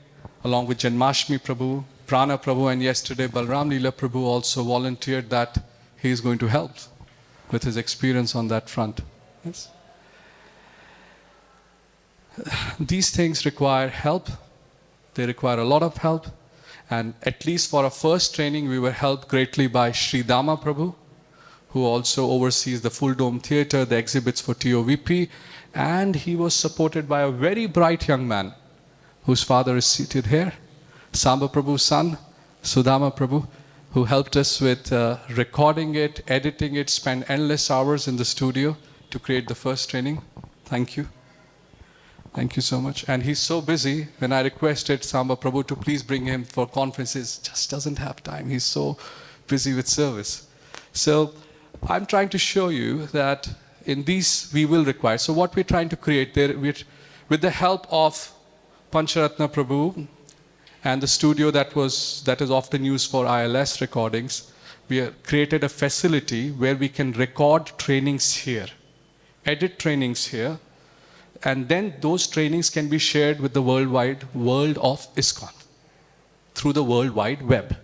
along with Janmashmi Prabhu, Prana Prabhu, and yesterday Balram Leela Prabhu also volunteered that he is going to help with his experience on that front. Yes. These things require help. They require a lot of help. And at least for our first training, we were helped greatly by Sridham Prabhu, who also oversees the Full Dome Theatre, the exhibits for TOVP, and he was supported by a very bright young man, whose father is seated here, Samba Prabhu's son, Sudama Prabhu, who helped us with recording it, editing it, spent endless hours in the studio to create the first training. Thank you. Thank you so much. And he's so busy, when I requested Samba Prabhu to please bring him for conferences, just doesn't have time. He's so busy with service. So I'm trying to show you that in these we will require. So what we're trying to create there, with the help of Pancharatna Prabhu and the studio that is often used for ILS recordings, we have created a facility where we can record trainings here, edit trainings here, and then those trainings can be shared with the world of ISKCON through the World Wide Web.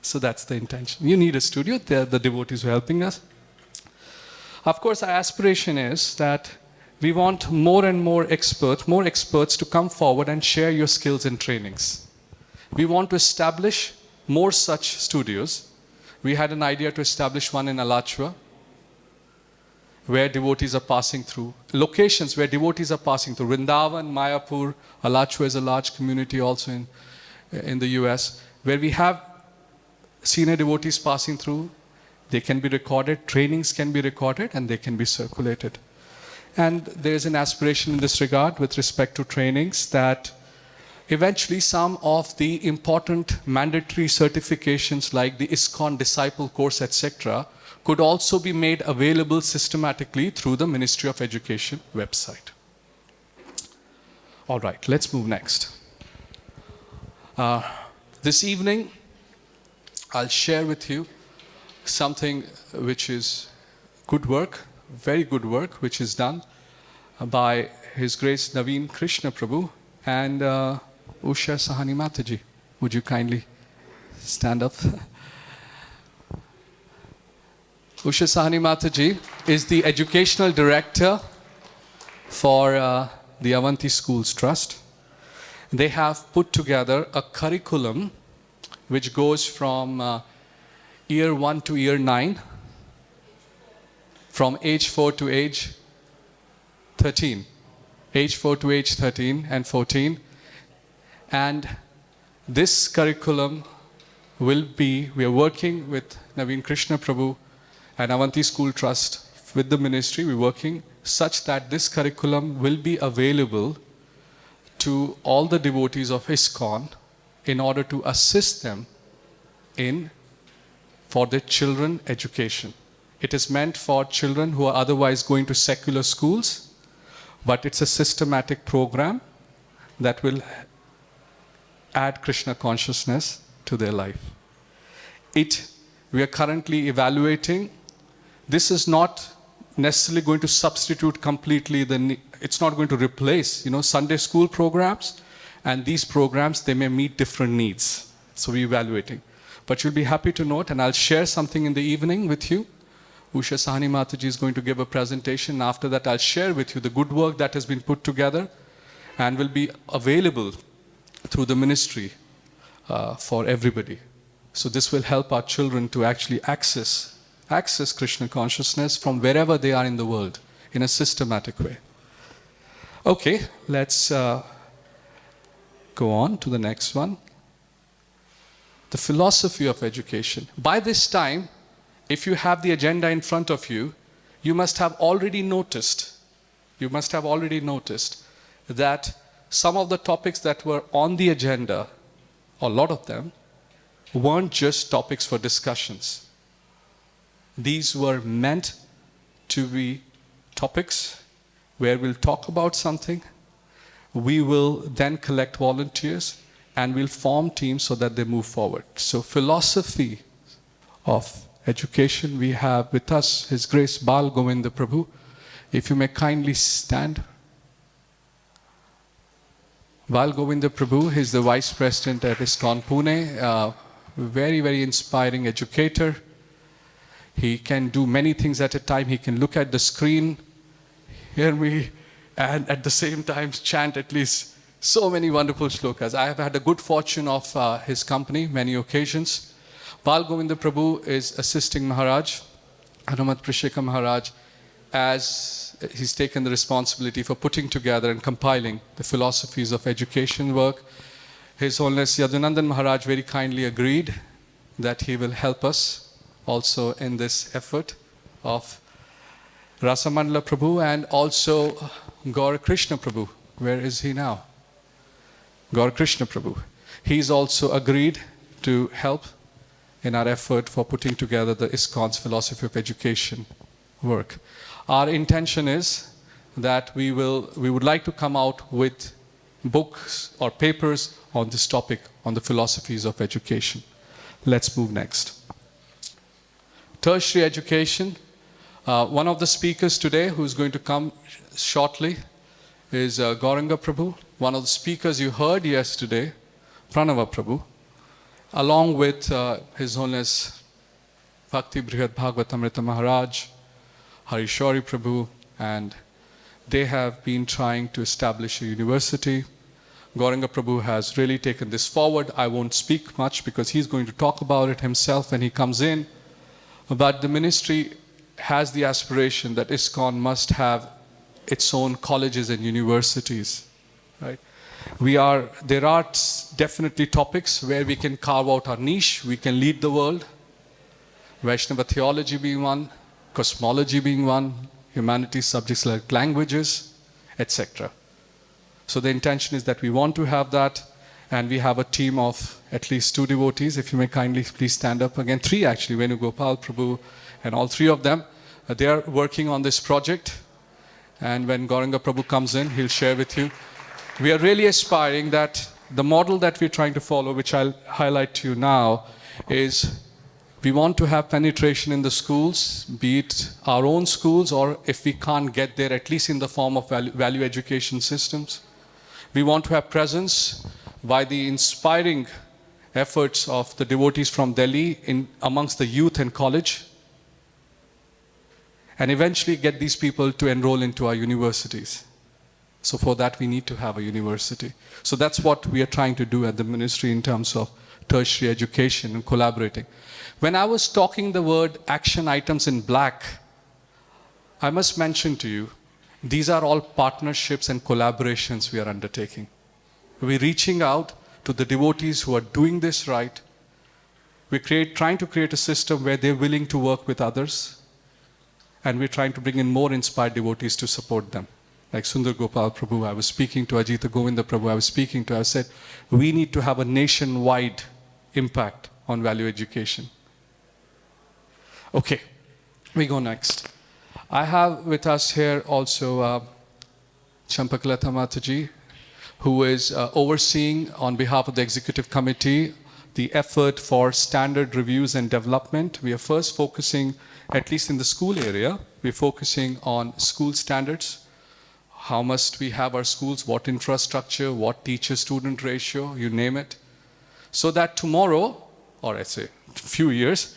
So that's the intention. You need a studio. They're the devotees who are helping us. Of course, our aspiration is that we want more and more experts to come forward and share your skills and trainings. We want to establish more such studios. We had an idea to establish one in Alachua, where devotees are passing through. Locations where devotees are passing through. Vrindavan, Mayapur, Alachua is a large community also in the US, where we have senior devotees passing through. They can be recorded, trainings can be recorded, and they can be circulated. And there's an aspiration in this regard with respect to trainings that eventually some of the important mandatory certifications like the ISKCON Disciple Course, etc., could also be made available systematically through the Ministry of Education website. All right, let's move next. This evening, I'll share with you something which is good work, very good work, which is done by His Grace Naveen Krishna Prabhu and Usha Sahani Mataji. Would you kindly stand up? Usha Sahani Mataji is the educational director for the Avanti Schools Trust. They have put together a curriculum which goes from year 1 to year 9, from age 4 to age 13, age 4 to age 13 and 14. And this curriculum will be, we are working with Naveen Krishna Prabhu and Avanti School Trust with the ministry. We're working such that this curriculum will be available to all the devotees of ISKCON in order to assist them for their children education. It is meant for children who are otherwise going to secular schools, but it's a systematic program that will add Krishna consciousness to their life. We are currently evaluating. This is not necessarily going to substitute completely it's not going to replace, Sunday school programs, and these programs, they may meet different needs. So we're evaluating. But you'll be happy to note, and I'll share something in the evening with you. Usha Sahani Mataji is going to give a presentation. After that, I'll share with you the good work that has been put together and will be available through the ministry for everybody. So this will help our children to actually access Krishna consciousness from wherever they are in the world in a systematic way. Okay, let's go on to the next one. The philosophy of education. By this time, if you have the agenda in front of you, you must have already noticed that some of the topics that were on the agenda, a lot of them, weren't just topics for discussions. These were meant to be topics where we'll talk about something, we will then collect volunteers, and we'll form teams so that they move forward. So philosophy of education, we have with us His Grace Bal Govinda Prabhu. If you may kindly stand. Bal Govinda Prabhu is the Vice President at ISKCON Pune, very, very inspiring educator. He can do many things at a time. He can look at the screen, hear me, and at the same time chant at least So many wonderful shlokas. I have had the good fortune of his company many occasions. Bal Govinda Prabhu is assisting Maharaj, Hanumat Prasheka Maharaj, as he's taken the responsibility for putting together and compiling the philosophies of education work. His Holiness Yadunandan Maharaj very kindly agreed that he will help us also in this effort of Rasamandala Prabhu and also Gaur Krishna Prabhu. Where is he now? Gaur Krishna Prabhu. He's also agreed to help in our effort for putting together the ISKCON's philosophy of education work. Our intention is that we would like to come out with books or papers on this topic, on the philosophies of education. Let's move next. Tertiary education. One of the speakers today who's going to come shortly is Gauranga Prabhu. One of the speakers you heard yesterday, Pranava Prabhu, along with His Holiness Bhakti Brihad Bhagavatamrita Maharaj, Harishori Prabhu, and they have been trying to establish a university. Gauranga Prabhu has really taken this forward. I won't speak much because he's going to talk about it himself when he comes in. But the ministry has the aspiration that ISKCON must have its own colleges and universities. Right? There are definitely topics where we can carve out our niche, we can lead the world. Vaishnava theology being one, cosmology being one, humanities subjects like languages, etc. So the intention is that we want to have that, and we have a team of at least 2 devotees. If you may kindly please stand up again. 3 actually, Venugopal Prabhu and all 3 of them. They are working on this project, and when Gauranga Prabhu comes in, he'll share with you. We are really aspiring that the model that we're trying to follow, which I'll highlight to you now, is we want to have penetration in the schools, be it our own schools, or if we can't get there, at least in the form of value education systems. We want to have presence by the inspiring efforts of the devotees from Delhi amongst the youth and college, and eventually get these people to enroll into our universities. So for that, we need to have a university. So that's what we are trying to do at the ministry in terms of tertiary education and collaborating. When I was talking the word action items in black, I must mention to you, these are all partnerships and collaborations we are undertaking. We're reaching out to the devotees who are doing this right. We're trying to create a system where they're willing to work with others, and we're trying to bring in more inspired devotees to support them. Like Sundar Gopal Prabhu, I was speaking to Ajita Govinda Prabhu, I said, we need to have a nationwide impact on value education. Okay, we go next. I have with us here also Champakalata Mataji, who is overseeing on behalf of the executive committee the effort for standard reviews and development. We are first focusing, at least in the school area, we're focusing on school standards. How must we have our schools, what infrastructure, what teacher-student ratio, you name it. So that tomorrow, or I say a few years,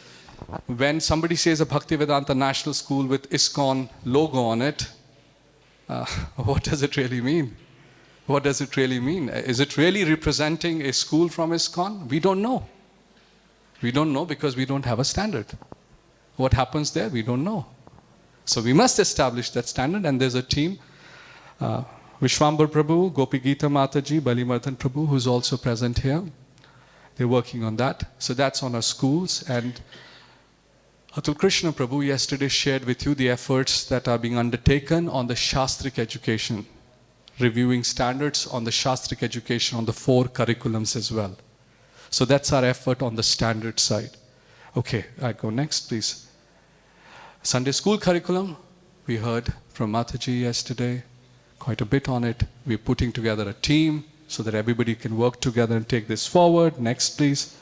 when somebody says a Bhaktivedanta National School with ISKCON logo on it, what does it really mean? What does it really mean? Is it really representing a school from ISKCON? We don't know. We don't know because we don't have a standard. What happens there, we don't know. So we must establish that standard, and there's a team, Vishwambar Prabhu, Gopi Gita Mataji, Balimardhan Prabhu, who's also present here. They're working on that. So that's on our schools. And Atul Krishna Prabhu yesterday shared with you the efforts that are being undertaken on the Shastrik education, reviewing standards on the Shastrik education on the 4 curriculums as well. So that's our effort on the standard side. Okay, I go next, please. Sunday school curriculum, we heard from Mataji yesterday, quite a bit on it. We're putting together a team so that everybody can work together and take this forward. Next, please.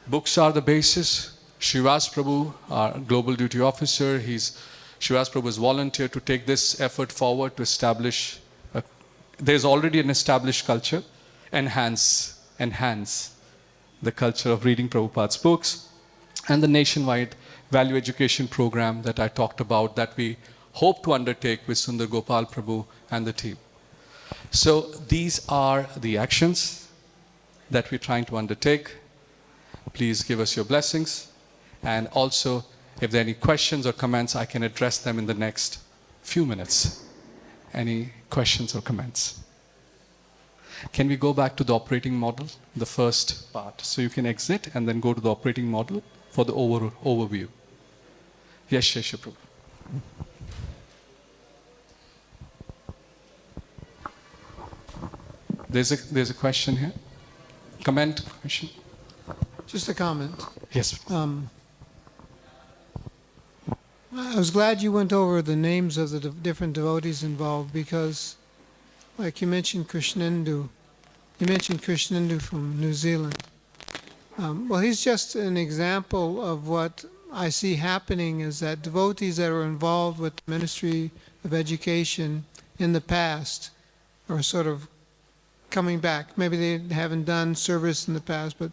Books are the basis. Shivas Prabhu, our Global Duty Officer, Shivas Prabhu has volunteered to take this effort forward to establish, there's already an established culture, enhance the culture of reading Prabhupada's books, and the nationwide value education program that I talked about that we hope to undertake with Sundar Gopal Prabhu and the team. So these are the actions that we're trying to undertake. Please give us your blessings. And also, if there are any questions or comments, I can address them in the next few minutes. Any questions or comments? Can we go back to the operating model, the first part? So you can exit and then go to the operating model for the overview. Yes, Shesha Prabhu. There's a question here. Comment, question? Just a comment. Yes. I was glad you went over the names of the different devotees involved because, like you mentioned Krishnendu. You mentioned Krishnendu from New Zealand. Well, he's just an example of what I see happening is that devotees that are involved with the Ministry of Education in the past are sort of coming back. Maybe they haven't done service in the past, but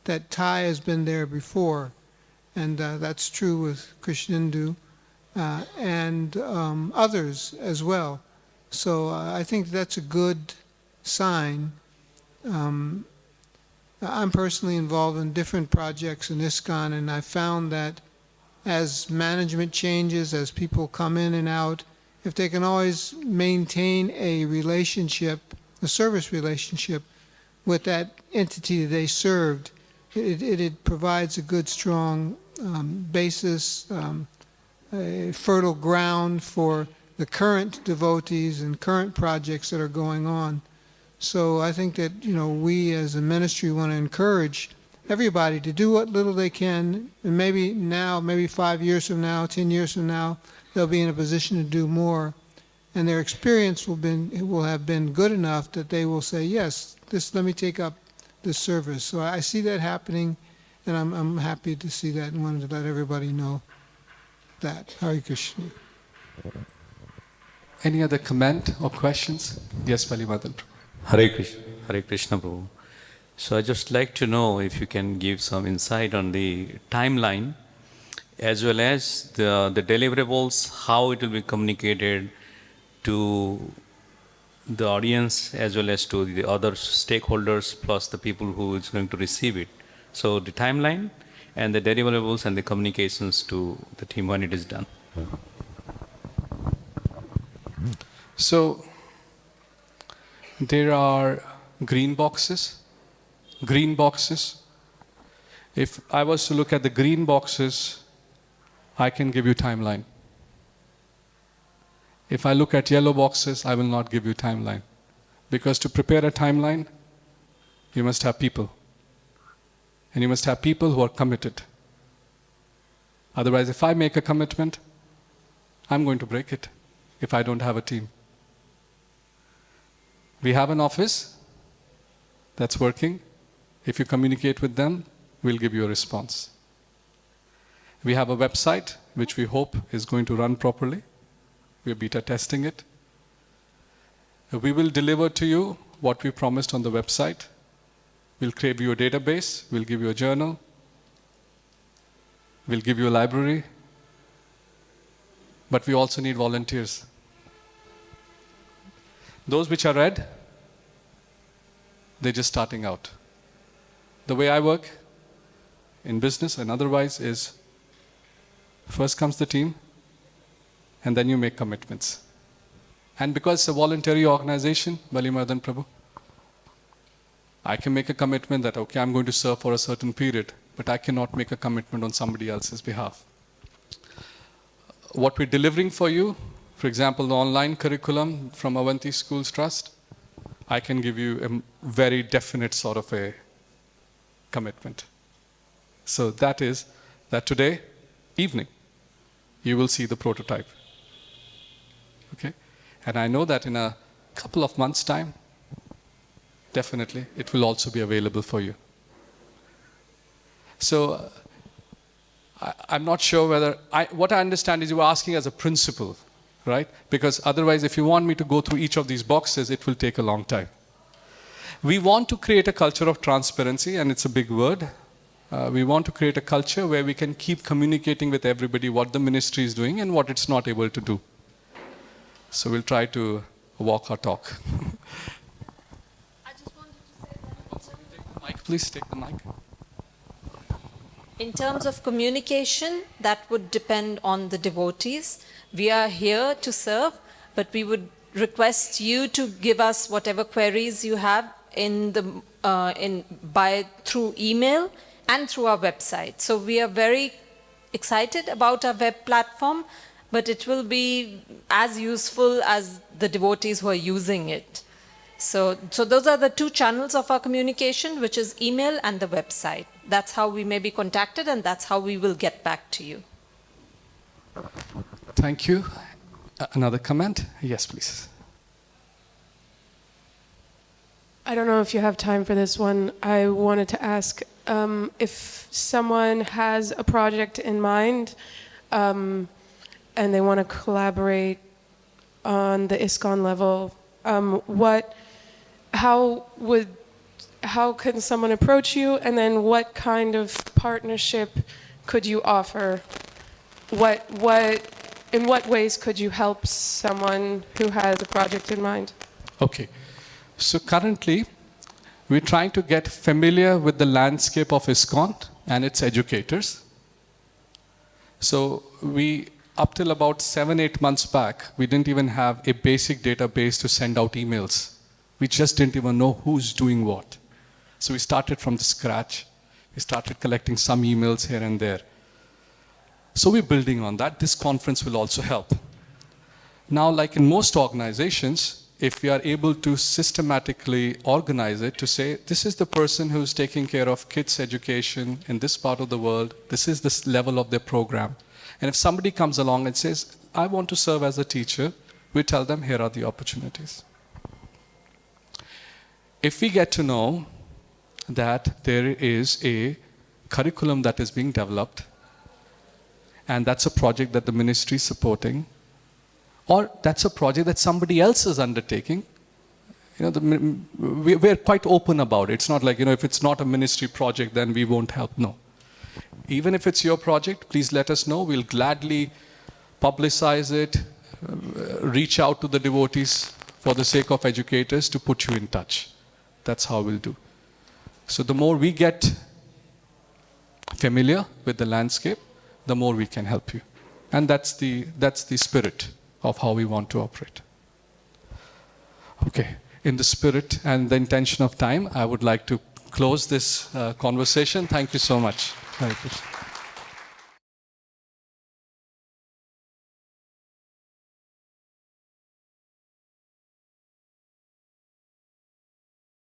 that tie has been there before. And that's true with Krishnendu and others as well. So I think that's a good sign. I'm personally involved in different projects in ISKCON, and I found that as management changes, as people come in and out, if they can always maintain a relationship, a service relationship with that entity they served, it provides a good, strong basis, a fertile ground for the current devotees and current projects that are going on. So I think that, we as a ministry want to encourage everybody to do what little they can, and maybe now, maybe 5 years from now, 10 years from now, they'll be in a position to do more. And their experience will have been good enough that they will say, yes, let me take up this service. So I see that happening, and I'm happy to see that and wanted to let everybody know that. Hare Krishna. Any other comment or questions? Yes, Palimadan. Hare Krishna Prabhu. So I just like to know if you can give some insight on the timeline as well as the deliverables, how it will be communicated to the audience as well as to the other stakeholders plus the people who is going to receive it. So the timeline and the deliverables and the communications to the team when it is done. So there are green boxes. Green boxes. If I was to look at the green boxes, I can give you timeline. If I look at yellow boxes, I will not give you timeline. Because to prepare a timeline, you must have people. And you must have people who are committed. Otherwise, if I make a commitment, I'm going to break it if I don't have a team. We have an office that's working. If you communicate with them, we'll give you a response. We have a website which we hope is going to run properly. We're beta testing it. We will deliver to you what we promised on the website. We'll create you a database. We'll give you a journal. We'll give you a library. But we also need volunteers. Those which are red, they're just starting out. The way I work in business and otherwise is first comes the team and then you make commitments. And because it's a voluntary organization, Balimadan Prabhu, I can make a commitment that, okay, I'm going to serve for a certain period, but I cannot make a commitment on somebody else's behalf. What we're delivering for you, for example, the online curriculum from Avanti Schools Trust, I can give you a very definite sort of a commitment. So that is that today evening you will see the prototype. Okay? And I know that in a couple of months' time, definitely it will also be available for you. So I'm not sure whether, what I understand is you were asking as a principle, right? Because otherwise if you want me to go through each of these boxes, it will take a long time. We want to create a culture of transparency, and it's a big word. We want to create a culture where we can keep communicating with everybody what the ministry is doing and what it's not able to do. So we'll try to walk our talk. Please take the mic. In terms of communication, that would depend on the devotees. We are here to serve, but we would request you to give us whatever queries you have through email and through our website. So we are very excited about our web platform, but it will be as useful as the devotees who are using it. So those are the two channels of our communication, which is email and the website. That's how we may be contacted, and that's how we will get back to you. Thank you. Another comment? Yes, please. I don't know if you have time for this one. I wanted to ask if someone has a project in mind and they want to collaborate on the ISKCON level, how can someone approach you, and then what kind of partnership could you offer? In what ways could you help someone who has a project in mind? Okay. So currently, we're trying to get familiar with the landscape of ISKCON and its educators. So up till about 7-8 months back, we didn't even have a basic database to send out emails. We just didn't even know who's doing what. So we started from the scratch. We started collecting some emails here and there. So we're building on that. This conference will also help. Now, like in most organizations, if we are able to systematically organize it to say, this is the person who's taking care of kids' education in this part of the world, this is the level of their program. And if somebody comes along and says, I want to serve as a teacher, we tell them, here are the opportunities. If we get to know that there is a curriculum that is being developed, and that's a project that the ministry is supporting, or that's a project that somebody else is undertaking, we're quite open about it. It's not like, if it's not a ministry project, then we won't help. No. Even if it's your project, please let us know. We'll gladly publicize it, reach out to the devotees for the sake of educators to put you in touch. That's how we'll do. So the more we get familiar with the landscape, the more we can help you. And that's the spirit of how we want to operate. Okay, in the spirit and the intention of time, I would like to close this conversation. Thank you so much. Hare Krishna.